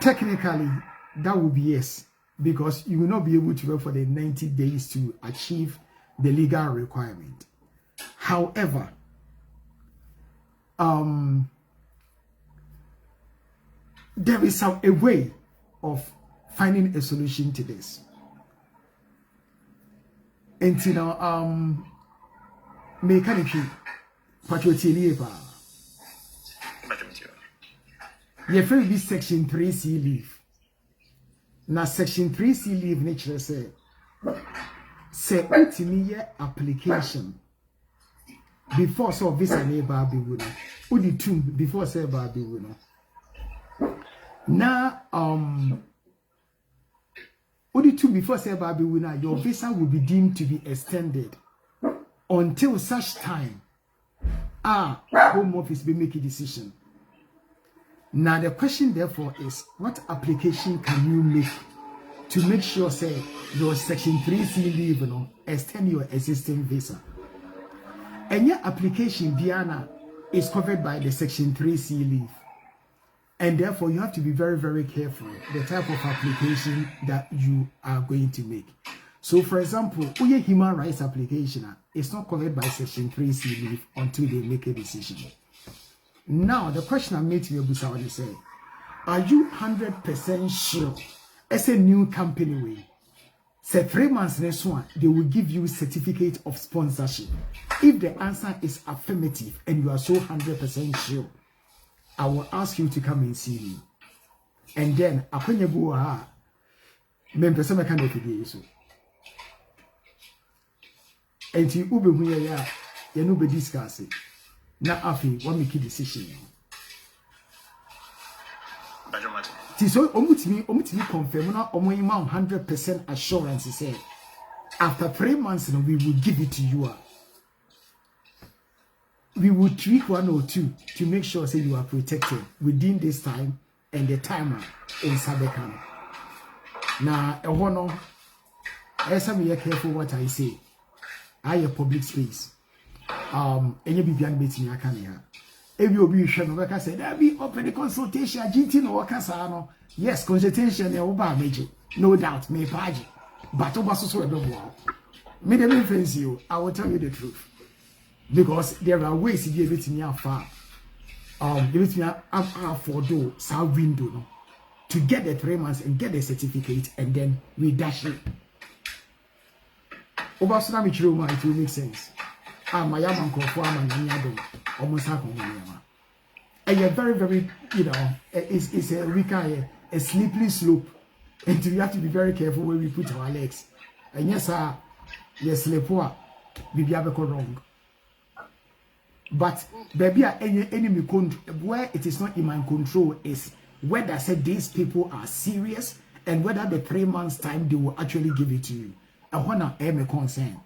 Technically, that would be yes, because you will not be able to work for the 90 days to achieve the legal requirement. However, there is a way of finding a solution to this. And mechanically, your friend be section 3C leave. Now section 3C leave nature say ultimate application before so visa neighbor be winner. Udi two before say be winner. Now udi two before say be winner, your visa will be deemed to be extended until such time Home Office will make a decision. Now the question therefore is, what application can you make to make sure say your section 3C leave extend your existing visa? And your application Diana is covered by the section 3C leave. And therefore you have to be very, very careful the type of application that you are going to make. So for example, your human rights application is not covered by section 3C leave until they make a decision. Now, the question I made to you, Busawadi, is, are you 100% sure as a new company way, say 3 months next one, they will give you certificate of sponsorship? If the answer is affirmative and you are so 100% sure, I will ask you to come and see me. And then, upon you go, men person can do so. And you ube here, you know, be discussing. Now, after what make a decision. So, omutimi confirm now. 100% assurance. Say after 3 months, we will give it to you. We will tweak 1 or 2 to make sure say you are protected within this time and the timer in Sabekan. Now, I want to be careful what I say. I a public space. Any bibian meeting I can here. If you be sure no say there be open the consultation GT no workers yes, consultation major. No doubt, me page. But so me the friends you, I will tell you the truth. Because there are ways to give it to me far. Give it to me for do some window to get the 3 months and get the certificate and then we dash it. Over Sunami Chiroma, it will make sense. My yaman for almost and you're very, very, it's a weaker, a slippery slope. And you have to be very careful where we put our legs. And yes, yes, sleepwa, we be wrong. But baby, any enemy where it is not in my control is whether said these people are serious and whether the 3 months time they will actually give it to you. I wanna am a concern.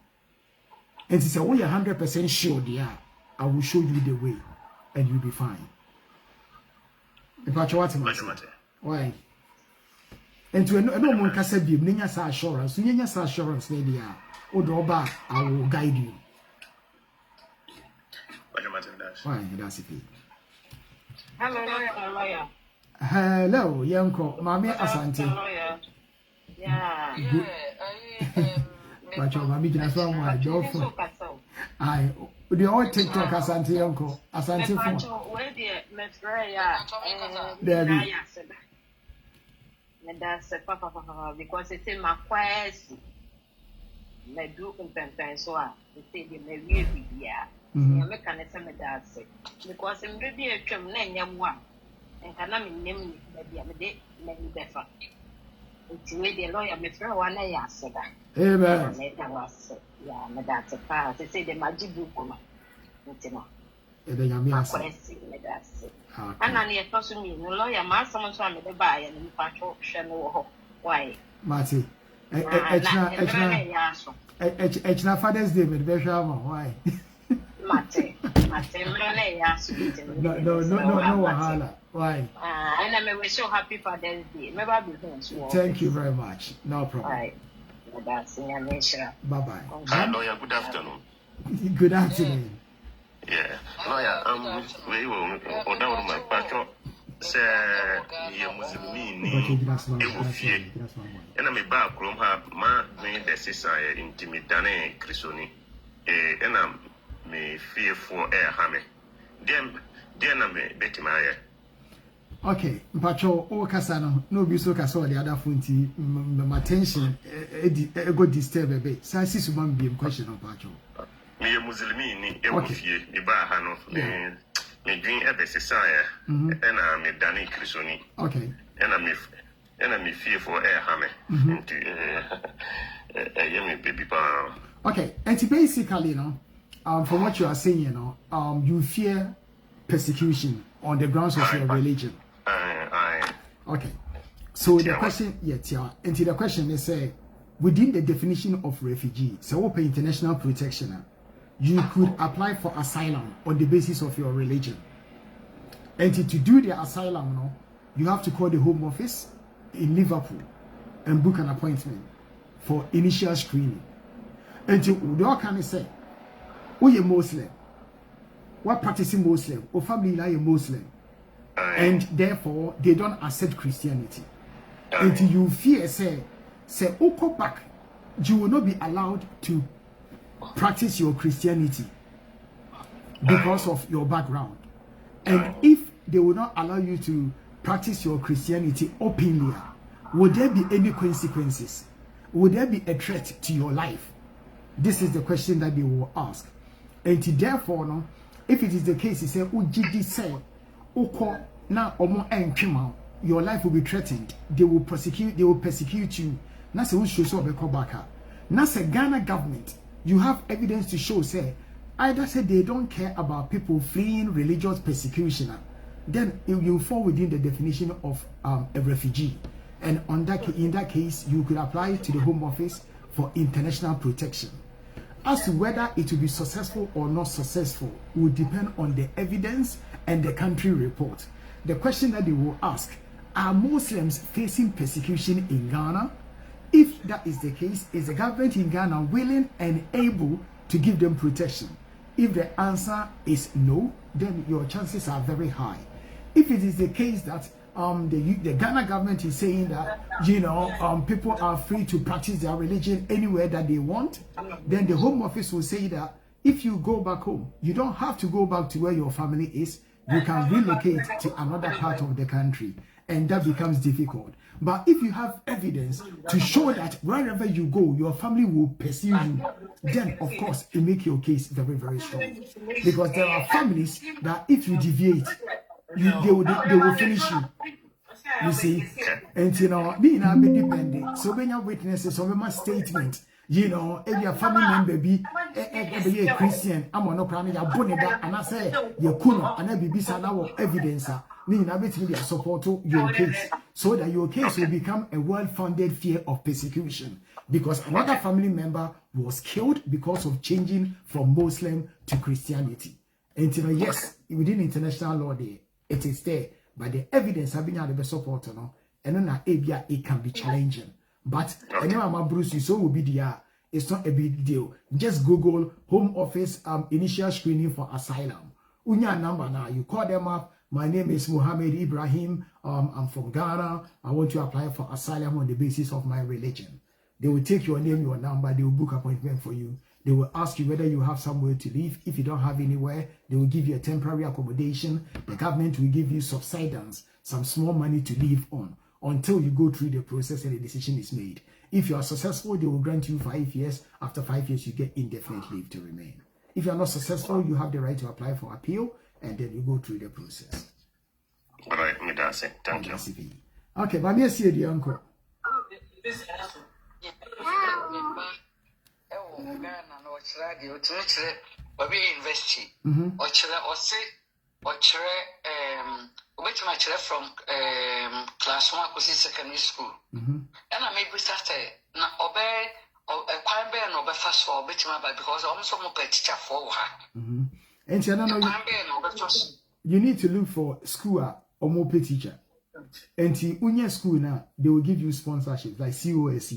And to say, oh, you're 100% sure they are, I will show you the way and you'll be fine. If I try to why? And to no one can say, be assurance, assurance, lady, or drawback, I will guide you. Why? That's it. Hello, lawyer. Hello, Yanko, Mammy Asante. Yeah. But your mammy just one my girlfriend. I the old TikTok Asante uncle. Asante for. Where the Metrea? That's papa because it's in my quest. Me do something so I say the me really yeah. Mechanism that's it. Because I'm ready to come name one. And can I name maybe I'm a day, maybe better. It's the lawyer, Mr. One, I said that. Amen. Yeah, that's a pass. They say the magic book. Makwesi medase. Ana ne yeto me no lawyer ma asem so am de ba ya ne patcho hwe no ho. Why? Mati. Echna Father's Day me be hwa ma why? Mate mrene ya so. No wahala. Why? And I'm so happy Father's Day. Me ba be home. Thank you very much. No problem. Right. Bye-bye. Hi, lawyer, good afternoon. Good afternoon. Yeah, lawyer, we will order my patron. Say, you Muslim, and I'm a back room, have my the society intimidane Crisoni, and I'm me fear for air hammer. Then I'm a Betty Maya. Okay, Pacho, o Casano, no be so caso the other funti, my attention, go disturb a bit. So I see someone be a question on Pacho. Me a Muslim, okay, a bahano, me drink a besesaya, and I'm a Danny Crisoni. Okay, and I'm a fear for air hammer. A baby palm. Okay, and basically, from what you are saying, you fear persecution on the grounds of your religion. Okay, so the question, and the question is, within the definition of refugee, so open international protection, you could apply for asylum on the basis of your religion. And to do the asylum, you have to call the Home Office in Liverpool and book an appointment for initial screening. And to what can I say? Oh, you're Muslim. What practicing Muslim? Or family like a Muslim. And therefore, they don't accept Christianity. Until you fear, say, go back, you will not be allowed to practice your Christianity because of your background. And if they will not allow you to practice your Christianity openly, would there be any consequences? Would there be a threat to your life? This is the question that they will ask. And therefore, if it is the case, he said, your life will be threatened. They will persecute you. That's a show back. That's a Ghana government. You have evidence to show, say, either say they don't care about people fleeing religious persecution, then you fall within the definition of a refugee. And in that case, you could apply to the Home Office for international protection. As to whether it will be successful or not successful will depend on the evidence and the country report. The question that they will ask, are Muslims facing persecution in Ghana? If that is the case, is the government in Ghana willing and able to give them protection? If the answer is no, then your chances are very high. If it is the case that the Ghana government is saying that people are free to practice their religion anywhere that they want, then the Home Office will say that if you go back home, you don't have to go back to where your family is. You can relocate to another part of the country, and that becomes difficult. But if you have evidence to show that wherever you go, your family will pursue you, then of course it makes your case very, very strong. Because there are families that if you deviate, they will finish you. You see, and being a bit dependent. So when your witnesses or my statement, if your family member be a Christian, I'm on no crime, you're bonnet, and I say you're kuno, and I be now evidence. Meaning I bet you support your case, so that your case will become a well-founded fear of persecution. Because another family member was killed because of changing from Muslim to Christianity. And yes, within international law, it is there, but the evidence have been able to support, and then it can be challenging. But anyway, my Bruce, so will be there. It's not a big deal. Just Google Home Office initial screening for asylum. Unya number now. You call them up. My name is Mohammed Ibrahim. I'm from Ghana. I want to apply for asylum on the basis of my religion. They will take your name, your number. They will book appointment for you. They will ask you whether you have somewhere to live. If you don't have anywhere, they will give you a temporary accommodation. The government will give you subsidence, some small money to live on, until you go through the process and the decision is made. If you are successful, they will grant you 5 years. After 5 years, you get indefinite leave to remain. If you are not successful, you have the right to apply for appeal, and then you go through the process. All right, thank you. Okay, but me see the uncle. Obi university. Or from class 1 to secondary school. And I maybe started now obey or a crime bear no fast for betima because I'm so much teacher for her. And you need to look for school or more teacher. And in your school now, they will give you sponsorship like COS.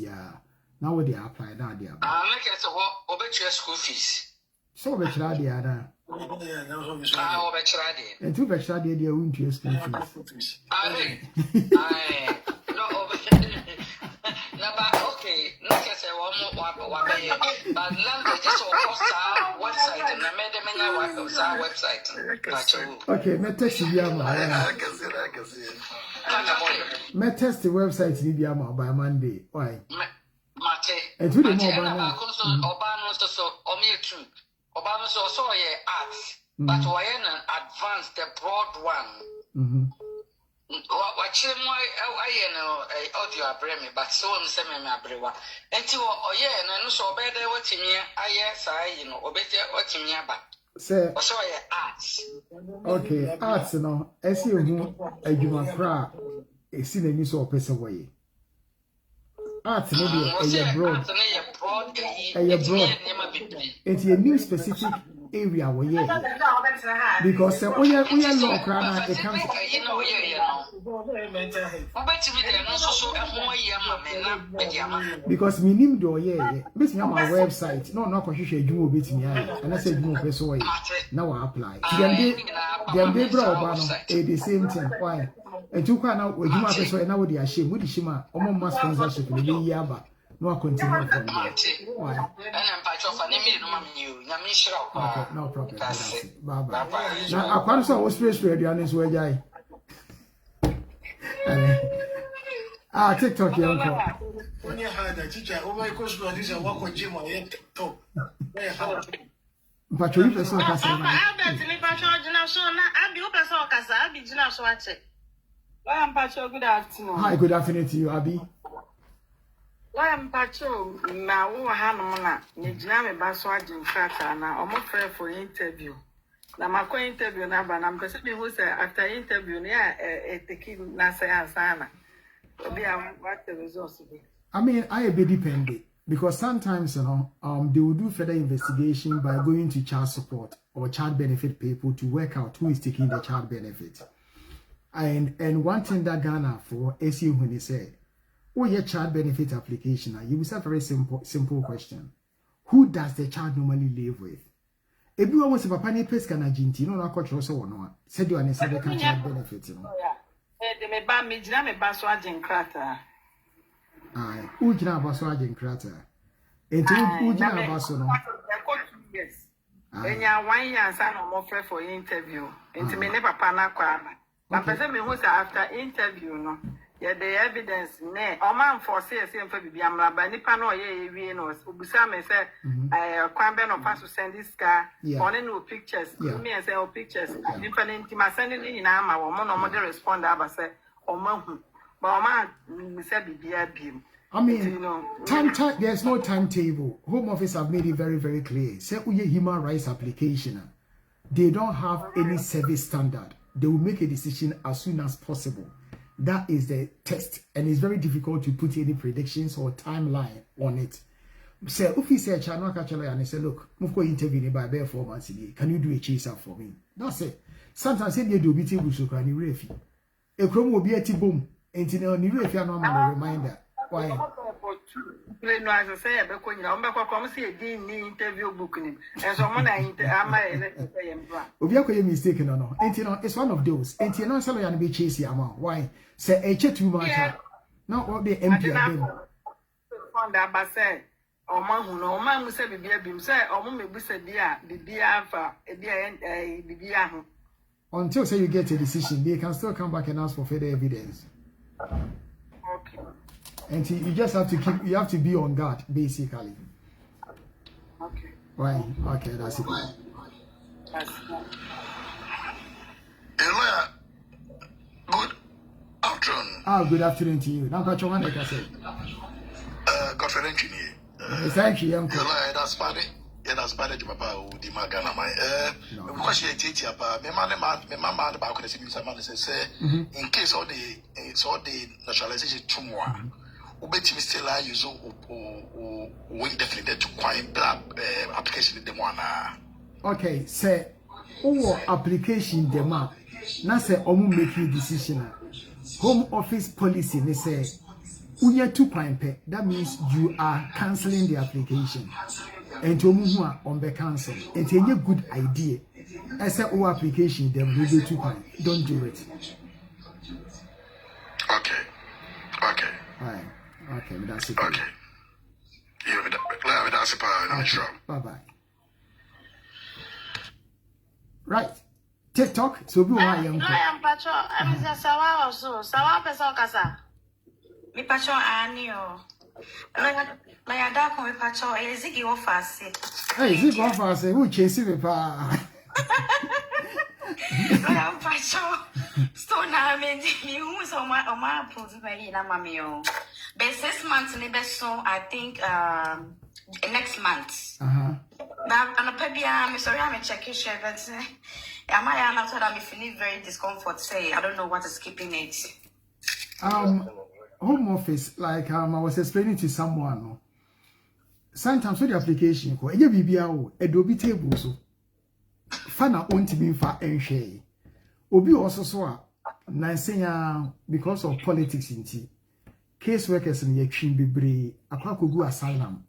Now what they apply now they are. Like I said, obey your school fees. So bachelor they are. And two bachelor they are going to your school fees. Okay, like I said, but language is our website, and I made them in our website. Okay, me text you me test the website in Ibiama by Monday. Why? Mate. And to the mobile Obano so Omitu. Obano so arts, but why an advanced, the broad one. Watch him, I know audio bremi, but so I'm sending me a brewa. And to and I so better watching me, better watching me about. Say, so arts. Okay, arts, no, as you know, a human crowd is in a new sort of person way. Arts, maybe a broad. It's a new specific area where you because we are low crowd, it comes. Because me name do bit me on my website. No question you bit me and I said you person way. Now I apply. Them they bro the same thing. Why? And two can now we you person now they are shame with the shima omo sponsorship we be year ba. No continue from there. Why? Okay, no problem. Bye bye. Now I can't say was straight the honest way jai. TikTok young uncle. When you had a teacher, oh my gosh, this is what gym on TikTok. But you person can say good afternoon. Hi, good afternoon to you, Abby. Why am Pacho now? Hanona, Nijame Baswajin Kratana, or more prayer for interview. Now, my interview number, and I'm presuming who say after interview, a taking Nasa and Sana. What the results be? I mean, I be dependent because sometimes they will do further investigation by going to child support or child benefit people to work out who is taking the child benefit. And one thing that Ghana for ACU when they say, oh, your child benefit application, you will say a very simple question. Who does the child normally live with? If you want to papa ni pes kana jinti, no na culture so no. Said you are necessary child benefit, De me ba me jina me baso agin krata. Aye, who jina baso agin krata? Enti who jina baso no? Yes. Enya 1 year san no more for interview. Enti me ne papa na kwa na. But person me who say after interview no. Yeah, the evidence ne o man for say for bibia amla ba nipa no ye wie no obusa me say kwambe no pass to send this car on no pictures me say o pictures nipa ntima send ni na ama wo no mo de respond aba say o ma hu but o man me say bibia bim. I mean, there's no timetable. Home Office have made it very, very clear. Say uye human rights application, they don't have any service standard. They will make a decision as soon as possible. That is the test, and it's very difficult to put any predictions or timeline on it. So if you say Channel Kachala and say, look, move go intervene by bare 4 months a day. Can you do a chase up for me? That's it. Sometimes they do be table so can you refi. A chrome will be a boom. And you know, you refi no man reminder. Why? No, as I say, because you know, come see a interview booking. And someone I Obiako mistaken or no. And you know, it's one of those. And you know, so you be chasing amount. Why? Say a chat too much. Not what the MP found that by say, or man who no man will say, be a beam, say, or mum be said, dear, the dear for a dear. Until say you get a decision, they can still come back and ask for further evidence. Okay. And you just have to you have to be on guard, basically. Okay. Right. Okay, that's it. Good afternoon. Good afternoon to you. Now, Pacho, like I said. Godfrey Engineer. Thank you, Uncle. That's funny. yeah, that's bad at Papa who the Magana. My because she ate up, my mama about the civil man says, in case all the naturalization tomorrow, Ubeti still I use we definitely to quiet black application in the one. Okay, say, application demand. Now say, making decision. Home Office policy, they say, unya 2.0, that means you are cancelling the application. And to move on the cancel. It's a good idea. As a application, then we do 2.0. Don't do it. Okay. Alright. Okay, that's it. Okay. That's it. Bye-bye. Right. TikTok, so be one young. I am Pacho. I'm a Sawa also. Sawa Peso Casa. Mi Pacho Anio. My dad come with Pacho. Is it your fast? Hey, is it your fast? Who chase you, Pa? I am Pacho. So now I'm in you. So my approved by you, Mamio. But 6 months in the best song, I think next month. Now, I'm sorry, I'm checking share, but I'm not told I'm feeling very discomfort. Say, I don't know what is keeping it. Home Office, like I was explaining to someone, sometimes with the application, you be Adobe table, so Fana won't be for and share. Obi also saw nice because of politics in tea. Caseworkers in the King Bibre, a clock will go asylum.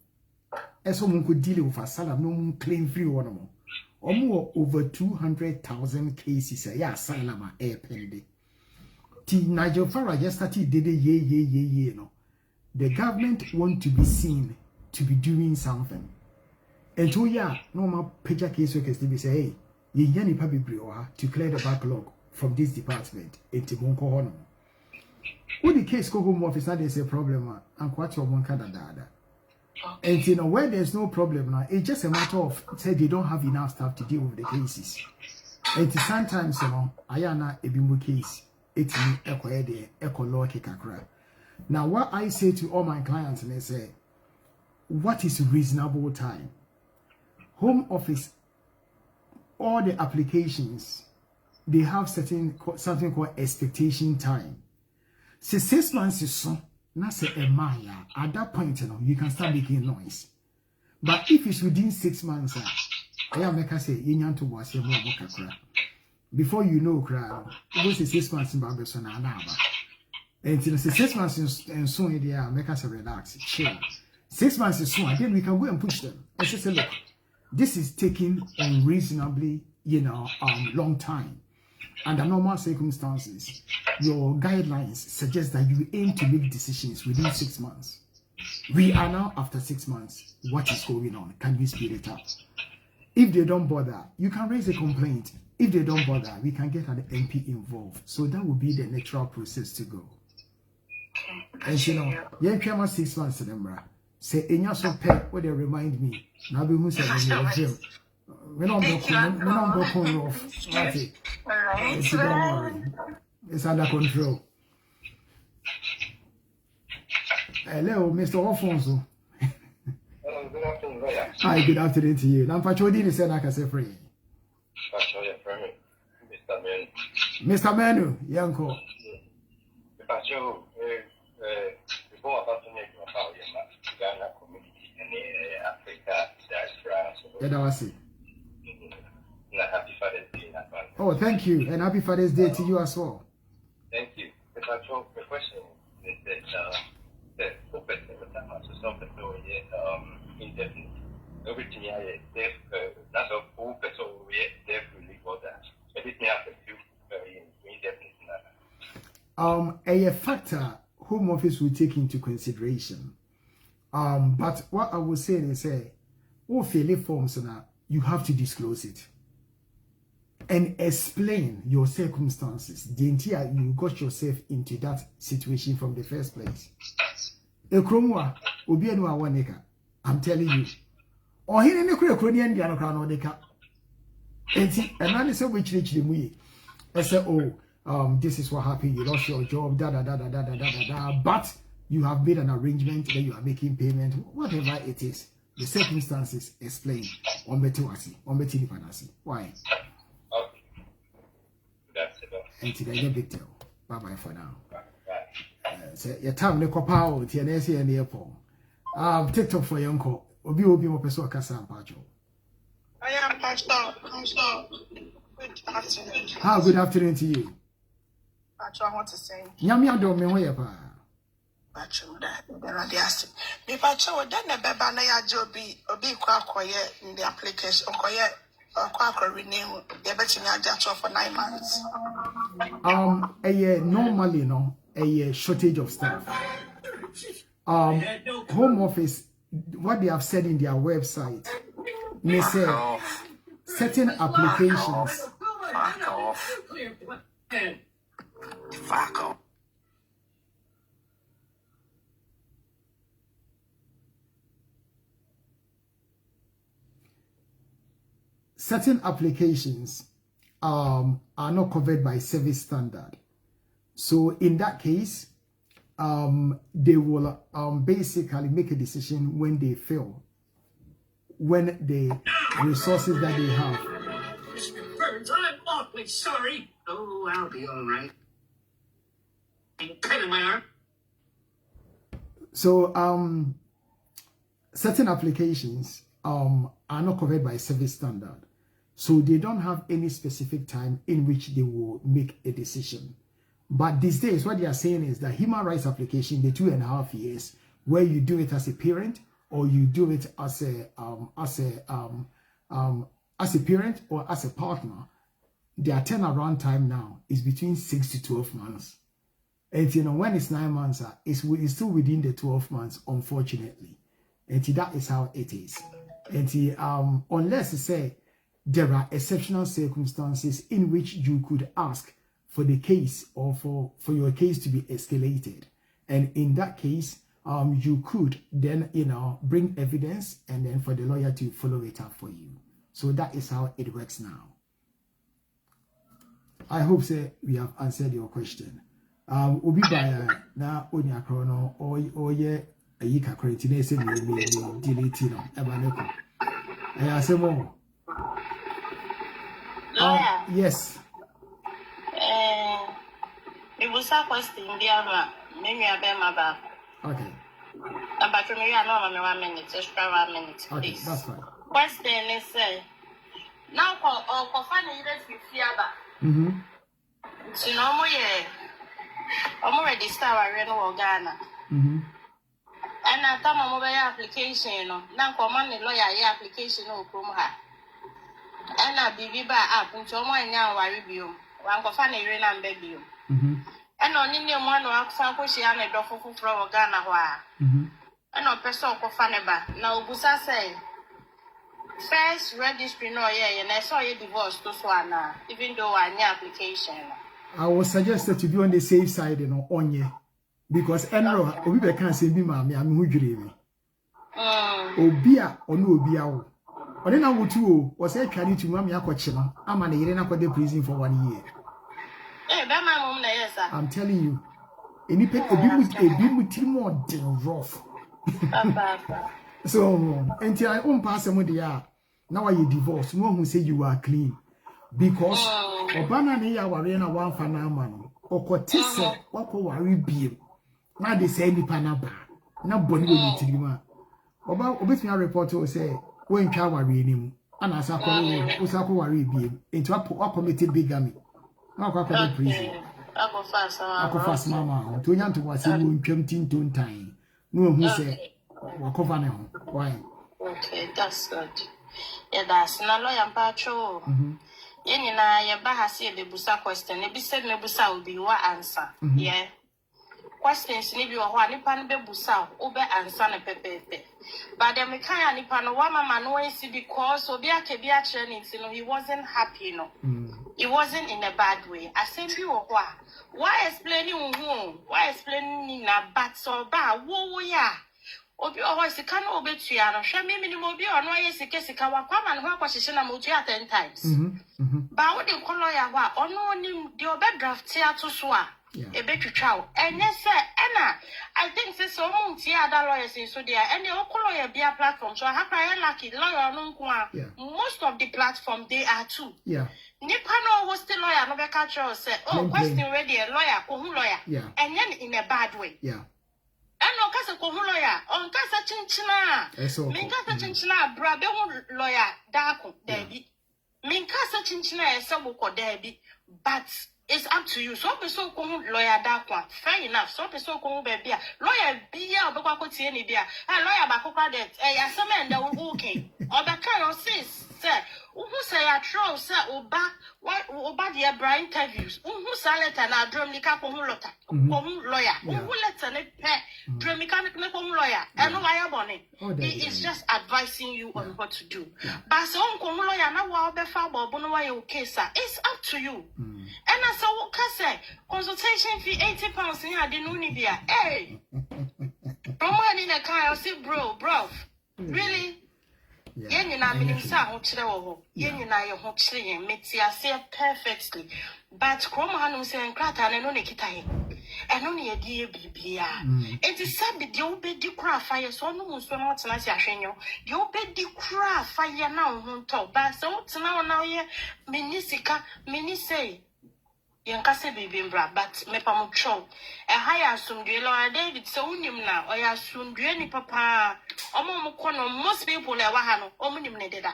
As someone could deal with asylum, no claim free one more. Or more over 200,000 cases a year asylum air pending. T Nigel Farage just started did ye no. The government want to be seen to be doing something. And so no more pager caseworkers to be say, hey, ye yani pabi to clear the backlog from this department into Monko Hono. When the case go home office, there's a problem, and what your one kind of dada. And you know, where there's no problem now, it's just a matter of say they don't have enough staff to deal with the cases. And sometimes, you know, Ayana a bimbo case, it's me echo law kikakra. Now, what I say to all my clients, and they say, what is reasonable time? Home Office, all the applications, they have something called expectation time. Say 6 months is so, not say a maya. At that point, you know, you can start making noise. But if it's within 6 months, I make us say, you to watch your mobile. Before you know, crowd, it was 6 months in Barbados and Anaba. And it's 6 months and soon they are make us relax, chill. 6 months is soon, then we can go and push them. I just say, look, this is taking unreasonably, long time. Under normal circumstances, your guidelines suggest that you aim to make decisions within 6 months. We are now after 6 months. What is going on? Can we speed it up? If they don't bother, you can raise a complaint. If they don't bother, we can get an MP involved. So that would be the natural process to go. And you came 6 months, remember. Say, in your so pet, what they remind me. Now we must have a gym. We're not broken off. Right. Don't worry. It's under control. Hello, Mr. Alfonso. Hello, good afternoon, Roya. Hi, good afternoon to you. I'm Pachodini said I can say free. Mr. Manu. Mr. Manu, Yanko. Pacho, before about to make about Ghana community and Africa diaspora. Yeah, that was it. Happy Father's Day in advance. Oh, thank you, and happy Father's Day to you as well. Thank you. The question is that the purpose of the time to stop the flow indefinite. Everything here, that's a full person yet deaf relief order. Everything has a few indefinite. A factor Home Office will take into consideration. But what I would say is all failure forms now, you have to disclose it. And explain your circumstances. The entire you got yourself into that situation from the first place. I'm telling you. Or here in the Kronian Diana Deka. And I say which literally I say, this is what happened, you lost your job, but you have made an arrangement that you are making payment, whatever it is. the circumstances explain. On beti wasi, on beti nipanasi. Why? Okay. That's it. And today the big deal. Bye bye for now. Say your time ne kopa o ti na ese ne epo. TikTok for your uncle. Obi mo peso kasa ampacho. I am Pastor. Good afternoon. How good afternoon to you? Pastor, I want to say. Nyame adom me ho ye pa. Pastor, that radiasi. Me Pastor, that na beba na ya obi kwa akoye in the application. Okoye kwa renew. They bet me aja for 9 months. Normally no, a shortage of staff. Home Office, what they have said in their website, they say certain applications. Fuck off. Fuck off. Certain applications are not covered by service standard. So in that case, they will basically make a decision when they fail, when the resources that they have. Mr. Burns, I'm awfully sorry. Oh, I'll be all right. Pain in my arm. So certain applications are not covered by service standard. So they don't have any specific time in which they will make a decision. But these days, what they are saying is that human rights application, the 2.5 years, where you do it as a parent or you do it as a parent or as a partner, their turnaround time now is between 6 to 12 months. And when it's 9 months, it's still within the 12 months, unfortunately. And that is how it is. And unless you say there are exceptional circumstances in which you could ask for the case or for your case to be escalated, and in that case you could then bring evidence and then for the lawyer to follow it up for you. So that is how it works now. I hope we have answered your question. Obi baya na onya krono oye ayika kwenti na ese me delete no ebaneko ayasemo. Yes. It was a question, maybe I bear my back. Okay. But maybe I know 1 minute, extra 1 minute, please. Okay, that's fine. Question is, now for finding it with so no more, I'm already started Reno Ghana. And I thought my mobile application, now command the lawyer application or Chroma. And I be back up until one now I review. One for funny and baby. And on in your one or some she and a dog for Ghana. And no person for Faneba. Now Busa say first registry no and I saw you divorce to Swana, even though I need application. I would suggest that you be on the safe side, on ye. Because Enro, we can't say be mammy, I'm who dreaming. Obia or no Obia. Or then I would too, was a carry to Mammy Aquachima. I'm an Irena for the prison for 1 year. I'm telling you, any pet a bit more than rough. So, until I own pass some of the now are you divorced? No one who say you are clean. Because Obana ne ya warena one fanamano, or Cotissa, what worry be. Now they say the panaba, now Bonnie will be Tima. About Obismia reporter will say, when Kawa read him, and as I call worry be into a committed bigamy. Now, I prison. I go fast, Mamma, to young to what's in 20 time. No, who say, walk over now. Why? Okay, that's good. Yeah, that's not lawyer Pacho. Yenina, your bahasi the busa question. Maybe said me busa will be what answer. Yeah. Questions maybe or one nipan be busa, ube answer ne pepe. But the mekaya nipan wama man see because Obia Kebia training, he wasn't happy, It wasn't in a bad way. I said you why explaining who? Why explaining na bad so bad? Whoa yeah. Obi always can obey to you. Show me minimum be or no yes, case can walk and walk position a motor 10 times. But what you call lawyer, or no, the bed draft here to swa. A bit to chow. And yes, sir, Anna, I think this so other lawyers in so there, and the local lawyer be a platform. So I have a lucky lawyer no most of the platform they are too. Yeah. Nipano was the lawyer, no be catch us say, oh, question ready a lawyer, lawyer. Yeah. And then in a bad way. Yeah. And no casa lawyer, on casa chinchina. Min casa chinchina, brother lawyer, darko, Debbie. Min casa chinchina, so Debbie, but it's up to you. So be so lawyer darko. Fair enough. So be so baby. Lawyer be a bako tieni bia. A lawyer bako that. A some men that will okay. Or the kind of sis. Sir, who say I troll, sir, oba the Brian interviews. Who salad and I drum the cap on lawyer. Who let a pet drum mechanic lawyer. And no wire bonnet. He is just advising you on what to do. But so lawyer now will be far bono okay, sir. It's up to you. And I saw what can say consultation fee £80 in your denunibia. Hey, from one in a car, I'll say, bro, really? Yen you na minim sa ho kire wo ho yen you na ye ho kire yen meti ase perfectly but krom hanum se nkrata na no ne kita he eno ne yedi bibia enti sabi de obedi kura fire so no mu so na otena si ahwenyo de obedi kura fire na ho nto ba so otena na ye minisika minisei Yankase bibimbra, but me pamucho. A higher sundre, Lord David, so unim na, or ya sundre ni papa, omo most people le wahano, omunim ne deda.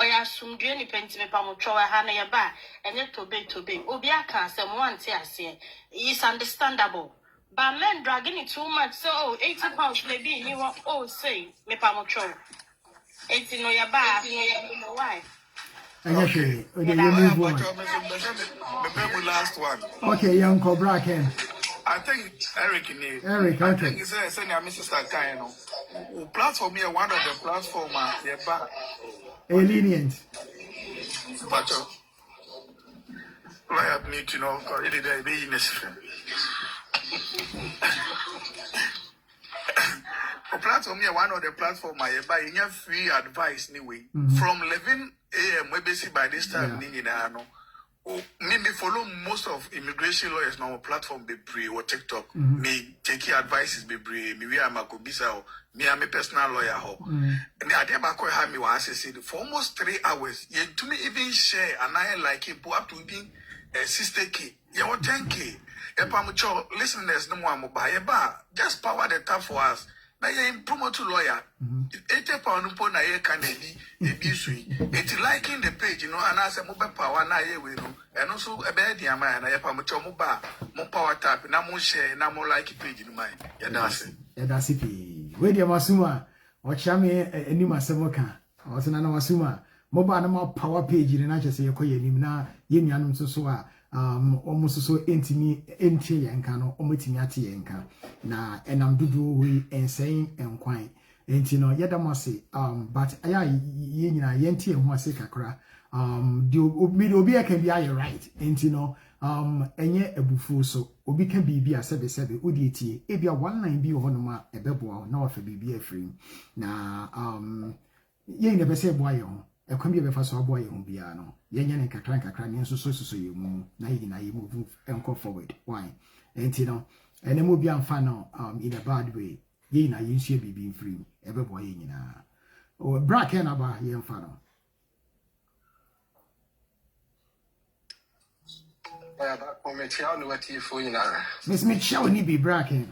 Or ya sundre ni penti me pamucho, a hana ya ba, and yet to be. Obiaka, some one tear say, it's understandable. But men dragging it too much, so £80 maybe, you want, say, me pamucho. 80 no ya ba, no wife. Okay, last one. Okay, young Cobra Ken. I think Eric in it. Eric, I okay. think it's a senior Mr. Kaino. Who platform here, one of the platform, a lenient. But I need to know, already there be in this. A platform here, one of the platform I buy in your free advice anyway. From 11 a.m. we basically by this time maybe follow most of immigration lawyers now platform be pre or TikTok. Me take advices be pre me we am a kubisa me am a personal lawyer ho. And the idea back where me was said for almost 3 hours. You to me even share and I like it up to even 60K. You want 10K. If I'm listeners no more buy a bar. Just power the tap for us. Now you promote lawyer. £80 na ye can be sweet. It's liking the page, you know, and as a mobile power na ye we know. And also a bad man, I have a much more power tap, and I'm more share, and I'm more like page in mind. Yeah, that's it. Yeah, that's it. Where the Masuma or Chame and Nima Samoka or Sanana Masuma, mobile power page in an say, Koyana, Yin so. Almost so intimate yankano omitimiati yanka na enam dudu we insane and quine entino yadamase but aya yenyina yenti ho ase kakra the obi can be aye right entino enye ebufu so obi can be a sebe odietie ebia one line bi ho no ma ebeboa na wafa bibi afrim na yen be se boa ye ho ekwam bi be fa so aboa ye ho bia no yenya ne kakra ne so ye mu na ye move enko forward why entino ene mo bia mfa no in a bad way ye na yinsu bibi free ebeboa ye nyina o bracket na ba ye mfa no Miss Mitchell ni be bracket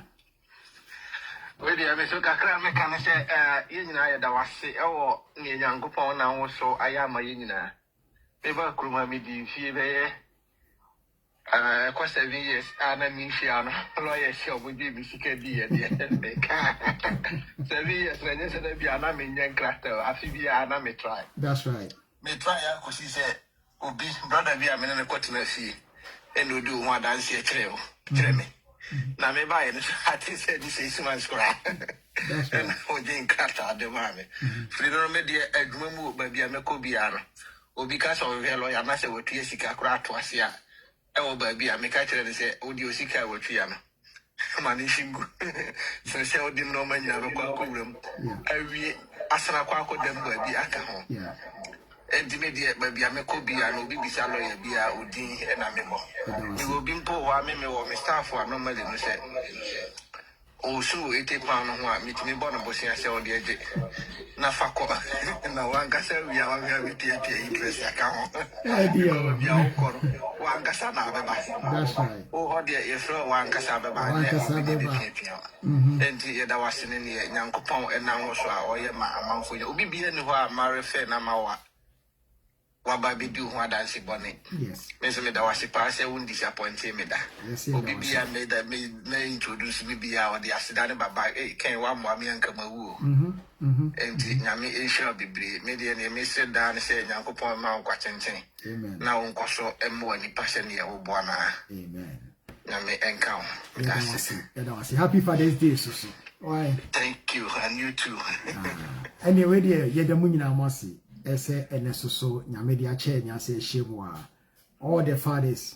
we dey me so kakra me kan say ye nyina ye da wase e wo ne nyankopon na wo so ayama ye nyina e ba kuruma mi di fie be ye kwa 7 years ana mi fia no lawyer she obo bi bi sika di ye de ka 7 years na nye se da bi ana me nyen krata afi bi ana me try. That's right. Me try ya ko si say obi brother bi a me na ko na fie and we do one dance here me na me buy it I think said this is my scrap and we didn't cut out the mommy freedom media adwuma mu ba bia me ko bia no obi ka so we lawyer na say we tue sika kra to ase a e wo ba bia me ka kire say odi osika we tue no mani shingu so say odi no manya no kwa ko wram awie asra kwa ko dem ba bi aka ho Intimate, baby, I may be an obi salary, be a Udi and a memo. You will be poor, I may or Miss Staff for no matter. Also, 80 pounds one, meet me bonus, I say, the edge. Nafako, and the one Gassa, we are very interest account. One Gassana, that's right. Oh, dear, if one Cassava, then there was in the young coupon and now also, or your mamma for you. Be any one, Mary Fenamawa. What baby do what I see bonnet? Yes. Miss me that was a pass, I won't disappoint me. Yes, maybe I made that may introduce me be out the accident by came one more young Kamawu. And Yami Asia be brave. Maybe any miss down and say, Uncle Paul Mount Quatentin. Amen. Now, Uncle so and more any passion here, Obama. Amen. Yami encounter. That's it. Happy Father's Day, Susie. Why? Thank you, and you too. Anyway, dear, you're the moon now, Mossy. Ese enesoso nyame dia che nya se shemwa. All the fathers,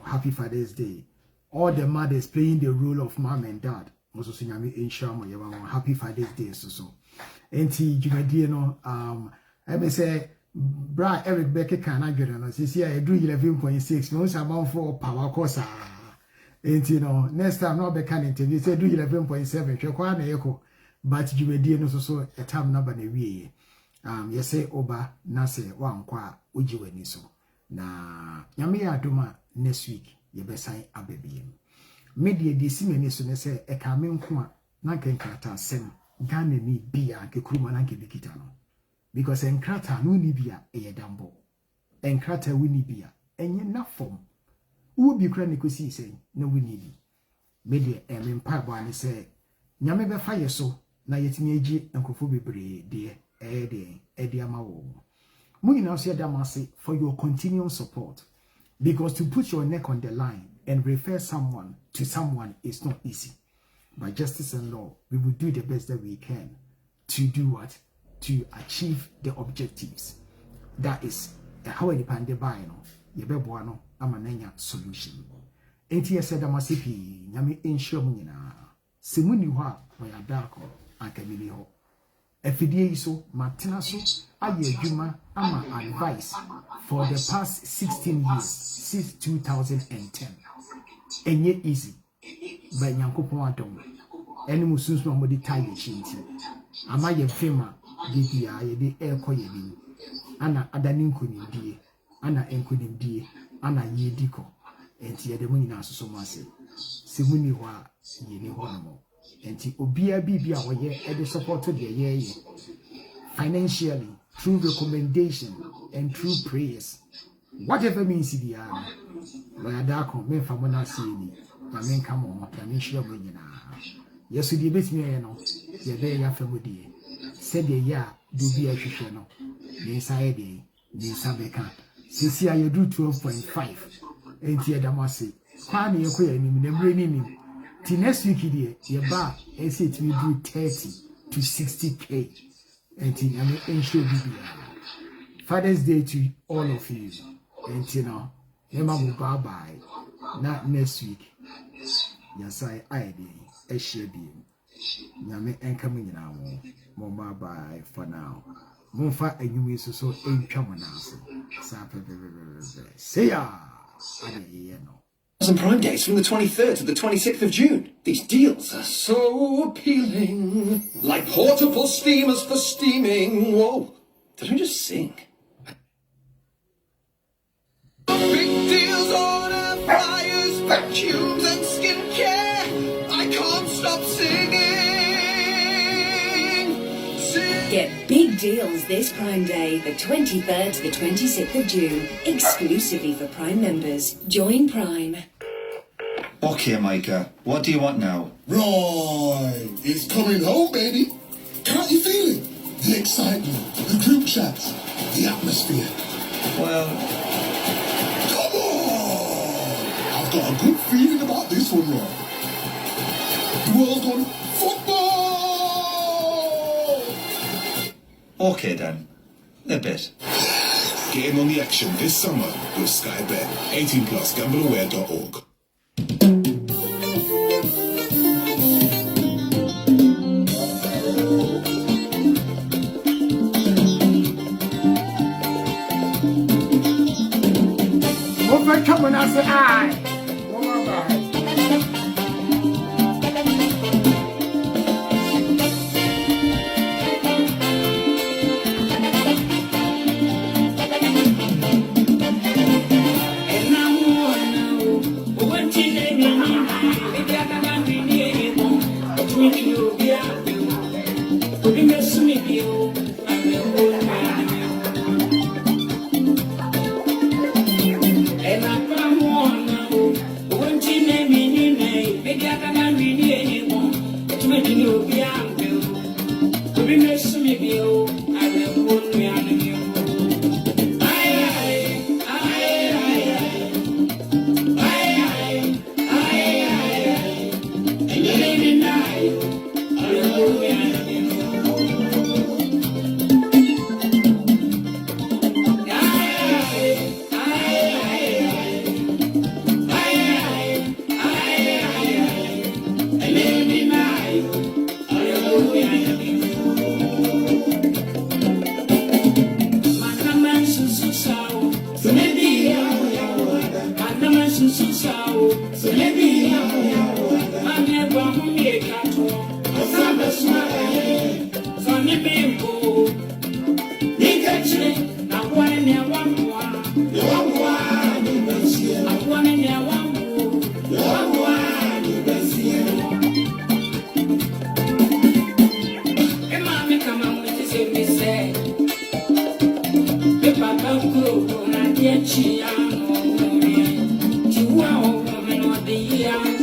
happy Father's Day. All the mothers playing the role of mom and dad. Moso so nyame enshamo yema happy Father's Day so. Enti dwumadie no I may say bra Eric Becker kan adwere no sisi I do 11.6 no say amount for power course. Enti no next time no be kan interview say do 11.7 hwe kwa na yeko but dwumadie no so a time number na wie. Yese oba na se wankwa ujiweni so na nyame ya adoma next week yebesan abebiem media de simeni so ne se ekame nko a na kenkrata sem Ghana ni bia ke kuruma na ke bikita no because enkrata no ni bia eyedambo enkrata wini bia enye na form wo bi kra ne kosi sen na wini bi media emempa ba ne se nyame be fa yeso na yetimi agi enkofo bebre de for your continual support because to put your neck on the line and refer someone to someone is not easy. By justice and law, we will do the best that we can to do what? To achieve the objectives. That is how we depend by no amanenya solution. ATS said Amasipi, Yami Inshomunina, Simuni Wa, Wayadako, and Camilio. Efidie so Martina so aye adwuma ama advice for the past 16 years since 2010. Enye easy by Yankopon adom eni musunsu no modi tie chinti ama ye fema bibia ye de ekoye bi ana adani nkunimdie ana enkunimdie ana yediko enti ye de munyina asoso mo ase se muni ho a ye ni ho no enti obia bibia wo ye e de support de ye financially through recommendation and through prayers whatever means it ya la dako me fa mona se ni na me nka mo na me hye mo nyina yesu di betimi ye no ye be ya fa modie se de ya do bi ahwehwe no ni sai de ni sabeka sisi aye do 12.5 enti ya damase kwa ne ye ko ya ni na mre ni ni ti next week die ye ba e se ti do 30 to 60k enti na me ensure bibia Father's Day to all of you enti no Emma will bye not next week. Yes, I did a share being. Yame and coming now. Mama bye for now. Monfa and you will so ain't common answer. Say ya. Some Prime Days from the 23rd to the 26th of June. These deals are so appealing. Like portable steamers for steaming. Whoa, did I just sing? Big deals on air fryers, vacuums and skincare. I can't stop singing. Get big deals this Prime Day, the 23rd to the 26th of June, exclusively for Prime members. Join Prime. Okay, Micah, what do you want now? Right, it's coming home, baby. Can't you feel it? The excitement, the group chats, the atmosphere. Well, got a good feeling about this one, Rob. The world's on football! Okay then, a bit. Get in on the action this summer with Sky Bet. 18 plus, gambleaware.org. my trouble and I say, aye. Yeah.